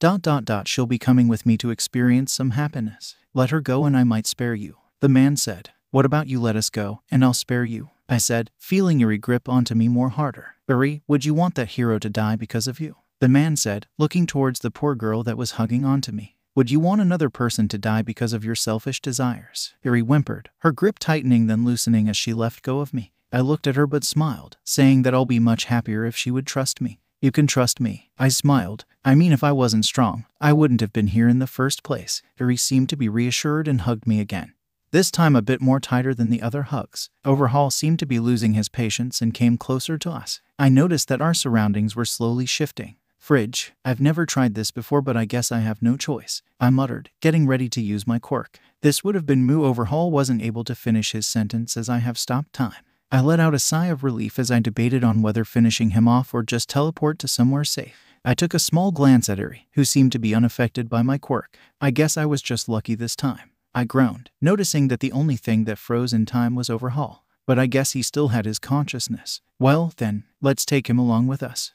she'll be coming with me to experience some happiness. Let her go and I might spare you. The man said. What about you let us go, and I'll spare you? I said, feeling Eri grip onto me more harder. Eri, would you want that hero to die because of you? The man said, looking towards the poor girl that was hugging onto me. Would you want another person to die because of your selfish desires? Eri whimpered, her grip tightening then loosening as she left go of me. I looked at her but smiled, saying that I'll be much happier if she would trust me. You can trust me. I smiled. I mean, if I wasn't strong, I wouldn't have been here in the first place. Eri seemed to be reassured and hugged me again. This time a bit more tighter than the other hugs. Overhaul seemed to be losing his patience and came closer to us. I noticed that our surroundings were slowly shifting. Fridge. I've never tried this before but I guess I have no choice, I muttered, getting ready to use my quirk. This would have been moo. Overhaul wasn't able to finish his sentence as I have stopped time. I let out a sigh of relief as I debated on whether finishing him off or just teleport to somewhere safe. I took a small glance at Eri, who seemed to be unaffected by my quirk. I guess I was just lucky this time. I groaned, noticing that the only thing that froze in time was Overhaul. But I guess he still had his consciousness. Well, then, let's take him along with us.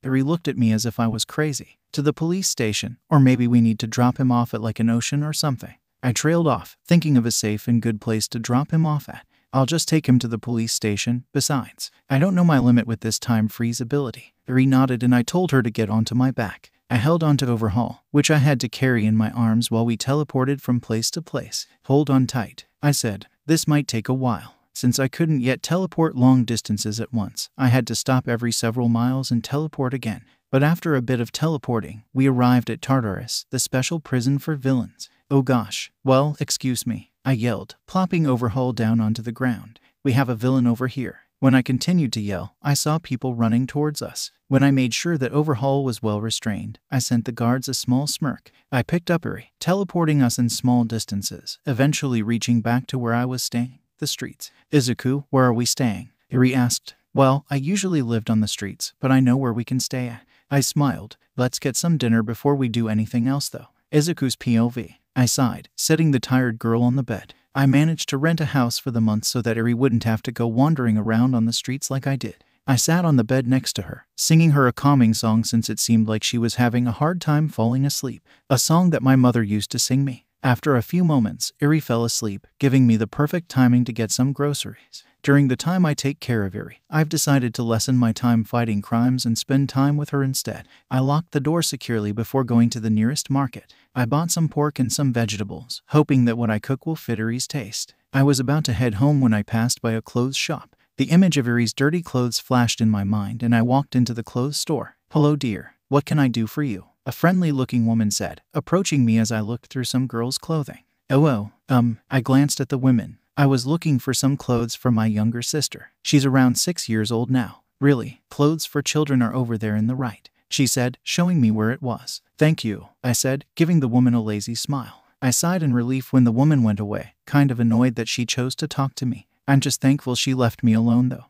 Eri looked at me as if I was crazy. To the police station, or maybe we need to drop him off at like an ocean or something. I trailed off, thinking of a safe and good place to drop him off at. I'll just take him to the police station. Besides, I don't know my limit with this time freeze ability. Eri nodded and I told her to get onto my back. I held onto Overhaul, which I had to carry in my arms while we teleported from place to place. Hold on tight, I said. This might take a while. Since I couldn't yet teleport long distances at once, I had to stop every several miles and teleport again. But after a bit of teleporting, we arrived at Tartarus, the special prison for villains. Oh gosh. Well, excuse me, I yelled, plopping Overhaul down onto the ground. We have a villain over here. When I continued to yell, I saw people running towards us. When I made sure that Overhaul was well restrained, I sent the guards a small smirk. I picked up Eri, teleporting us in small distances, eventually reaching back to where I was staying. The streets. Izuku, where are we staying? Eri asked. Well, I usually lived on the streets, but I know where we can stay at. I smiled. Let's get some dinner before we do anything else though. Izuku's POV. I sighed, setting the tired girl on the bed. I managed to rent a house for the month so that Eri wouldn't have to go wandering around on the streets like I did. I sat on the bed next to her, singing her a calming song since it seemed like she was having a hard time falling asleep. A song that my mother used to sing me. After a few moments, Eri fell asleep, giving me the perfect timing to get some groceries. During the time I take care of Eri, I've decided to lessen my time fighting crimes and spend time with her instead. I locked the door securely before going to the nearest market. I bought some pork and some vegetables, hoping that what I cook will fit Eri's taste. I was about to head home when I passed by a clothes shop. The image of Eri's dirty clothes flashed in my mind and I walked into the clothes store. Hello dear, what can I do for you? A friendly-looking woman said, approaching me as I looked through some girls' clothing. I glanced at the women. I was looking for some clothes for my younger sister. She's around 6 years old now. Really, clothes for children are over there in the right, she said, showing me where it was. Thank you, I said, giving the woman a lazy smile. I sighed in relief when the woman went away, kind of annoyed that she chose to talk to me. I'm just thankful she left me alone though.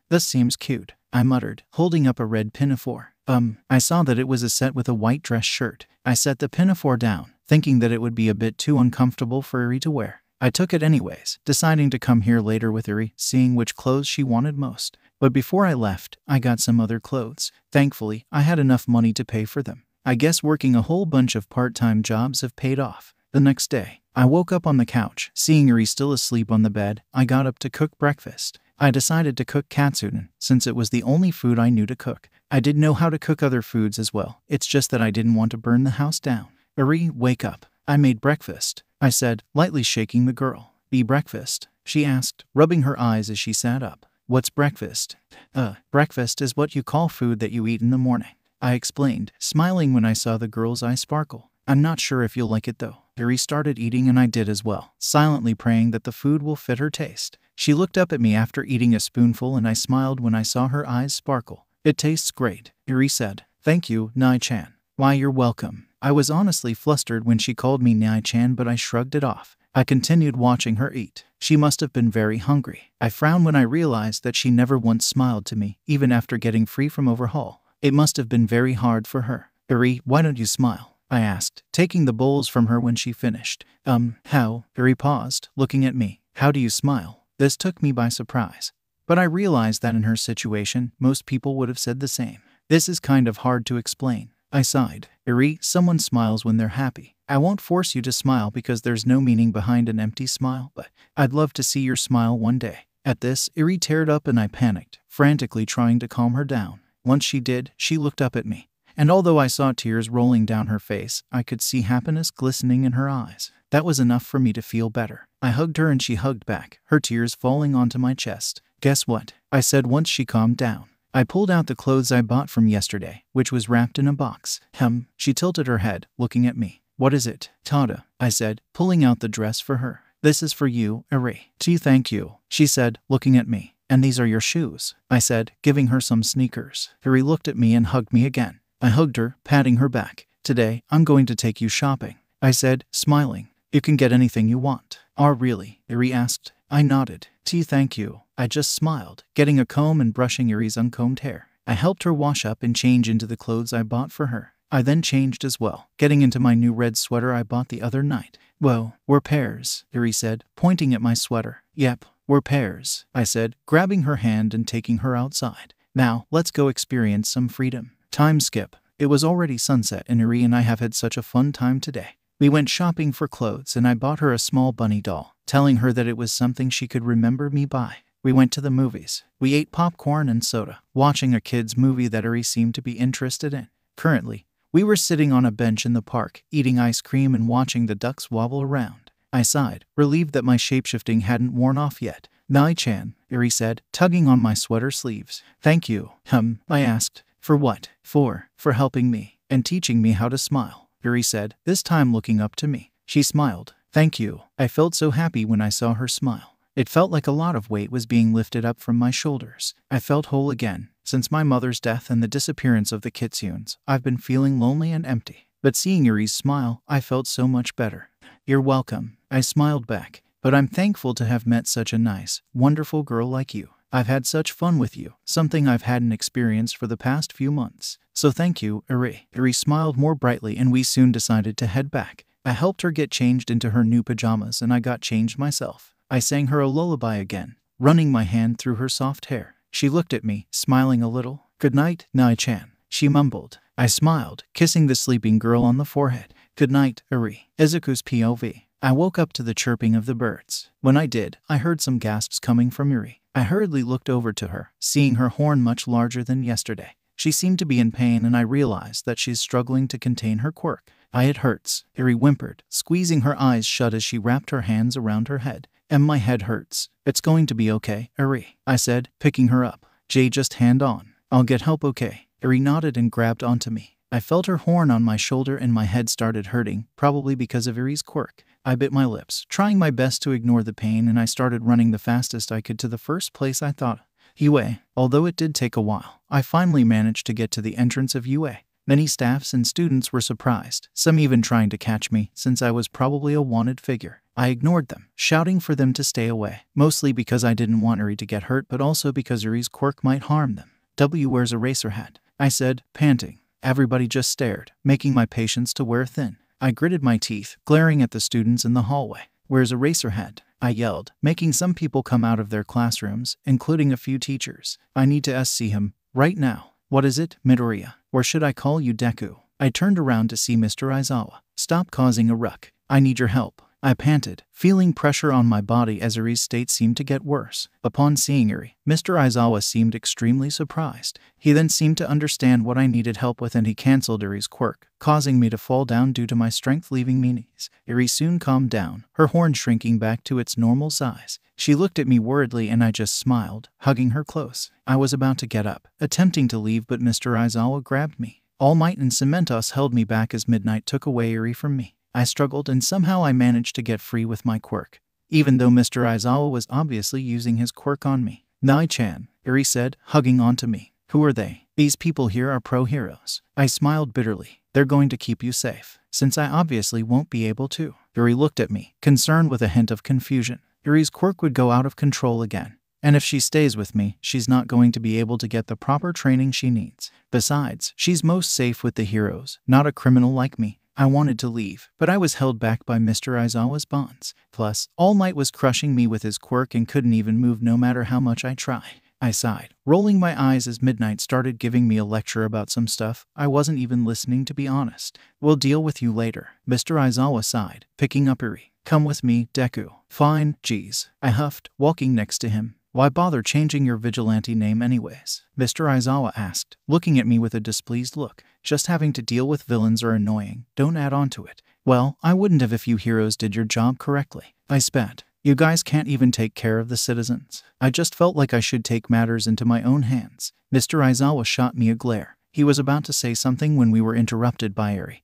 This seems cute, I muttered, holding up a red pinafore. I saw that it was a set with a white dress shirt. I set the pinafore down, thinking that it would be a bit too uncomfortable for Eri to wear. I took it anyways, deciding to come here later with Eri, seeing which clothes she wanted most. But before I left, I got some other clothes. Thankfully, I had enough money to pay for them. I guess working a whole bunch of part-time jobs have paid off. The next day, I woke up on the couch, seeing Eri still asleep on the bed. I got up to cook breakfast. I decided to cook katsudon, since it was the only food I knew to cook. I did know how to cook other foods as well. It's just that I didn't want to burn the house down. Eri, wake up. I made breakfast, I said, lightly shaking the girl. Be breakfast? She asked, rubbing her eyes as she sat up. What's breakfast? Breakfast is what you call food that you eat in the morning, I explained, smiling when I saw the girl's eyes sparkle. I'm not sure if you'll like it though. Eri started eating and I did as well, silently praying that the food will fit her taste. She looked up at me after eating a spoonful and I smiled when I saw her eyes sparkle. It tastes great, Eri said. Thank you, Nai-chan. Why, you're welcome. I was honestly flustered when she called me Nai-chan, but I shrugged it off. I continued watching her eat. She must have been very hungry. I frowned when I realized that she never once smiled to me, even after getting free from overhaul. It must have been very hard for her. Eri, why don't you smile? I asked, taking the bowls from her when she finished. How? Eri paused, looking at me. How do you smile? This took me by surprise. But I realized that in her situation, most people would have said the same. This is kind of hard to explain. I sighed. Eri, someone smiles when they're happy. I won't force you to smile because there's no meaning behind an empty smile, but I'd love to see your smile one day. At this, Eri teared up and I panicked, frantically trying to calm her down. Once she did, she looked up at me. And although I saw tears rolling down her face, I could see happiness glistening in her eyes. That was enough for me to feel better. I hugged her and she hugged back, her tears falling onto my chest. Guess what? I said once she calmed down. I pulled out the clothes I bought from yesterday, which was wrapped in a box. She tilted her head, looking at me. What is it? Tada, I said, pulling out the dress for her. This is for you, Eri. Gee, thank you, she said, looking at me. And these are your shoes, I said, giving her some sneakers. Eri looked at me and hugged me again. I hugged her, patting her back. Today, I'm going to take you shopping, I said, smiling. You can get anything you want. Oh, really? Eri asked. I nodded. Thank you. I just smiled, getting a comb and brushing Eri's uncombed hair. I helped her wash up and change into the clothes I bought for her. I then changed as well, getting into my new red sweater I bought the other night. Whoa, we're pairs, Eri said, pointing at my sweater. Yep, we're pairs, I said, grabbing her hand and taking her outside. Now, let's go experience some freedom. Time skip. It was already sunset and Eri and I have had such a fun time today. We went shopping for clothes and I bought her a small bunny doll, telling her that it was something she could remember me by. We went to the movies. We ate popcorn and soda, watching a kids' movie that Eri seemed to be interested in. Currently, we were sitting on a bench in the park, eating ice cream and watching the ducks wobble around. I sighed, relieved that my shapeshifting hadn't worn off yet. Nai-chan, Eri said, tugging on my sweater sleeves. Thank you. I asked. For what? For helping me and teaching me how to smile, Eri said, this time looking up to me. She smiled. Thank you. I felt so happy when I saw her smile. It felt like a lot of weight was being lifted up from my shoulders. I felt whole again. Since my mother's death and the disappearance of the kitsunes, I've been feeling lonely and empty. But seeing Eri's smile, I felt so much better. You're welcome, I smiled back. But I'm thankful to have met such a nice, wonderful girl like you. I've had such fun with you, something I've hadn't experienced for the past few months. So thank you, Eri. Eri smiled more brightly and we soon decided to head back. I helped her get changed into her new pajamas and I got changed myself. I sang her a lullaby again, running my hand through her soft hair. She looked at me, smiling a little. Good night, Nai-chan, she mumbled. I smiled, kissing the sleeping girl on the forehead. Good night, Eri. Izuku's POV. I woke up to the chirping of the birds. When I did, I heard some gasps coming from Eri. I hurriedly looked over to her, seeing her horn much larger than yesterday. She seemed to be in pain and I realized that she's struggling to contain her quirk. It hurts, Eri whimpered, squeezing her eyes shut as she wrapped her hands around her head. And my head hurts. It's going to be okay, Eri, I said, picking her up. Just hand on. I'll get help, okay? Eri nodded and grabbed onto me. I felt her horn on my shoulder and my head started hurting, probably because of Eri's quirk. I bit my lips, trying my best to ignore the pain, and I started running the fastest I could to the first place I thought, UA. Although it did take a while, I finally managed to get to the entrance of UA. Many staffs and students were surprised, some even trying to catch me, since I was probably a wanted figure. I ignored them, shouting for them to stay away, mostly because I didn't want Eri to get hurt, but also because Eri's quirk might harm them. W wears a racer hat, I said, panting. Everybody just stared, making my patience to wear thin. I gritted my teeth, glaring at the students in the hallway. "Where's Eraserhead?" I yelled, making some people come out of their classrooms, including a few teachers. "I need to see him. Right now." "What is it, Midoriya? Or should I call you Deku?" I turned around to see Mr. Aizawa. "Stop causing a ruck. I need your help," I panted, feeling pressure on my body as Eri's state seemed to get worse. Upon seeing Eri, Mr. Aizawa seemed extremely surprised. He then seemed to understand what I needed help with, and he cancelled Eri's quirk, causing me to fall down due to my strength leaving me knees. Eri soon calmed down, her horn shrinking back to its normal size. She looked at me worriedly and I just smiled, hugging her close. I was about to get up, attempting to leave, but Mr. Aizawa grabbed me. All Might and Cementos held me back as Midnight took away Eri from me. I struggled and somehow I managed to get free with my quirk, even though Mr. Aizawa was obviously using his quirk on me. "Nai-chan," Eri said, hugging onto me. "Who are they?" "These people here are pro heroes." I smiled bitterly. "They're going to keep you safe, since I obviously won't be able to." Eri looked at me, concerned with a hint of confusion. Eri's quirk would go out of control again. And if she stays with me, she's not going to be able to get the proper training she needs. Besides, she's most safe with the heroes, not a criminal like me. I wanted to leave, but I was held back by Mr. Aizawa's bonds. Plus, All Might was crushing me with his quirk and couldn't even move no matter how much I tried. I sighed, rolling my eyes as Midnight started giving me a lecture about some stuff I wasn't even listening, to be honest. "We'll deal with you later," Mr. Aizawa sighed, picking up Eri. "Come with me, Deku." "Fine, geez," I huffed, walking next to him. "Why bother changing your vigilante name anyways?" Mr. Aizawa asked, looking at me with a displeased look. "Just having to deal with villains are annoying. Don't add on to it." "Well, I wouldn't have if you heroes did your job correctly," I spat. "You guys can't even take care of the citizens." I just felt like I should take matters into my own hands. Mr. Aizawa shot me a glare. He was about to say something when we were interrupted by Eri,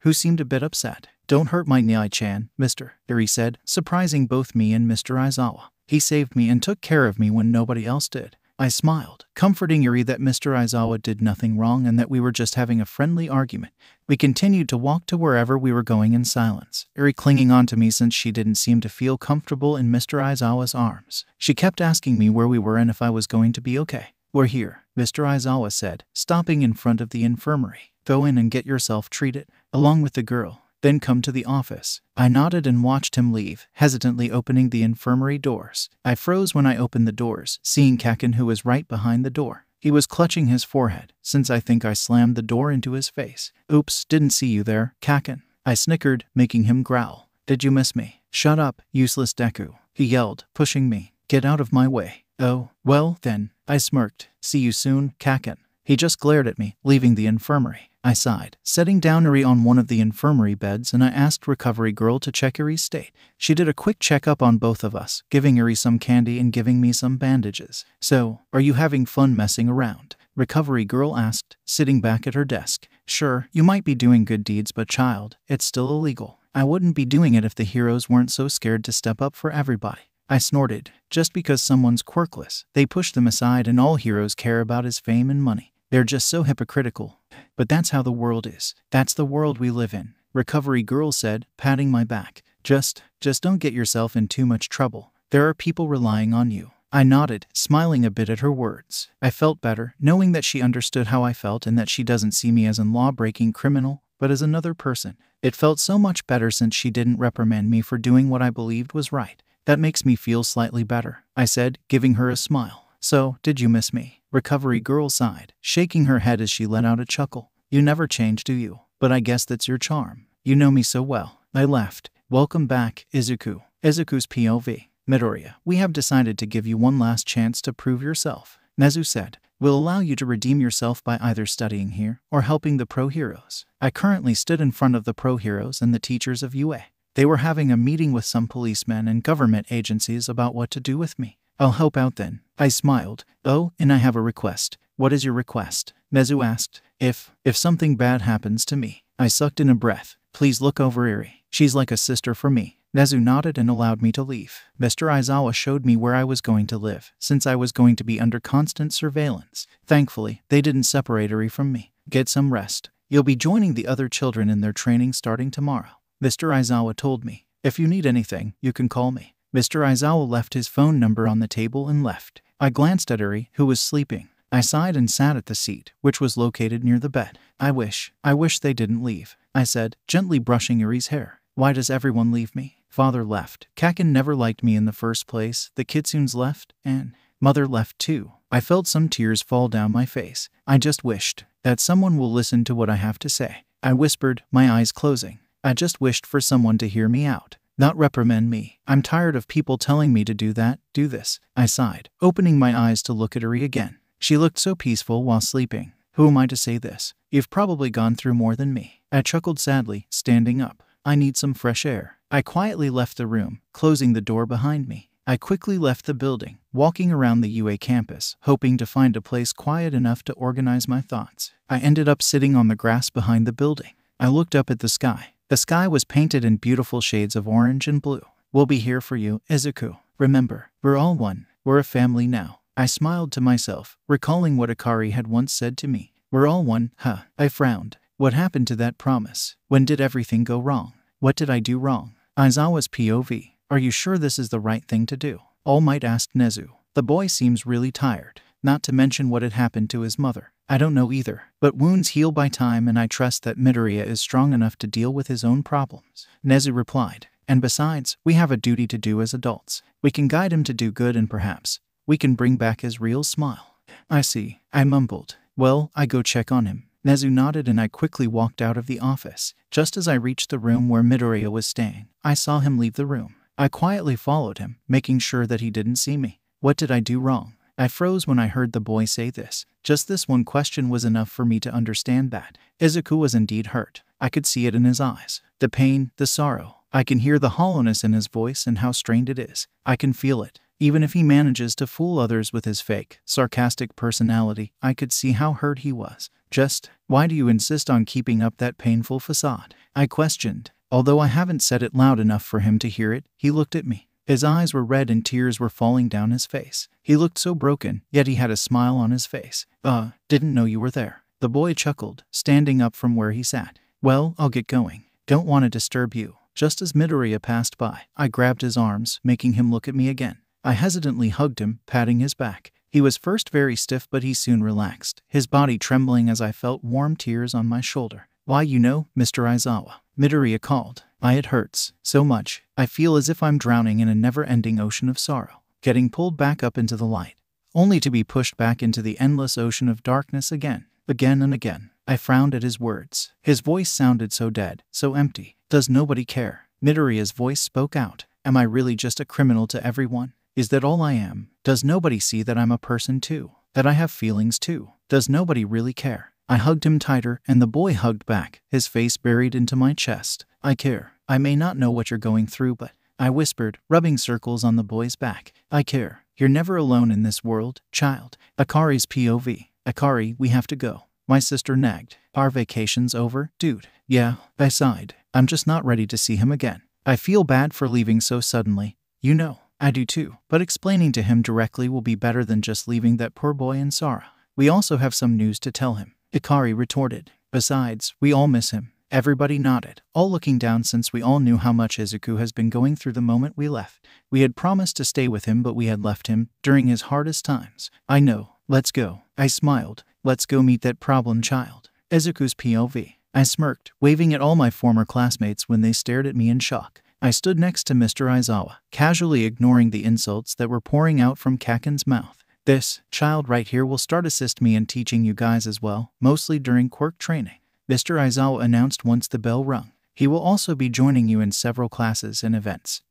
who seemed a bit upset. "Don't hurt my Nai-chan, Mr." Eri said, surprising both me and Mr. Aizawa. "He saved me and took care of me when nobody else did." I smiled, comforting Eri that Mr. Aizawa did nothing wrong and that we were just having a friendly argument. We continued to walk to wherever we were going in silence, Eri clinging on to me since she didn't seem to feel comfortable in Mr. Aizawa's arms. She kept asking me where we were and if I was going to be okay. "We're here," Mr. Aizawa said, stopping in front of the infirmary. "Go in and get yourself treated, along with the girl. Then come to the office." I nodded and watched him leave, hesitantly opening the infirmary doors. I froze when I opened the doors, seeing Kaken, who was right behind the door. He was clutching his forehead, since I think I slammed the door into his face. "Oops, didn't see you there, Kaken." I snickered, making him growl. "Did you miss me?" "Shut up, useless Deku," he yelled, pushing me. "Get out of my way." "Oh, well, then," I smirked. "See you soon, Kaken." He just glared at me, leaving the infirmary. I sighed, setting down Eri on one of the infirmary beds, and I asked Recovery Girl to check Eri's state. She did a quick checkup on both of us, giving Eri some candy and giving me some bandages. "So, are you having fun messing around?" Recovery Girl asked, sitting back at her desk. "Sure, you might be doing good deeds, but child, it's still illegal. I wouldn't be doing it if the heroes weren't so scared to step up for everybody." I snorted. Just because someone's quirkless, they push them aside, and all heroes care about is fame and money. They're just so hypocritical. "But that's how the world is. That's the world we live in," Recovery Girl said, patting my back. Just don't get yourself in too much trouble. There are people relying on you." I nodded, smiling a bit at her words. I felt better, knowing that she understood how I felt and that she doesn't see me as a law-breaking criminal, but as another person. It felt so much better since she didn't reprimand me for doing what I believed was right. "That makes me feel slightly better," I said, giving her a smile. "So, did you miss me?" Recovery Girl sighed, shaking her head as she let out a chuckle. "You never change, do you? But I guess that's your charm. You know me so well." I laughed. "Welcome back, Izuku." Izuku's POV. "Midoriya, we have decided to give you one last chance to prove yourself," Nezu said. "We'll allow you to redeem yourself by either studying here or helping the pro heroes." I currently stood in front of the pro heroes and the teachers of UA. They were having a meeting with some policemen and government agencies about what to do with me. "I'll help out then." I smiled. "Oh, and I have a request." "What is your request?" Nezu asked. If something bad happens to me." I sucked in a breath. "Please look over Eri. She's like a sister for me." Nezu nodded and allowed me to leave. Mr. Aizawa showed me where I was going to live, since I was going to be under constant surveillance. Thankfully, they didn't separate Eri from me. "Get some rest. You'll be joining the other children in their training starting tomorrow," Mr. Aizawa told me. "If you need anything, you can call me." Mr. Aizawa left his phone number on the table and left. I glanced at Eri, who was sleeping. I sighed and sat at the seat, which was located near the bed. I wish they didn't leave, I said, gently brushing Yuri's hair. Why does everyone leave me? Father left. Kakin never liked me in the first place. The Kitsunes left, and Mother left too. I felt some tears fall down my face. I just wished that someone will listen to what I have to say. I whispered, my eyes closing. I just wished for someone to hear me out, not reprimand me. I'm tired of people telling me to do that, do this. I sighed, opening my eyes to look at Yuri again. She looked so peaceful while sleeping. Who am I to say this? You've probably gone through more than me. I chuckled sadly, standing up. I need some fresh air. I quietly left the room, closing the door behind me. I quickly left the building, walking around the UA campus, hoping to find a place quiet enough to organize my thoughts. I ended up sitting on the grass behind the building. I looked up at the sky. The sky was painted in beautiful shades of orange and blue. We'll be here for you, Izuku. Remember, we're all one. We're a family now. I smiled to myself, recalling what Akari had once said to me. We're all one, huh? I frowned. What happened to that promise? When did everything go wrong? What did I do wrong? Aizawa's POV. Are you sure this is the right thing to do? All Might asked Nezu. The boy seems really tired, not to mention what had happened to his mother. I don't know either, but wounds heal by time and I trust that Midoriya is strong enough to deal with his own problems. Nezu replied. And besides, we have a duty to do as adults. We can guide him to do good and perhaps we can bring back his real smile. I see, I mumbled. Well, I go check on him. Nezu nodded and I quickly walked out of the office. Just as I reached the room where Midoriya was staying, I saw him leave the room. I quietly followed him, making sure that he didn't see me. What did I do wrong? I froze when I heard the boy say this. Just this one question was enough for me to understand that Izuku was indeed hurt. I could see it in his eyes. The pain, the sorrow. I can hear the hollowness in his voice and how strained it is. I can feel it. Even if he manages to fool others with his fake, sarcastic personality, I could see how hurt he was. Just, why do you insist on keeping up that painful facade? I questioned. Although I haven't said it loud enough for him to hear it, he looked at me. His eyes were red and tears were falling down his face. He looked so broken, yet he had a smile on his face. Didn't know you were there. The boy chuckled, standing up from where he sat. Well, I'll get going. Don't want to disturb you. Just as Midoriya passed by, I grabbed his arms, making him look at me again. I hesitantly hugged him, patting his back. He was first very stiff but he soon relaxed, his body trembling as I felt warm tears on my shoulder. Why, you know, Mr. Aizawa, Midoriya called. It hurts so much. I feel as if I'm drowning in a never-ending ocean of sorrow, getting pulled back up into the light, only to be pushed back into the endless ocean of darkness again and again. I frowned at his words. His voice sounded so dead, so empty. Does nobody care? Midoriya's voice spoke out. Am I really just a criminal to everyone? Is that all I am? Does nobody see that I'm a person too? That I have feelings too? Does nobody really care? I hugged him tighter and the boy hugged back, his face buried into my chest. I care. I may not know what you're going through, but I whispered, rubbing circles on the boy's back. I care. You're never alone in this world, child. Akari's POV. Akari, we have to go. My sister nagged. Our vacation's over, dude. Yeah, I sighed. I'm just not ready to see him again. I feel bad for leaving so suddenly. You know, I do too. But explaining to him directly will be better than just leaving that poor boy in sorrow. We also have some news to tell him. Akari retorted. Besides, we all miss him. Everybody nodded, all looking down since we all knew how much Izuku has been going through the moment we left. We had promised to stay with him but we had left him during his hardest times. I know. Let's go. I smiled. Let's go meet that problem child. Izuku's POV. I smirked, waving at all my former classmates when they stared at me in shock. I stood next to Mr. Aizawa, casually ignoring the insults that were pouring out from Kakin's mouth. This child right here will start assist me in teaching you guys as well, mostly during quirk training. Mr. Aizawa announced once the bell rung. He will also be joining you in several classes and events.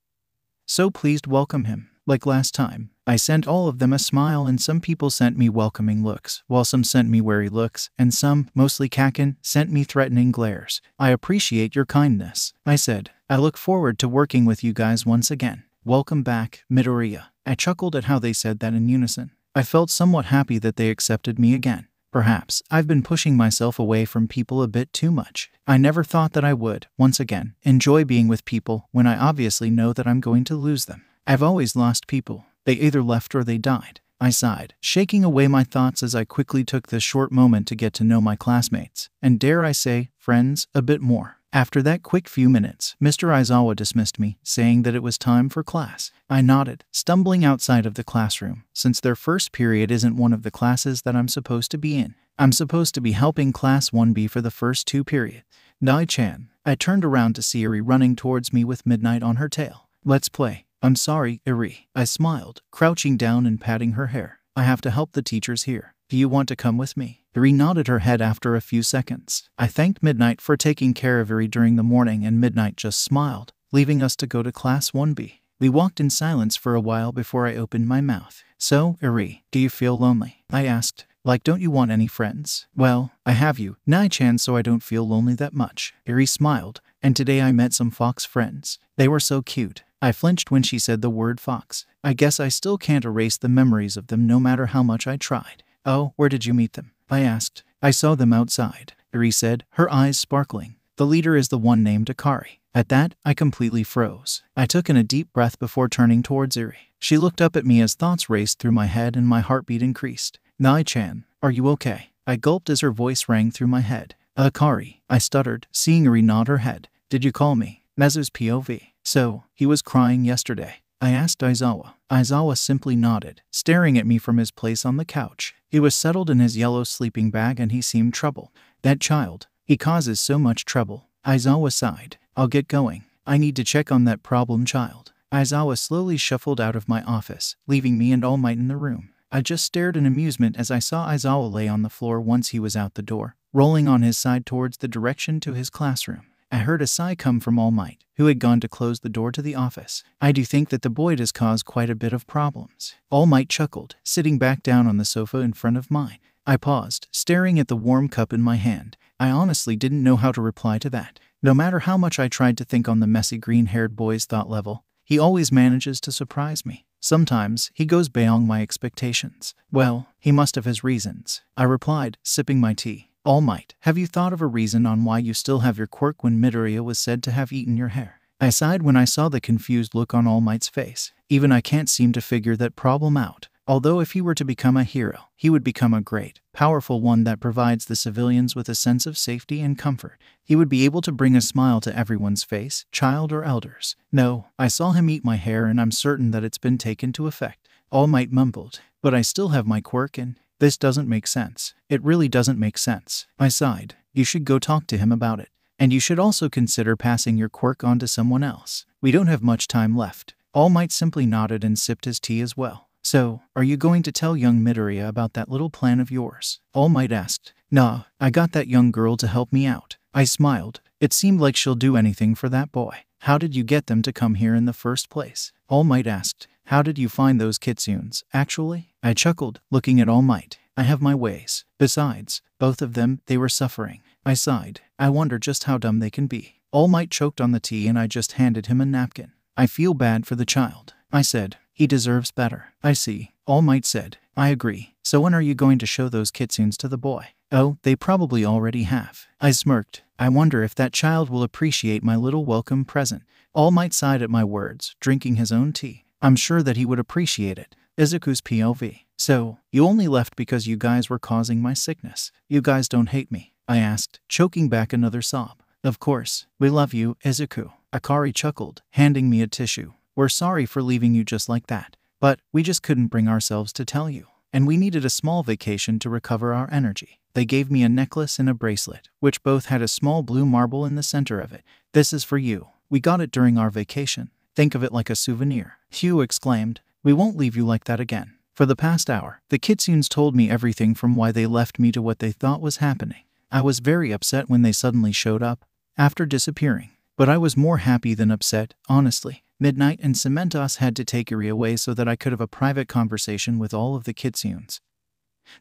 So please welcome him. Like last time, I sent all of them a smile and some people sent me welcoming looks, while some sent me wary looks, and some, mostly Kakin, sent me threatening glares. I appreciate your kindness, I said. I look forward to working with you guys once again. Welcome back, Midoriya. I chuckled at how they said that in unison. I felt somewhat happy that they accepted me again. Perhaps I've been pushing myself away from people a bit too much. I never thought that I would, once again, enjoy being with people when I obviously know that I'm going to lose them. I've always lost people. They either left or they died. I sighed, shaking away my thoughts as I quickly took this short moment to get to know my classmates, and dare I say, friends, a bit more. After that quick few minutes, Mr. Aizawa dismissed me, saying that it was time for class. I nodded, stumbling outside of the classroom, since their first period isn't one of the classes that I'm supposed to be in. I'm supposed to be helping Class 1B for the first 2 periods. Nai-chan. I turned around to see Eri running towards me with Midnight on her tail. Let's play. I'm sorry, Eri. I smiled, crouching down and patting her hair. I have to help the teachers here. Do you want to come with me? Eri nodded her head after a few seconds. I thanked Midnight for taking care of Eri during the morning, and Midnight just smiled, leaving us to go to Class 1B. We walked in silence for a while before I opened my mouth. So, Eri, do you feel lonely? I asked. Like, don't you want any friends? Well, I have you, Nai-chan, so I don't feel lonely that much. Eri smiled, and today I met some fox friends. They were so cute. I flinched when she said the word fox. I guess I still can't erase the memories of them no matter how much I tried. Oh, where did you meet them? I asked. I saw them outside, Eri said, her eyes sparkling. The leader is the one named Akari. At that, I completely froze. I took in a deep breath before turning towards Eri. She looked up at me as thoughts raced through my head and my heartbeat increased. Nai-chan, are you okay? I gulped as her voice rang through my head. Akari, I stuttered, seeing Eri nod her head. Did you call me? Nezu's POV. So, he was crying yesterday. I asked Aizawa. Aizawa simply nodded, staring at me from his place on the couch. He was settled in his yellow sleeping bag and he seemed troubled. That child. He causes so much trouble. Aizawa sighed. I'll get going. I need to check on that problem child. Aizawa slowly shuffled out of my office, leaving me and All Might in the room. I just stared in amusement as I saw Aizawa lay on the floor once he was out the door, rolling on his side towards the direction to his classroom. I heard a sigh come from All Might, who had gone to close the door to the office. I do think that the boy does cause quite a bit of problems. All Might chuckled, sitting back down on the sofa in front of mine. I paused, staring at the warm cup in my hand. I honestly didn't know how to reply to that. No matter how much I tried to think on the messy green-haired boy's thought level, he always manages to surprise me. Sometimes, he goes beyond my expectations. Well, he must have his reasons. I replied, sipping my tea. All Might, have you thought of a reason on why you still have your quirk when Midoriya was said to have eaten your hair? I sighed when I saw the confused look on All Might's face. Even I can't seem to figure that problem out. Although if he were to become a hero, he would become a great, powerful one that provides the civilians with a sense of safety and comfort. He would be able to bring a smile to everyone's face, child or elders. No, I saw him eat my hair and I'm certain that it's been taken to effect. All Might mumbled, but I still have my quirk and this doesn't make sense. It really doesn't make sense. I sighed. You should go talk to him about it. And you should also consider passing your quirk on to someone else. We don't have much time left. All Might simply nodded and sipped his tea as well. So, are you going to tell young Midoriya about that little plan of yours? All Might asked. Nah, I got that young girl to help me out. I smiled. It seemed like she'll do anything for that boy. How did you get them to come here in the first place? All Might asked. How did you find those kitsunes, actually? I chuckled, looking at All Might. I have my ways. Besides, both of them, they were suffering. I sighed. I wonder just how dumb they can be. All Might choked on the tea and I just handed him a napkin. I feel bad for the child. I said. He deserves better. I see. All Might said. I agree. So when are you going to show those kitsunes to the boy? Oh, they probably already have. I smirked. I wonder if that child will appreciate my little welcome present. All Might sighed at my words, drinking his own tea. I'm sure that he would appreciate it. Izuku's POV. So, you only left because you guys were causing my sickness. You guys don't hate me? I asked, choking back another sob. Of course. We love you, Izuku. Akari chuckled, handing me a tissue. We're sorry for leaving you just like that. But, we just couldn't bring ourselves to tell you. And we needed a small vacation to recover our energy. They gave me a necklace and a bracelet, which both had a small blue marble in the center of it. This is for you. We got it during our vacation. Think of it like a souvenir. Hugh exclaimed. We won't leave you like that again. For the past hour, the kitsunes told me everything from why they left me to what they thought was happening. I was very upset when they suddenly showed up, after disappearing. But I was more happy than upset, honestly. Midnight and Cementos had to take Eri away so that I could have a private conversation with all of the kitsunes,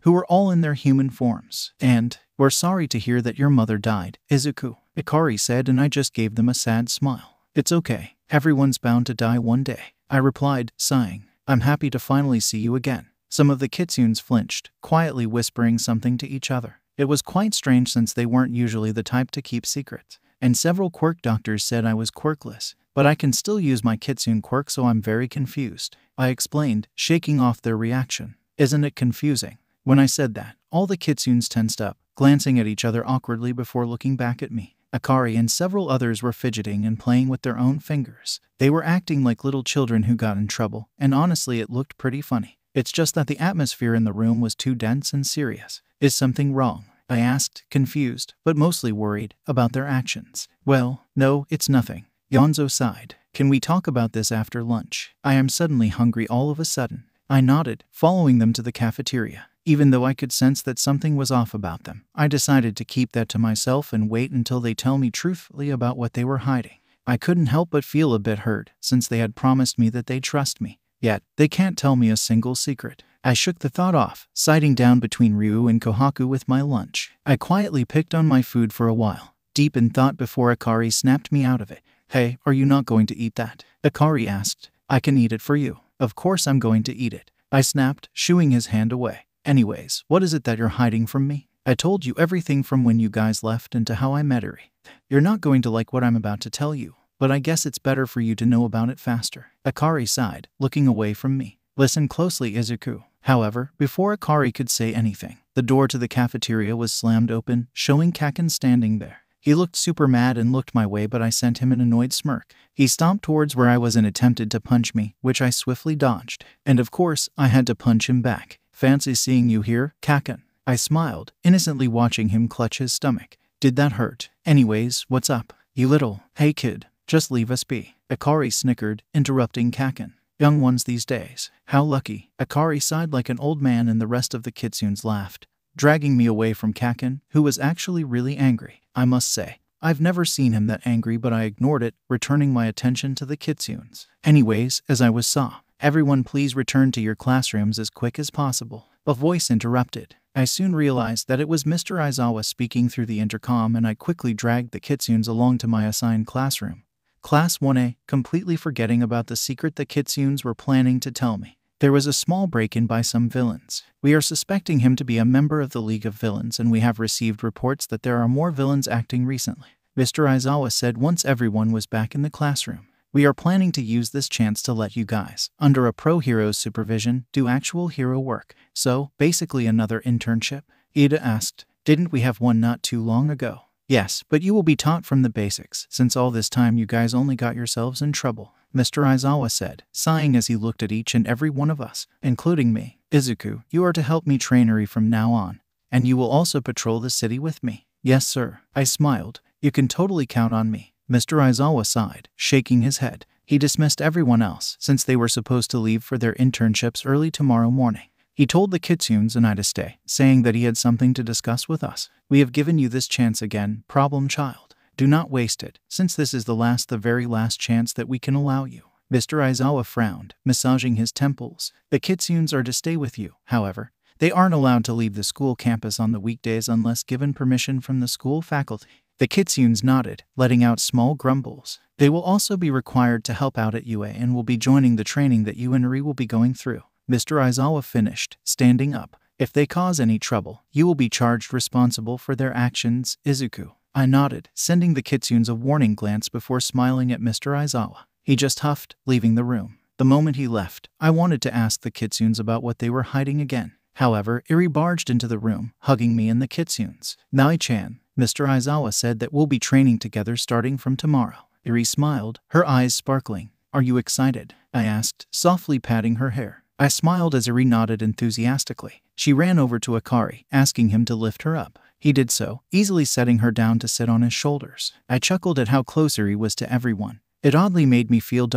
who were all in their human forms. And, we're sorry to hear that your mother died, Izuku, Akari said, and I just gave them a sad smile. It's okay. Everyone's bound to die one day. I replied, sighing. I'm happy to finally see you again. Some of the kitsunes flinched, quietly whispering something to each other. It was quite strange since they weren't usually the type to keep secrets. And several quirk doctors said I was quirkless. But I can still use my kitsune quirk, so I'm very confused. I explained, shaking off their reaction. Isn't it confusing? When I said that, all the kitsunes tensed up, glancing at each other awkwardly before looking back at me. Akari and several others were fidgeting and playing with their own fingers. They were acting like little children who got in trouble, and honestly it looked pretty funny. It's just that the atmosphere in the room was too dense and serious. Is something wrong? I asked, confused, but mostly worried about their actions. Well, no, it's nothing. Yonzo sighed. Can we talk about this after lunch? I am suddenly hungry all of a sudden. I nodded, following them to the cafeteria. Even though I could sense that something was off about them, I decided to keep that to myself and wait until they tell me truthfully about what they were hiding. I couldn't help but feel a bit hurt, since they had promised me that they'd trust me. Yet, they can't tell me a single secret. I shook the thought off, sighting down between Ryu and Kohaku with my lunch. I quietly picked on my food for a while, deep in thought before Akari snapped me out of it. Hey, are you not going to eat that? Akari asked. I can eat it for you. Of course I'm going to eat it. I snapped, shooing his hand away. Anyways, what is it that you're hiding from me? I told you everything from when you guys left and to how I met Eri. You're not going to like what I'm about to tell you, but I guess it's better for you to know about it faster. Akari sighed, looking away from me. Listen closely, Izuku. However, before Akari could say anything, the door to the cafeteria was slammed open, showing Kaken standing there. He looked super mad and looked my way, but I sent him an annoyed smirk. He stomped towards where I was and attempted to punch me, which I swiftly dodged. And of course, I had to punch him back. Fancy seeing you here, Kaken. I smiled, innocently watching him clutch his stomach. Did that hurt? Anyways, what's up? You little... Hey kid, just leave us be. Akari snickered, interrupting Kaken. Young ones these days. How lucky. Akari sighed like an old man and the rest of the kitsunes laughed, dragging me away from Kaken, who was actually really angry. I must say, I've never seen him that angry, but I ignored it, returning my attention to the kitsunes. Anyways, as I saw, everyone please return to your classrooms as quick as possible. A voice interrupted. I soon realized that it was Mr. Aizawa speaking through the intercom, and I quickly dragged the kitsunes along to my assigned classroom. Class 1A, completely forgetting about the secret the kitsunes were planning to tell me. There was a small break-in by some villains. We are suspecting him to be a member of the League of Villains, and we have received reports that there are more villains acting recently. Mr. Aizawa said once everyone was back in the classroom. We are planning to use this chance to let you guys, under a pro hero's supervision, do actual hero work. So, basically another internship? Ida asked. Didn't we have one not too long ago? Yes, but you will be taught from the basics, since all this time you guys only got yourselves in trouble, Mr. Aizawa said, sighing as he looked at each and every one of us, including me. Izuku, you are to help me train Eri from now on, and you will also patrol the city with me. Yes, sir. I smiled. You can totally count on me. Mr. Aizawa sighed, shaking his head. He dismissed everyone else, since they were supposed to leave for their internships early tomorrow morning. He told the kitsunes and I to stay, saying that he had something to discuss with us. We have given you this chance again, problem child. Do not waste it, since this is the very last chance that we can allow you. Mr. Aizawa frowned, massaging his temples. The kitsunes are to stay with you, however. They aren't allowed to leave the school campus on the weekdays unless given permission from the school faculty. The kitsunes nodded, letting out small grumbles. They will also be required to help out at UA and will be joining the training that you and Eri will be going through. Mr. Aizawa finished, standing up. If they cause any trouble, you will be charged responsible for their actions, Izuku. I nodded, sending the kitsunes a warning glance before smiling at Mr. Aizawa. He just huffed, leaving the room. The moment he left, I wanted to ask the kitsunes about what they were hiding again. However, Eri barged into the room, hugging me and the kitsunes. Nai-chan, Mr. Aizawa said that we'll be training together starting from tomorrow. Eri smiled, her eyes sparkling. Are you excited? I asked, softly patting her hair. I smiled as Eri nodded enthusiastically. She ran over to Akari, asking him to lift her up. He did so, easily setting her down to sit on his shoulders. I chuckled at how close Eri was to everyone. It oddly made me feel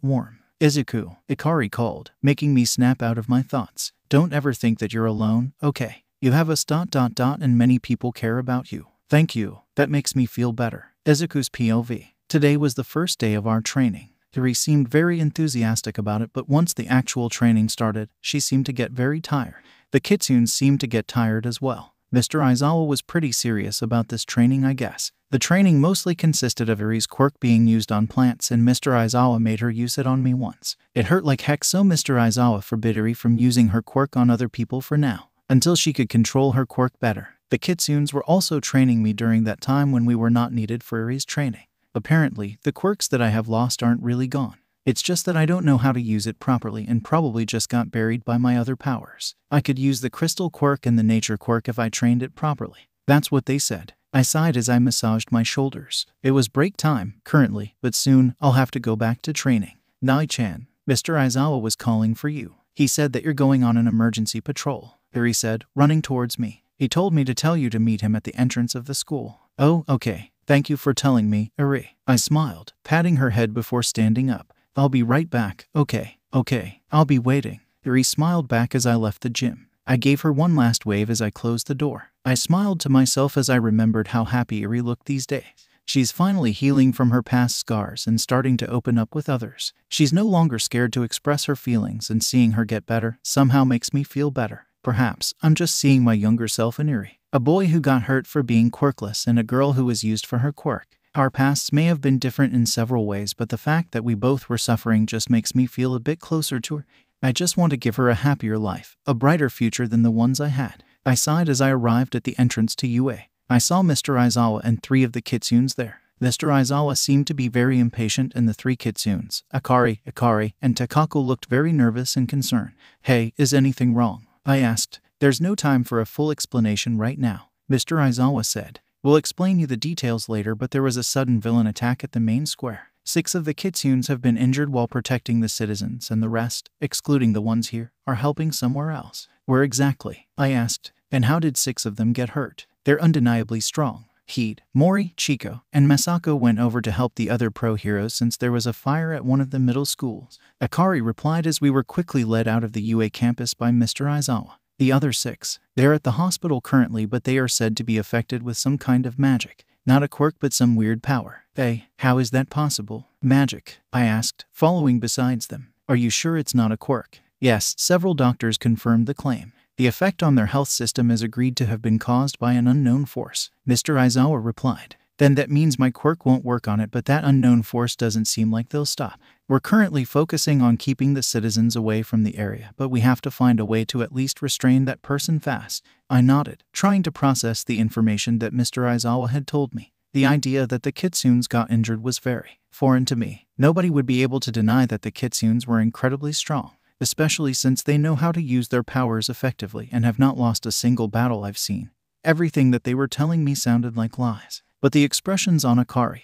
warm. Izuku, Akari called, making me snap out of my thoughts. Don't ever think that you're alone, okay? You have us and many people care about you. Thank you. That makes me feel better. Izuku's POV. Today was the first day of our training. Eri seemed very enthusiastic about it, but once the actual training started, she seemed to get very tired. The kitsunes seemed to get tired as well. Mr. Aizawa was pretty serious about this training, I guess. The training mostly consisted of Eri's quirk being used on plants, and Mr. Aizawa made her use it on me once. It hurt like heck, so Mr. Aizawa forbid Eri from using her quirk on other people for now, until she could control her quirk better. The kitsunes were also training me during that time when we were not needed for Eri's training. Apparently, the quirks that I have lost aren't really gone. It's just that I don't know how to use it properly and probably just got buried by my other powers. I could use the crystal quirk and the nature quirk if I trained it properly. That's what they said. I sighed as I massaged my shoulders. It was break time, currently, but soon I'll have to go back to training. Nai-chan, Mr. Aizawa was calling for you. He said that you're going on an emergency patrol, Iri said, running towards me. He told me to tell you to meet him at the entrance of the school. Oh, okay. Thank you for telling me, Iri. I smiled, patting her head before standing up. I'll be right back. Okay, I'll be waiting. Iri smiled back as I left the gym. I gave her one last wave as I closed the door. I smiled to myself as I remembered how happy Iri looked these days. She's finally healing from her past scars and starting to open up with others. She's no longer scared to express her feelings, and seeing her get better somehow makes me feel better. Perhaps I'm just seeing my younger self in Iri. A boy who got hurt for being quirkless and a girl who was used for her quirk. Our pasts may have been different in several ways, but the fact that we both were suffering just makes me feel a bit closer to her. I just want to give her a happier life, a brighter future than the ones I had. I sighed as I arrived at the entrance to UA. I saw Mr. Aizawa and 3 of the kitsunes there. Mr. Aizawa seemed to be very impatient, and the 3 kitsunes, Akari, and Takako looked very nervous and concerned. Hey, is anything wrong? I asked. There's no time for a full explanation right now, Mr. Aizawa said. We'll explain you the details later, but there was a sudden villain attack at the main square. 6 of the kitsunes have been injured while protecting the citizens, and the rest, excluding the ones here, are helping somewhere else. Where exactly? I asked. And how did 6 of them get hurt? They're undeniably strong. Heed, Mori, Chico, and Masako went over to help the other pro heroes since there was a fire at one of the middle schools. Akari replied as we were quickly led out of the UA campus by Mr. Aizawa. The other 6, they're at the hospital currently, but they are said to be affected with some kind of magic. Not a quirk, but some weird power. Hey, how is that possible? Magic? I asked, following besides them. Are you sure it's not a quirk? Yes, several doctors confirmed the claim. The effect on their health system is agreed to have been caused by an unknown force, Mr. Aizawa replied. Then that means my quirk won't work on it, but that unknown force doesn't seem like they'll stop. We're currently focusing on keeping the citizens away from the area, but we have to find a way to at least restrain that person fast. I nodded, trying to process the information that Mr. Aizawa had told me. The idea that the kitsunes got injured was very foreign to me. Nobody would be able to deny that the kitsunes were incredibly strong, especially since they know how to use their powers effectively and have not lost a single battle I've seen. Everything that they were telling me sounded like lies. But the expressions on Akari,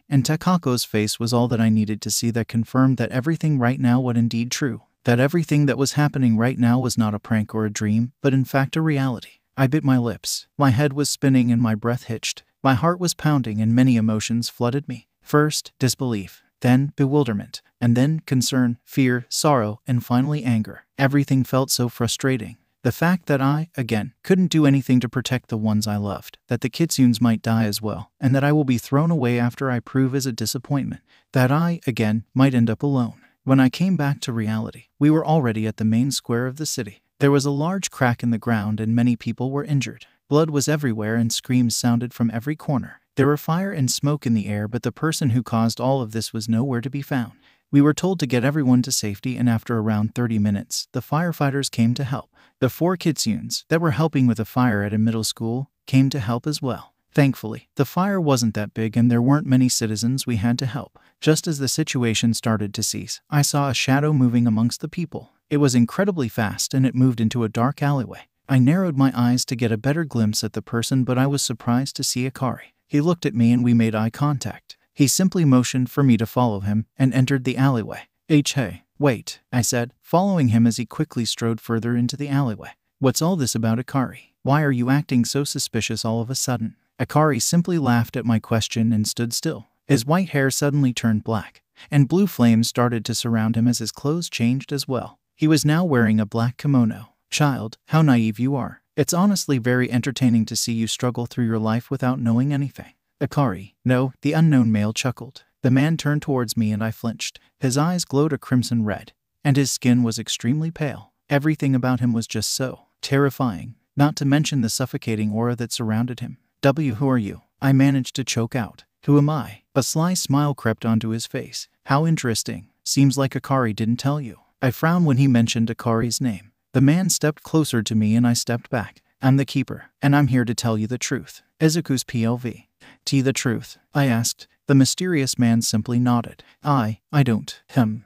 and Takako's face was all that I needed to see that confirmed that everything right now was indeed true. That everything that was happening right now was not a prank or a dream, but in fact a reality. I bit my lips. My head was spinning and my breath hitched. My heart was pounding and many emotions flooded me. First, disbelief, then bewilderment, and then concern, fear, sorrow, and finally anger. Everything felt so frustrating. The fact that I, again, couldn't do anything to protect the ones I loved, that the kitsunes might die as well, and that I will be thrown away after I prove is a disappointment, that I, again, might end up alone. When I came back to reality, we were already at the main square of the city. There was a large crack in the ground and many people were injured. Blood was everywhere and screams sounded from every corner. There were fire and smoke in the air, but the person who caused all of this was nowhere to be found. We were told to get everyone to safety, and after around 30 minutes, the firefighters came to help. The 4 kitsunes that were helping with a fire at a middle school came to help as well. Thankfully, the fire wasn't that big and there weren't many citizens we had to help. Just as the situation started to cease, I saw a shadow moving amongst the people. It was incredibly fast and it moved into a dark alleyway. I narrowed my eyes to get a better glimpse at the person, but I was surprised to see Akari. He looked at me and we made eye contact. He simply motioned for me to follow him and entered the alleyway. Hey, wait, I said, following him as he quickly strode further into the alleyway. What's all this about, Akari? Why are you acting so suspicious all of a sudden? Akari simply laughed at my question and stood still. His white hair suddenly turned black, and blue flames started to surround him as his clothes changed as well. He was now wearing a black kimono. Child, how naive you are. It's honestly very entertaining to see you struggle through your life without knowing anything. Akari, no, the unknown male chuckled. The man turned towards me and I flinched. His eyes glowed a crimson red, and his skin was extremely pale. Everything about him was just so terrifying, not to mention the suffocating aura that surrounded him. Who are you? I managed to choke out. Who am I? A sly smile crept onto his face. How interesting. Seems like Akari didn't tell you. I frowned when he mentioned Akari's name. The man stepped closer to me and I stepped back. I'm the keeper, and I'm here to tell you the truth. Izuku's POV. The truth? I asked. The mysterious man simply nodded. I don't.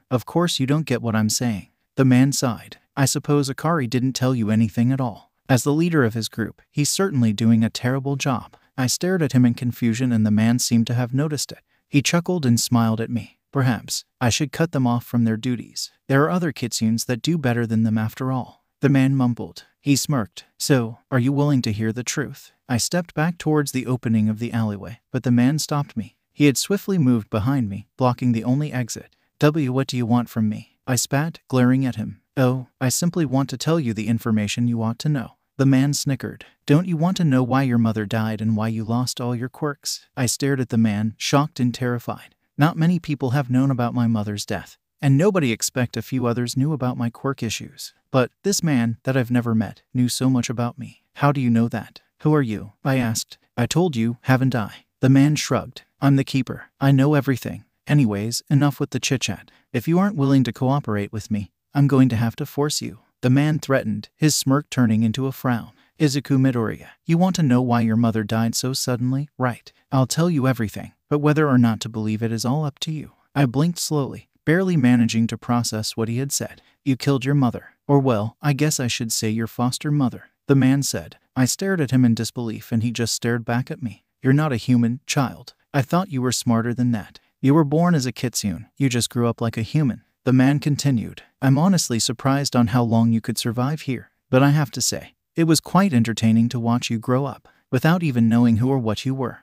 Of course you don't get what I'm saying. The man sighed. I suppose Akari didn't tell you anything at all. As the leader of his group, he's certainly doing a terrible job. I stared at him in confusion and the man seemed to have noticed it. He chuckled and smiled at me. Perhaps I should cut them off from their duties. There are other kitsunes that do better than them after all. The man mumbled. He smirked. So, are you willing to hear the truth? I stepped back towards the opening of the alleyway, but the man stopped me. He had swiftly moved behind me, blocking the only exit. What do you want from me? I spat, glaring at him. Oh, I simply want to tell you the information you ought to know. The man snickered. Don't you want to know why your mother died and why you lost all your quirks? I stared at the man, shocked and terrified. Not many people have known about my mother's death, and nobody expect a few others knew about my quirk issues. But this man, that I've never met, knew so much about me. How do you know that? Who are you? I asked. I told you, haven't I? The man shrugged. I'm the keeper. I know everything. Anyways, enough with the chit-chat. If you aren't willing to cooperate with me, I'm going to have to force you. The man threatened, his smirk turning into a frown. Izuku MIdoriya, you want to know why your mother died so suddenly, right? I'll tell you everything, but whether or not to believe it is all up to you. I blinked slowly, barely managing to process what he had said. You killed your mother. Or well, I guess I should say your foster mother. The man said. I stared at him in disbelief and he just stared back at me. You're not a human, child. I thought you were smarter than that. You were born as a kitsune. You just grew up like a human. The man continued. I'm honestly surprised on how long you could survive here. But I have to say, it was quite entertaining to watch you grow up, without even knowing who or what you were.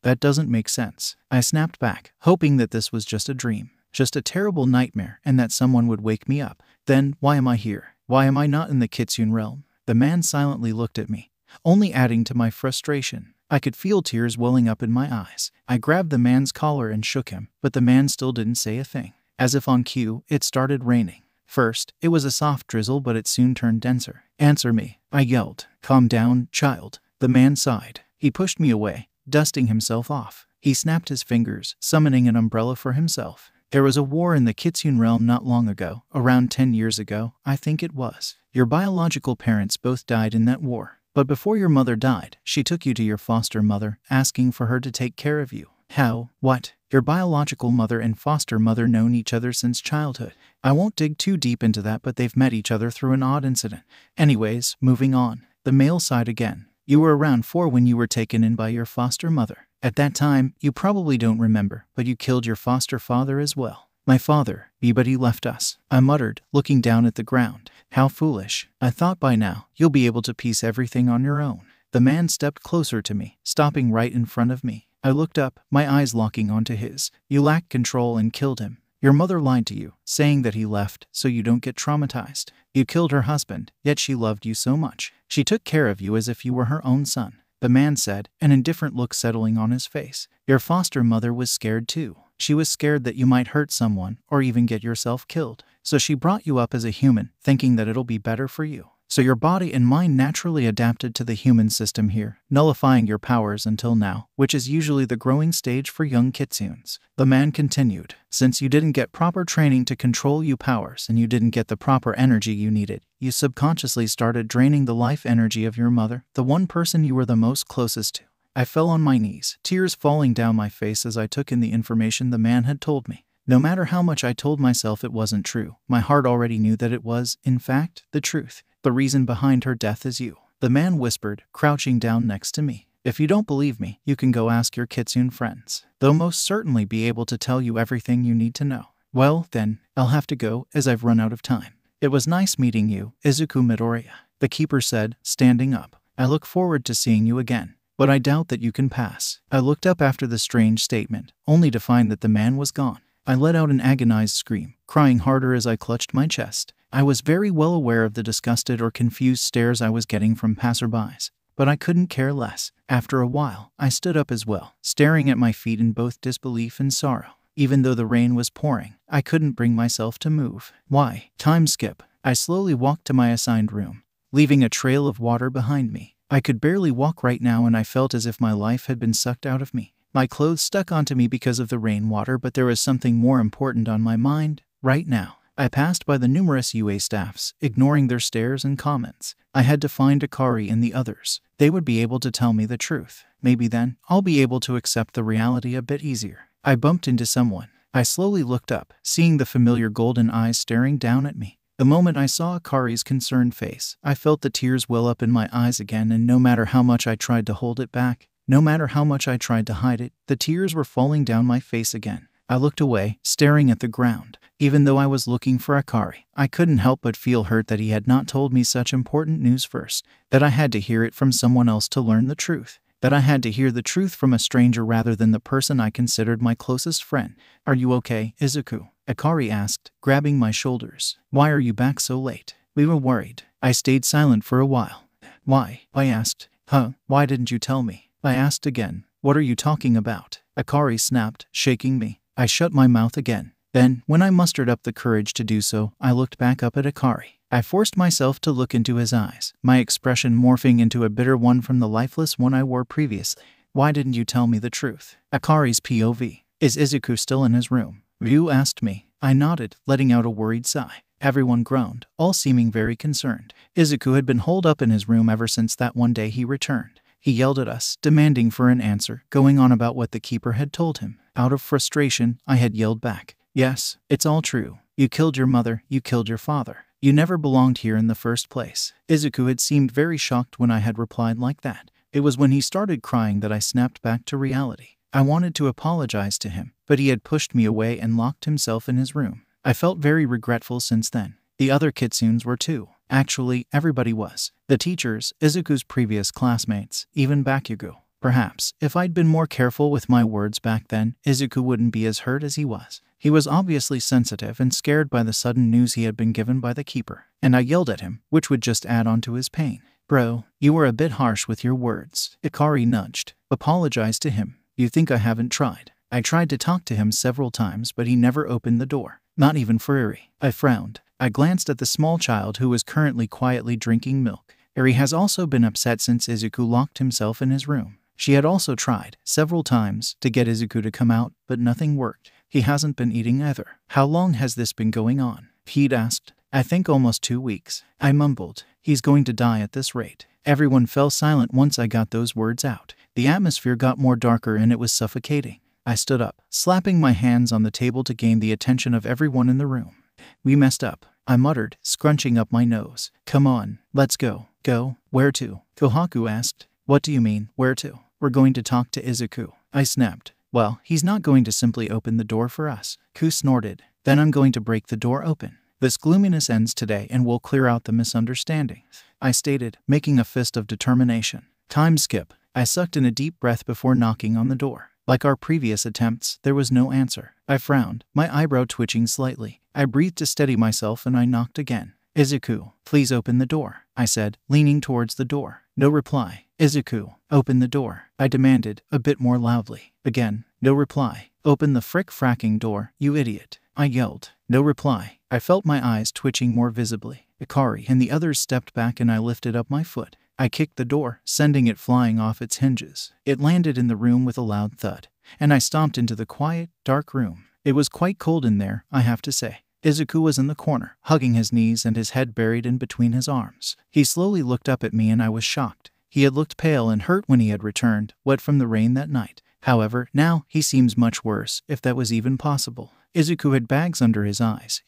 That doesn't make sense. I snapped back, hoping that this was just a dream, just a terrible nightmare, and that someone would wake me up. Then, why am I here? Why am I not in the kitsune realm? The man silently looked at me, only adding to my frustration. I could feel tears welling up in my eyes. I grabbed the man's collar and shook him, but the man still didn't say a thing. As if on cue, it started raining. First, it was a soft drizzle, but it soon turned denser. Answer me, I yelled. Calm down, child. The man sighed. He pushed me away, dusting himself off. He snapped his fingers, summoning an umbrella for himself. There was a war in the kitsune realm not long ago, around 10 years ago, I think it was. Your biological parents both died in that war. But before your mother died, she took you to your foster mother, asking for her to take care of you. How? What? Your biological mother and foster mother known each other since childhood. I won't dig too deep into that, but they've met each other through an odd incident. Anyways, moving on. The male side again. You were around 4 when you were taken in by your foster mother. At that time, you probably don't remember, but you killed your foster father as well. My father, but he left us. I muttered, looking down at the ground. How foolish. I thought by now, you'll be able to piece everything on your own. The man stepped closer to me, stopping right in front of me. I looked up, my eyes locking onto his. You lacked control and killed him. Your mother lied to you, saying that he left so you don't get traumatized. You killed her husband, yet she loved you so much. She took care of you as if you were her own son. The man said, an indifferent look settling on his face. Your foster mother was scared too. She was scared that you might hurt someone or even get yourself killed. So she brought you up as a human, thinking that it'll be better for you. So your body and mind naturally adapted to the human system here, nullifying your powers until now, which is usually the growing stage for young kitsunes. The man continued. Since you didn't get proper training to control your powers and you didn't get the proper energy you needed, you subconsciously started draining the life energy of your mother, the one person you were the most closest to. I fell on my knees, tears falling down my face as I took in the information the man had told me. No matter how much I told myself it wasn't true, my heart already knew that it was, in fact, the truth. The reason behind her death is you. The man whispered, crouching down next to me. If you don't believe me, you can go ask your kitsune friends. They'll most certainly be able to tell you everything you need to know. Well, then, I'll have to go, as I've run out of time. It was nice meeting you, Izuku MIdoriya, the keeper said, standing up. I look forward to seeing you again, but I doubt that you can pass. I looked up after the strange statement, only to find that the man was gone. I let out an agonized scream, crying harder as I clutched my chest. I was very well aware of the disgusted or confused stares I was getting from passerbys, but I couldn't care less. After a while, I stood up as well, staring at my feet in both disbelief and sorrow. Even though the rain was pouring, I couldn't bring myself to move. Why? Time skip. I slowly walked to my assigned room, leaving a trail of water behind me. I could barely walk right now and I felt as if my life had been sucked out of me. My clothes stuck onto me because of the rainwater, but there was something more important on my mind right now. I passed by the numerous UA staffs, ignoring their stares and comments. I had to find Akari and the others. They would be able to tell me the truth. Maybe then, I'll be able to accept the reality a bit easier. I bumped into someone. I slowly looked up, seeing the familiar golden eyes staring down at me. The moment I saw Akari's concerned face, I felt the tears well up in my eyes again, and no matter how much I tried to hold it back, No matter how much I tried to hide it, the tears were falling down my face again. I looked away, staring at the ground. Even though I was looking for Akari, I couldn't help but feel hurt that he had not told me such important news first, that I had to hear it from someone else to learn the truth, that I had to hear the truth from a stranger rather than the person I considered my closest friend. "Are you okay, Izuku?" Akari asked, grabbing my shoulders. "Why are you back so late?" "We were worried." I stayed silent for a while. "Why?" I asked. "Huh? Why didn't you tell me?" I asked again. "What are you talking about?" Akari snapped, shaking me. I shut my mouth again. Then, when I mustered up the courage to do so, I looked back up at Akari. I forced myself to look into his eyes, my expression morphing into a bitter one from the lifeless one I wore previously. "Why didn't you tell me the truth?" Akari's POV. "Is Izuku still in his room?" Ryu asked me. I nodded, letting out a worried sigh. Everyone groaned, all seeming very concerned. Izuku had been holed up in his room ever since that one day he returned. He yelled at us, demanding for an answer, going on about what the keeper had told him. Out of frustration, I had yelled back, "Yes, it's all true. You killed your mother, you killed your father. You never belonged here in the first place." Izuku had seemed very shocked when I had replied like that. It was when he started crying that I snapped back to reality. I wanted to apologize to him, but he had pushed me away and locked himself in his room. I felt very regretful since then. The other kitsunes were too. Actually, everybody was. The teachers, Izuku's previous classmates, even Bakugo. Perhaps, if I'd been more careful with my words back then, Izuku wouldn't be as hurt as he was. He was obviously sensitive and scared by the sudden news he had been given by the keeper, and I yelled at him, which would just add on to his pain. "Bro, you were a bit harsh with your words." Akari nudged. "Apologize to him. You think I haven't tried?" I tried to talk to him several times, but he never opened the door. Not even for Eri. I frowned. I glanced at the small child who was currently quietly drinking milk. Eri has also been upset since Izuku locked himself in his room. She had also tried, several times, to get Izuku to come out, but nothing worked. He hasn't been eating either. "How long has this been going on?" Pete asked. "I think almost 2 weeks." I mumbled. "He's going to die at this rate." Everyone fell silent once I got those words out. The atmosphere got more darker and it was suffocating. I stood up, slapping my hands on the table to gain the attention of everyone in the room. "We messed up," I muttered, scrunching up my nose. "Come on, let's go." "Go? Where to?" Kohaku asked. "What do you mean, where to?" "We're going to talk to Izuku." I snapped. "Well, he's not going to simply open the door for us." Ku snorted. "Then I'm going to break the door open. This gloominess ends today and we'll clear out the misunderstandings," I stated, making a fist of determination. Time skip. I sucked in a deep breath before knocking on the door. Like our previous attempts, there was no answer. I frowned, my eyebrow twitching slightly. I breathed to steady myself and I knocked again. "Izuku, please open the door," I said, leaning towards the door. No reply. "Izuku, open the door," I demanded, a bit more loudly. Again, no reply. "Open the fracking door, you idiot," I yelled. No reply. I felt my eyes twitching more visibly. Akari and the others stepped back and I lifted up my foot. I kicked the door, sending it flying off its hinges. It landed in the room with a loud thud, and I stomped into the quiet, dark room. It was quite cold in there, I have to say. Izuku was in the corner, hugging his knees and his head buried in between his arms. He slowly looked up at me and I was shocked. He had looked pale and hurt when he had returned, wet from the rain that night. However, now he seems much worse, if that was even possible. Izuku had bags under his eyes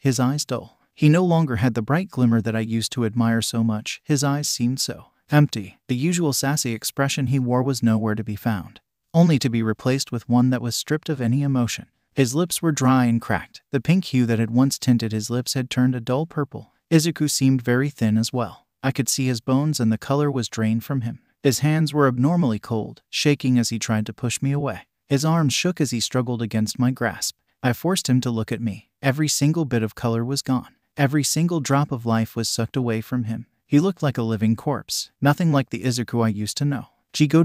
dull. He no longer had the bright glimmer that I used to admire so much. His eyes seemed so empty. The usual sassy expression he wore was nowhere to be found, only to be replaced with one that was stripped of any emotion. His lips were dry and cracked. The pink hue that had once tinted his lips had turned a dull purple. Izuku seemed very thin as well. I could see his bones and the color was drained from him. His hands were abnormally cold, shaking as he tried to push me away. His arms shook as he struggled against my grasp. I forced him to look at me. Every single bit of color was gone. Every single drop of life was sucked away from him. He looked like a living corpse, nothing like the Izuku I used to know. "Jigo ...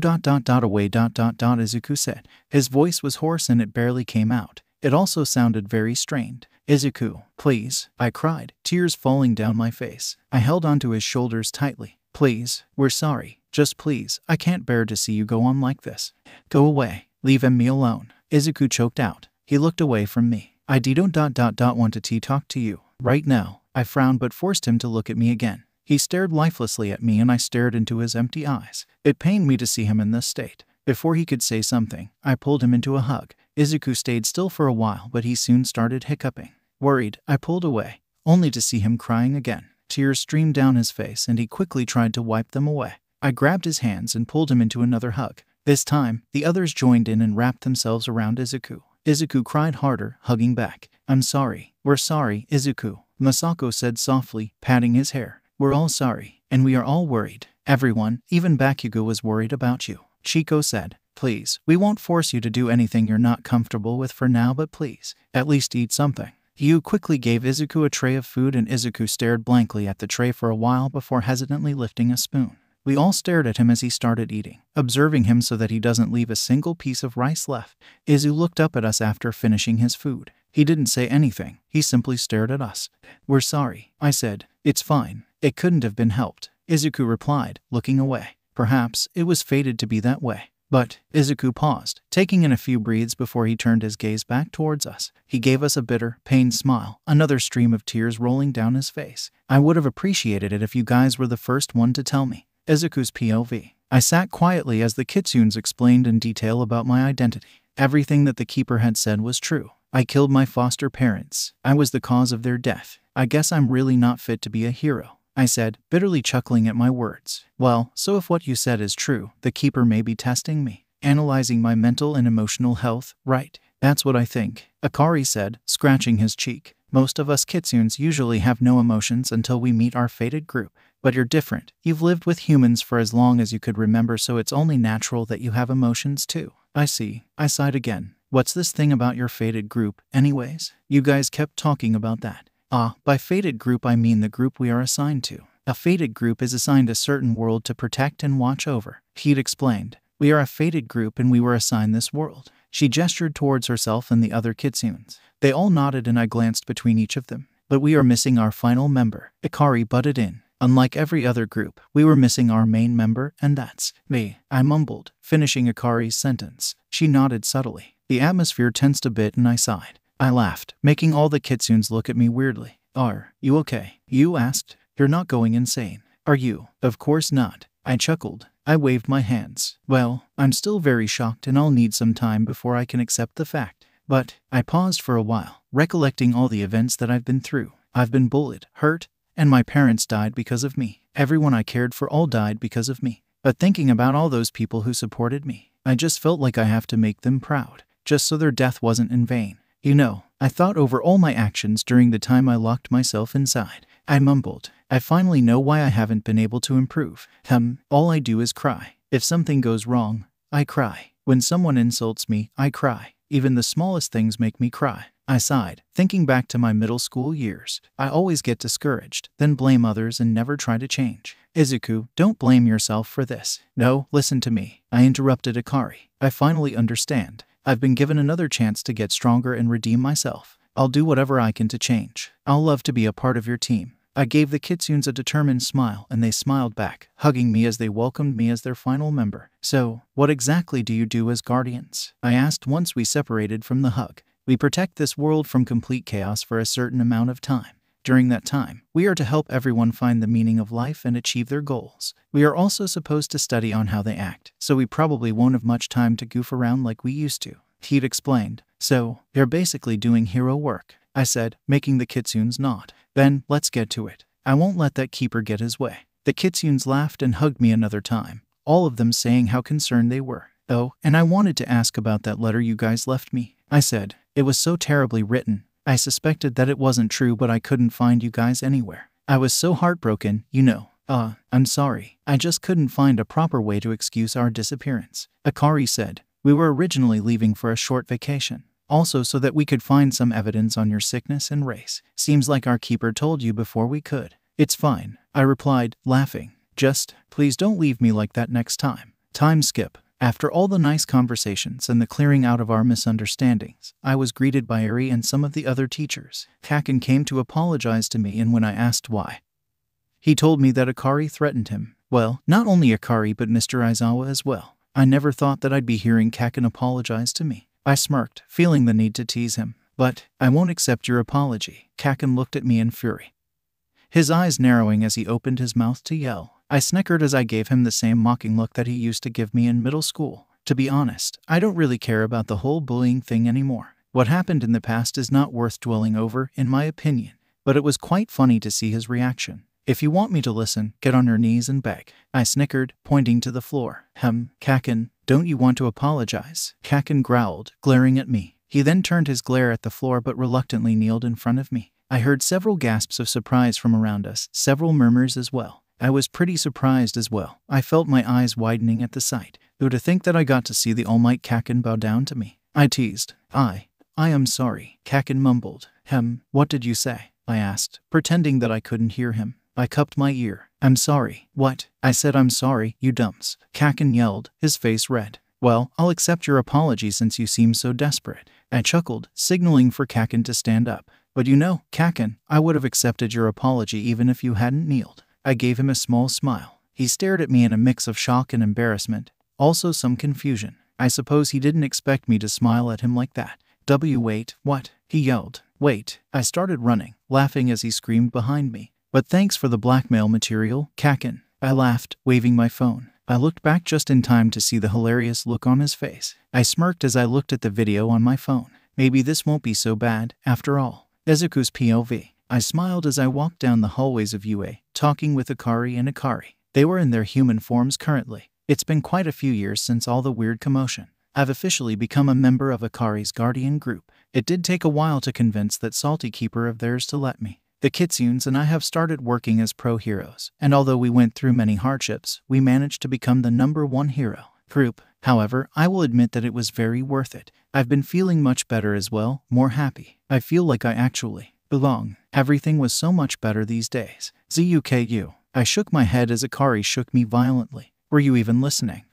away ... Izuku said. His voice was hoarse and it barely came out. It also sounded very strained. "Izuku, please," I cried, tears falling down my face. I held onto his shoulders tightly. "Please, we're sorry. Just please, I can't bear to see you go on like this. Go away. Leave me alone." Izuku choked out. He looked away from me. "I don't ... want to talk to you right now." I frowned but forced him to look at me again. He stared lifelessly at me and I stared into his empty eyes. It pained me to see him in this state. Before he could say something, I pulled him into a hug. Izuku stayed still for a while but he soon started hiccuping. Worried, I pulled away, only to see him crying again. Tears streamed down his face and he quickly tried to wipe them away. I grabbed his hands and pulled him into another hug. This time, the others joined in and wrapped themselves around Izuku. Izuku cried harder, hugging back. "I'm sorry. We're sorry, Izuku," Masako said softly, patting his hair. "We're all sorry, and we are all worried. Everyone, even Bakugo, was worried about you," Chiko said. "Please, we won't force you to do anything you're not comfortable with for now, but please, at least eat something." Yu quickly gave Izuku a tray of food, and Izuku stared blankly at the tray for a while before hesitantly lifting a spoon. We all stared at him as he started eating, observing him so that he doesn't leave a single piece of rice left. Izu looked up at us after finishing his food. He didn't say anything, he simply stared at us. "We're sorry," I said. "It's fine. It couldn't have been helped," Izuku replied, looking away. Perhaps it was fated to be that way. But Izuku paused, taking in a few breaths before he turned his gaze back towards us. He gave us a bitter, pained smile, another stream of tears rolling down his face. "I would have appreciated it if you guys were the first one to tell me." Izuku's POV. I sat quietly as the kitsunes explained in detail about my identity. Everything that the keeper had said was true. I killed my foster parents. I was the cause of their death. "I guess I'm really not fit to be a hero," I said, bitterly chuckling at my words. "Well, so if what you said is true, the keeper may be testing me, analyzing my mental and emotional health, right?" "That's what I think," Akari said, scratching his cheek. "Most of us kitsunes usually have no emotions until we meet our fated group. But you're different. You've lived with humans for as long as you could remember, so it's only natural that you have emotions too." "I see," I sighed again. "What's this thing about your fated group, anyways? You guys kept talking about that." "Ah, by fated group I mean the group we are assigned to. A fated group is assigned a certain world to protect and watch over," he'd explained. "We are a fated group and we were assigned this world." She gestured towards herself and the other kitsunes. They all nodded and I glanced between each of them. "But we are missing our final member," Akari butted in. "Unlike every other group, we were missing our main member, and that's me," I mumbled, finishing Akari's sentence. She nodded subtly. The atmosphere tensed a bit and I sighed. I laughed, making all the kitsunes look at me weirdly. "Are you okay?" Yu asked. "You're not going insane, are you?" "Of course not," I chuckled. I waved my hands. "Well, I'm still very shocked and I'll need some time before I can accept the fact. But," I paused for a while, recollecting all the events that I've been through. I've been bullied, hurt, and my parents died because of me. Everyone I cared for all died because of me. But thinking about all those people who supported me, I just felt like I have to make them proud, just so their death wasn't in vain. "You know, I thought over all my actions during the time I locked myself inside," I mumbled. "I finally know why I haven't been able to improve. All I do is cry. If something goes wrong, I cry. When someone insults me, I cry. Even the smallest things make me cry." I sighed, thinking back to my middle school years. I always get discouraged, then blame others and never try to change. "Izuku, don't blame yourself for this." "No, listen to me," I interrupted Akari. "I finally understand. I've been given another chance to get stronger and redeem myself. I'll do whatever I can to change. I'll love to be a part of your team." I gave the kitsunes a determined smile and they smiled back, hugging me as they welcomed me as their final member. "So, what exactly do you do as guardians?" I asked once we separated from the hug. "We protect this world from complete chaos for a certain amount of time. During that time, we are to help everyone find the meaning of life and achieve their goals. We are also supposed to study on how they act, so we probably won't have much time to goof around like we used to," he'd explained. "So, you're basically doing hero work," I said, making the kitsunes nod. "Then, let's get to it. I won't let that keeper get his way." The kitsunes laughed and hugged me another time, all of them saying how concerned they were. "Oh, and I wanted to ask about that letter you guys left me," I said. "It was so terribly written. I suspected that it wasn't true, but I couldn't find you guys anywhere. I was so heartbroken, you know." I'm sorry. I just couldn't find a proper way to excuse our disappearance," Akari said. "We were originally leaving for a short vacation. Also so that we could find some evidence on your sickness and race. Seems like our keeper told you before we could." "It's fine," I replied, laughing. "Just, please don't leave me like that next time." Time skip. After all the nice conversations and the clearing out of our misunderstandings, I was greeted by Eri and some of the other teachers. Kaken came to apologize to me, and when I asked why, he told me that Akari threatened him. Well, not only Akari but Mr. Aizawa as well. I never thought that I'd be hearing Kaken apologize to me. I smirked, feeling the need to tease him. "But I won't accept your apology." Kaken looked at me in fury, his eyes narrowing as he opened his mouth to yell. I snickered as I gave him the same mocking look that he used to give me in middle school. To be honest, I don't really care about the whole bullying thing anymore. What happened in the past is not worth dwelling over, in my opinion. But it was quite funny to see his reaction. "If you want me to listen, get on your knees and beg," I snickered, pointing to the floor. Kaken, Don't you want to apologize? Kaken growled, glaring at me. He then turned his glare at the floor but reluctantly kneeled in front of me. I heard several gasps of surprise from around us, several murmurs as well. I was pretty surprised as well. I felt my eyes widening at the sight. Though to think that I got to see the All Might Kaken bow down to me. I teased. I am sorry, Kaken mumbled. What did you say? I asked, pretending that I couldn't hear him. I cupped my ear. I'm sorry. What? I said I'm sorry, you dumps. Kaken yelled, his face red. Well, I'll accept your apology since you seem so desperate. I chuckled, signaling for Kaken to stand up. But you know, Kaken, I would have accepted your apology even if you hadn't kneeled. I gave him a small smile. He stared at me in a mix of shock and embarrassment, also some confusion. I suppose he didn't expect me to smile at him like that. Wait, what? He yelled. Wait. I started running, laughing as he screamed behind me. But thanks for the blackmail material, Kaken. I laughed, waving my phone. I looked back just in time to see the hilarious look on his face. I smirked as I looked at the video on my phone. Maybe this won't be so bad, after all. Izuku's POV. I smiled as I walked down the hallways of UA, talking with Akari and Akari. They were in their human forms currently. It's been quite a few years since all the weird commotion. I've officially become a member of Akari's guardian group. It did take a while to convince that salty keeper of theirs to let me. The Kitsunes and I have started working as pro heroes, and although we went through many hardships, we managed to become the #1 hero group. However, I will admit that it was very worth it. I've been feeling much better as well, more happy. I feel like I actually belong. Everything was so much better these days. ZUKU. I shook my head as Akari shook me violently. Were you even listening?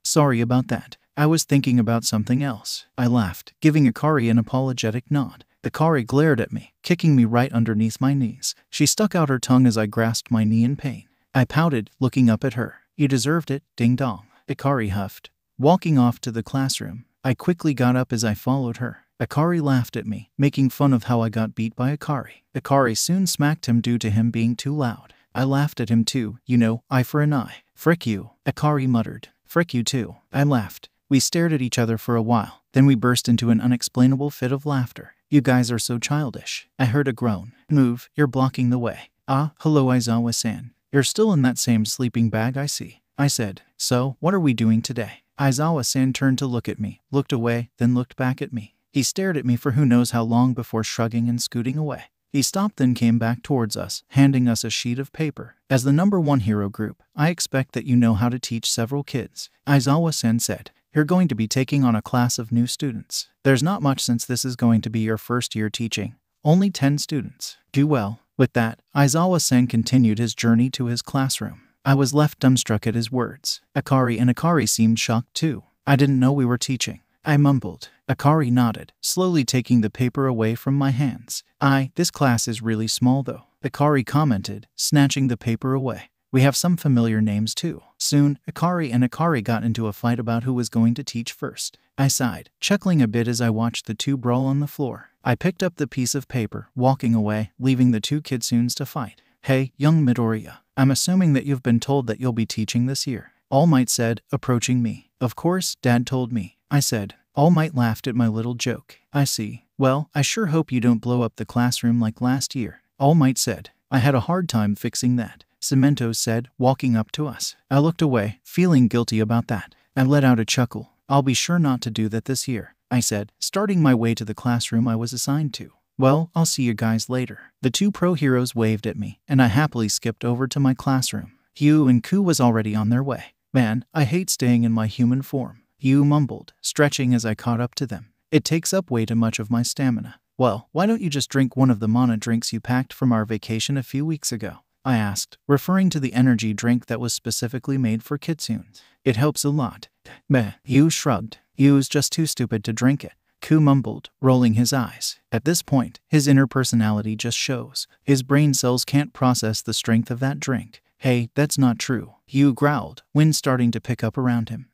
Sorry about that. I was thinking about something else. I laughed, giving Akari an apologetic nod. Akari glared at me, kicking me right underneath my knees. She stuck out her tongue as I grasped my knee in pain. I pouted, looking up at her. You deserved it, ding-dong. Akari huffed. Walking off to the classroom, I quickly got up as I followed her. Akari laughed at me, making fun of how I got beat by Akari. Akari soon smacked him due to him being too loud. I laughed at him too, you know, eye for an eye. Frick you, Akari muttered. Frick you too. I laughed. We stared at each other for a while, then we burst into an unexplainable fit of laughter. You guys are so childish. I heard a groan. Move, you're blocking the way. Hello Aizawa-san. You're still in that same sleeping bag I see. I said. So, what are we doing today? Aizawa-san turned to look at me, looked away, then looked back at me. He stared at me for who knows how long before shrugging and scooting away. He stopped then came back towards us, handing us a sheet of paper. As the #1 hero group, I expect that you know how to teach several kids. Aizawa-san said. You're going to be taking on a class of new students. There's not much since this is going to be your first year teaching. Only 10 students. Do well. With that, Aizawa-san continued his journey to his classroom. I was left dumbstruck at his words. Akari seemed shocked too. I didn't know we were teaching. I mumbled. Akari nodded, slowly taking the paper away from my hands. This class is really small though. Akari commented, snatching the paper away. We have some familiar names too. Soon, Akari got into a fight about who was going to teach first. I sighed, chuckling a bit as I watched the two brawl on the floor. I picked up the piece of paper, walking away, leaving the two kitsunes to fight. Hey, young Midoriya, I'm assuming that you've been told that you'll be teaching this year. All Might said, approaching me. Of course, Dad told me. I said. All Might laughed at my little joke. I see. Well, I sure hope you don't blow up the classroom like last year. All Might said. I had a hard time fixing that. Cemento said, walking up to us. I looked away, feeling guilty about that. I let out a chuckle. I'll be sure not to do that this year, I said, starting my way to the classroom I was assigned to. Well, I'll see you guys later. The two pro heroes waved at me, and I happily skipped over to my classroom. Hugh and Ku was already on their way. Man, I hate staying in my human form. Hugh mumbled, stretching as I caught up to them. It takes up way too much of my stamina. Well, why don't you just drink one of the mana drinks you packed from our vacation a few weeks ago? I asked, referring to the energy drink that was specifically made for kitsunes. It helps a lot. Meh. Hugh shrugged. Hugh's just too stupid to drink it. Ku mumbled, rolling his eyes. At this point, his inner personality just shows. His brain cells can't process the strength of that drink. Hey, that's not true. Hugh growled, wind starting to pick up around him.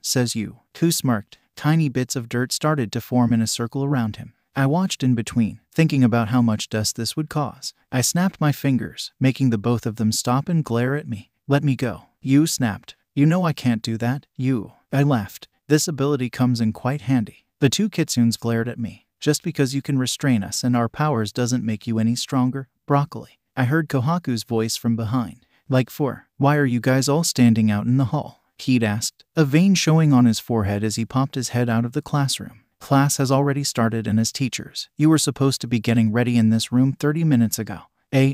Says you. Ku smirked. Tiny bits of dirt started to form in a circle around him. I watched in between, thinking about how much dust this would cause. I snapped my fingers, making the both of them stop and glare at me. Let me go. You snapped. You know I can't do that, you. I laughed. This ability comes in quite handy. The two kitsunes glared at me. Just because you can restrain us and our powers doesn't make you any stronger, broccoli. I heard Kohaku's voice from behind. Like why are you guys all standing out in the hall? Keed asked, a vein showing on his forehead as he popped his head out of the classroom. Class has already started, and as teachers, you were supposed to be getting ready in this room 30 minutes ago.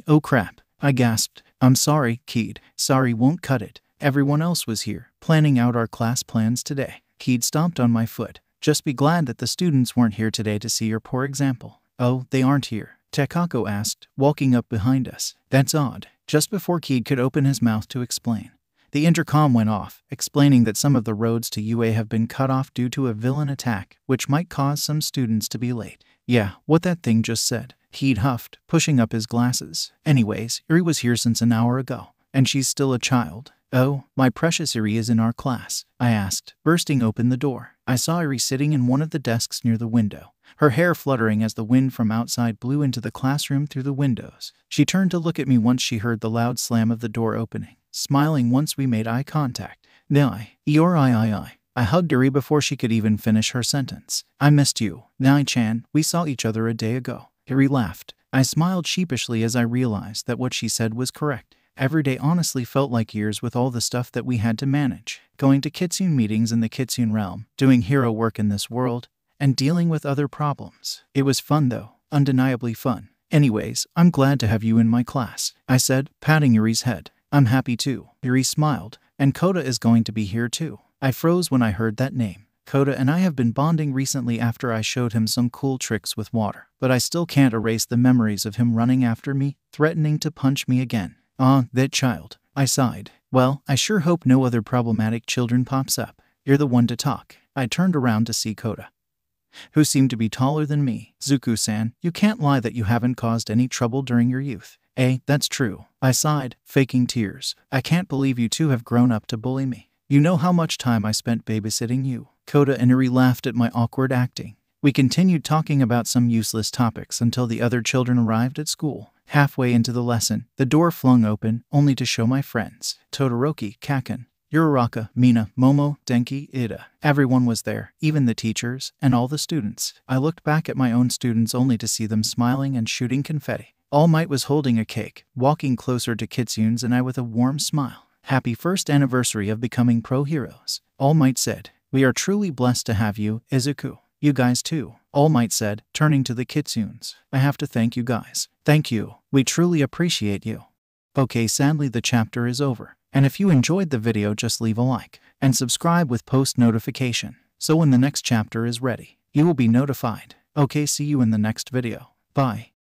Oh crap, I gasped. I'm sorry, Keed. Sorry won't cut it. Everyone else was here, planning out our class plans today. Keed stomped on my foot. Just be glad that the students weren't here today to see your poor example. Oh, they aren't here? Takako asked, walking up behind us. That's odd. Just before Keed could open his mouth to explain, the intercom went off, explaining that some of the roads to UA have been cut off due to a villain attack, which might cause some students to be late. Yeah, what that thing just said. Keed huffed, pushing up his glasses. Anyways, Eri was here since an hour ago, and she's still a child. Oh, my precious Eri is in our class, I asked, bursting open the door. I saw Eri sitting in one of the desks near the window, her hair fluttering as the wind from outside blew into the classroom through the windows. She turned to look at me once she heard the loud slam of the door opening, smiling once we made eye contact. I hugged Eri before she could even finish her sentence. I missed you, Nai-chan. We saw each other a day ago. Eri laughed. I smiled sheepishly as I realized that what she said was correct. Every day honestly felt like years with all the stuff that we had to manage. Going to Kitsune meetings in the Kitsune realm, doing hero work in this world, and dealing with other problems. It was fun though, undeniably fun. Anyways, I'm glad to have you in my class, I said, patting Eri's head. I'm happy too. Eri smiled. And Koda is going to be here too. I froze when I heard that name. Koda and I have been bonding recently after I showed him some cool tricks with water, but I still can't erase the memories of him running after me, threatening to punch me again. Ah, that child. I sighed. Well, I sure hope no other problematic children pops up. You're the one to talk. I turned around to see Koda, who seemed to be taller than me. Zuku-san, you can't lie that you haven't caused any trouble during your youth. That's true. I sighed, faking tears. I can't believe you two have grown up to bully me. You know how much time I spent babysitting you. Koda and Eri laughed at my awkward acting. We continued talking about some useless topics until the other children arrived at school. Halfway into the lesson, the door flung open, only to show my friends. Todoroki, Kaken, Uraraka, Mina, Momo, Denki, Ida. Everyone was there, even the teachers, and all the students. I looked back at my own students only to see them smiling and shooting confetti. All Might was holding a cake, walking closer to Kitsune's and I with a warm smile. Happy first anniversary of becoming pro heroes. All Might said. We are truly blessed to have you, Izuku. You guys too, All Might said, turning to the Kitsunes. I have to thank you guys. Thank you. We truly appreciate you. Okay, sadly the chapter is over. And if you enjoyed the video, just leave a like and subscribe with post notification, so when the next chapter is ready, you will be notified. Okay, see you in the next video. Bye.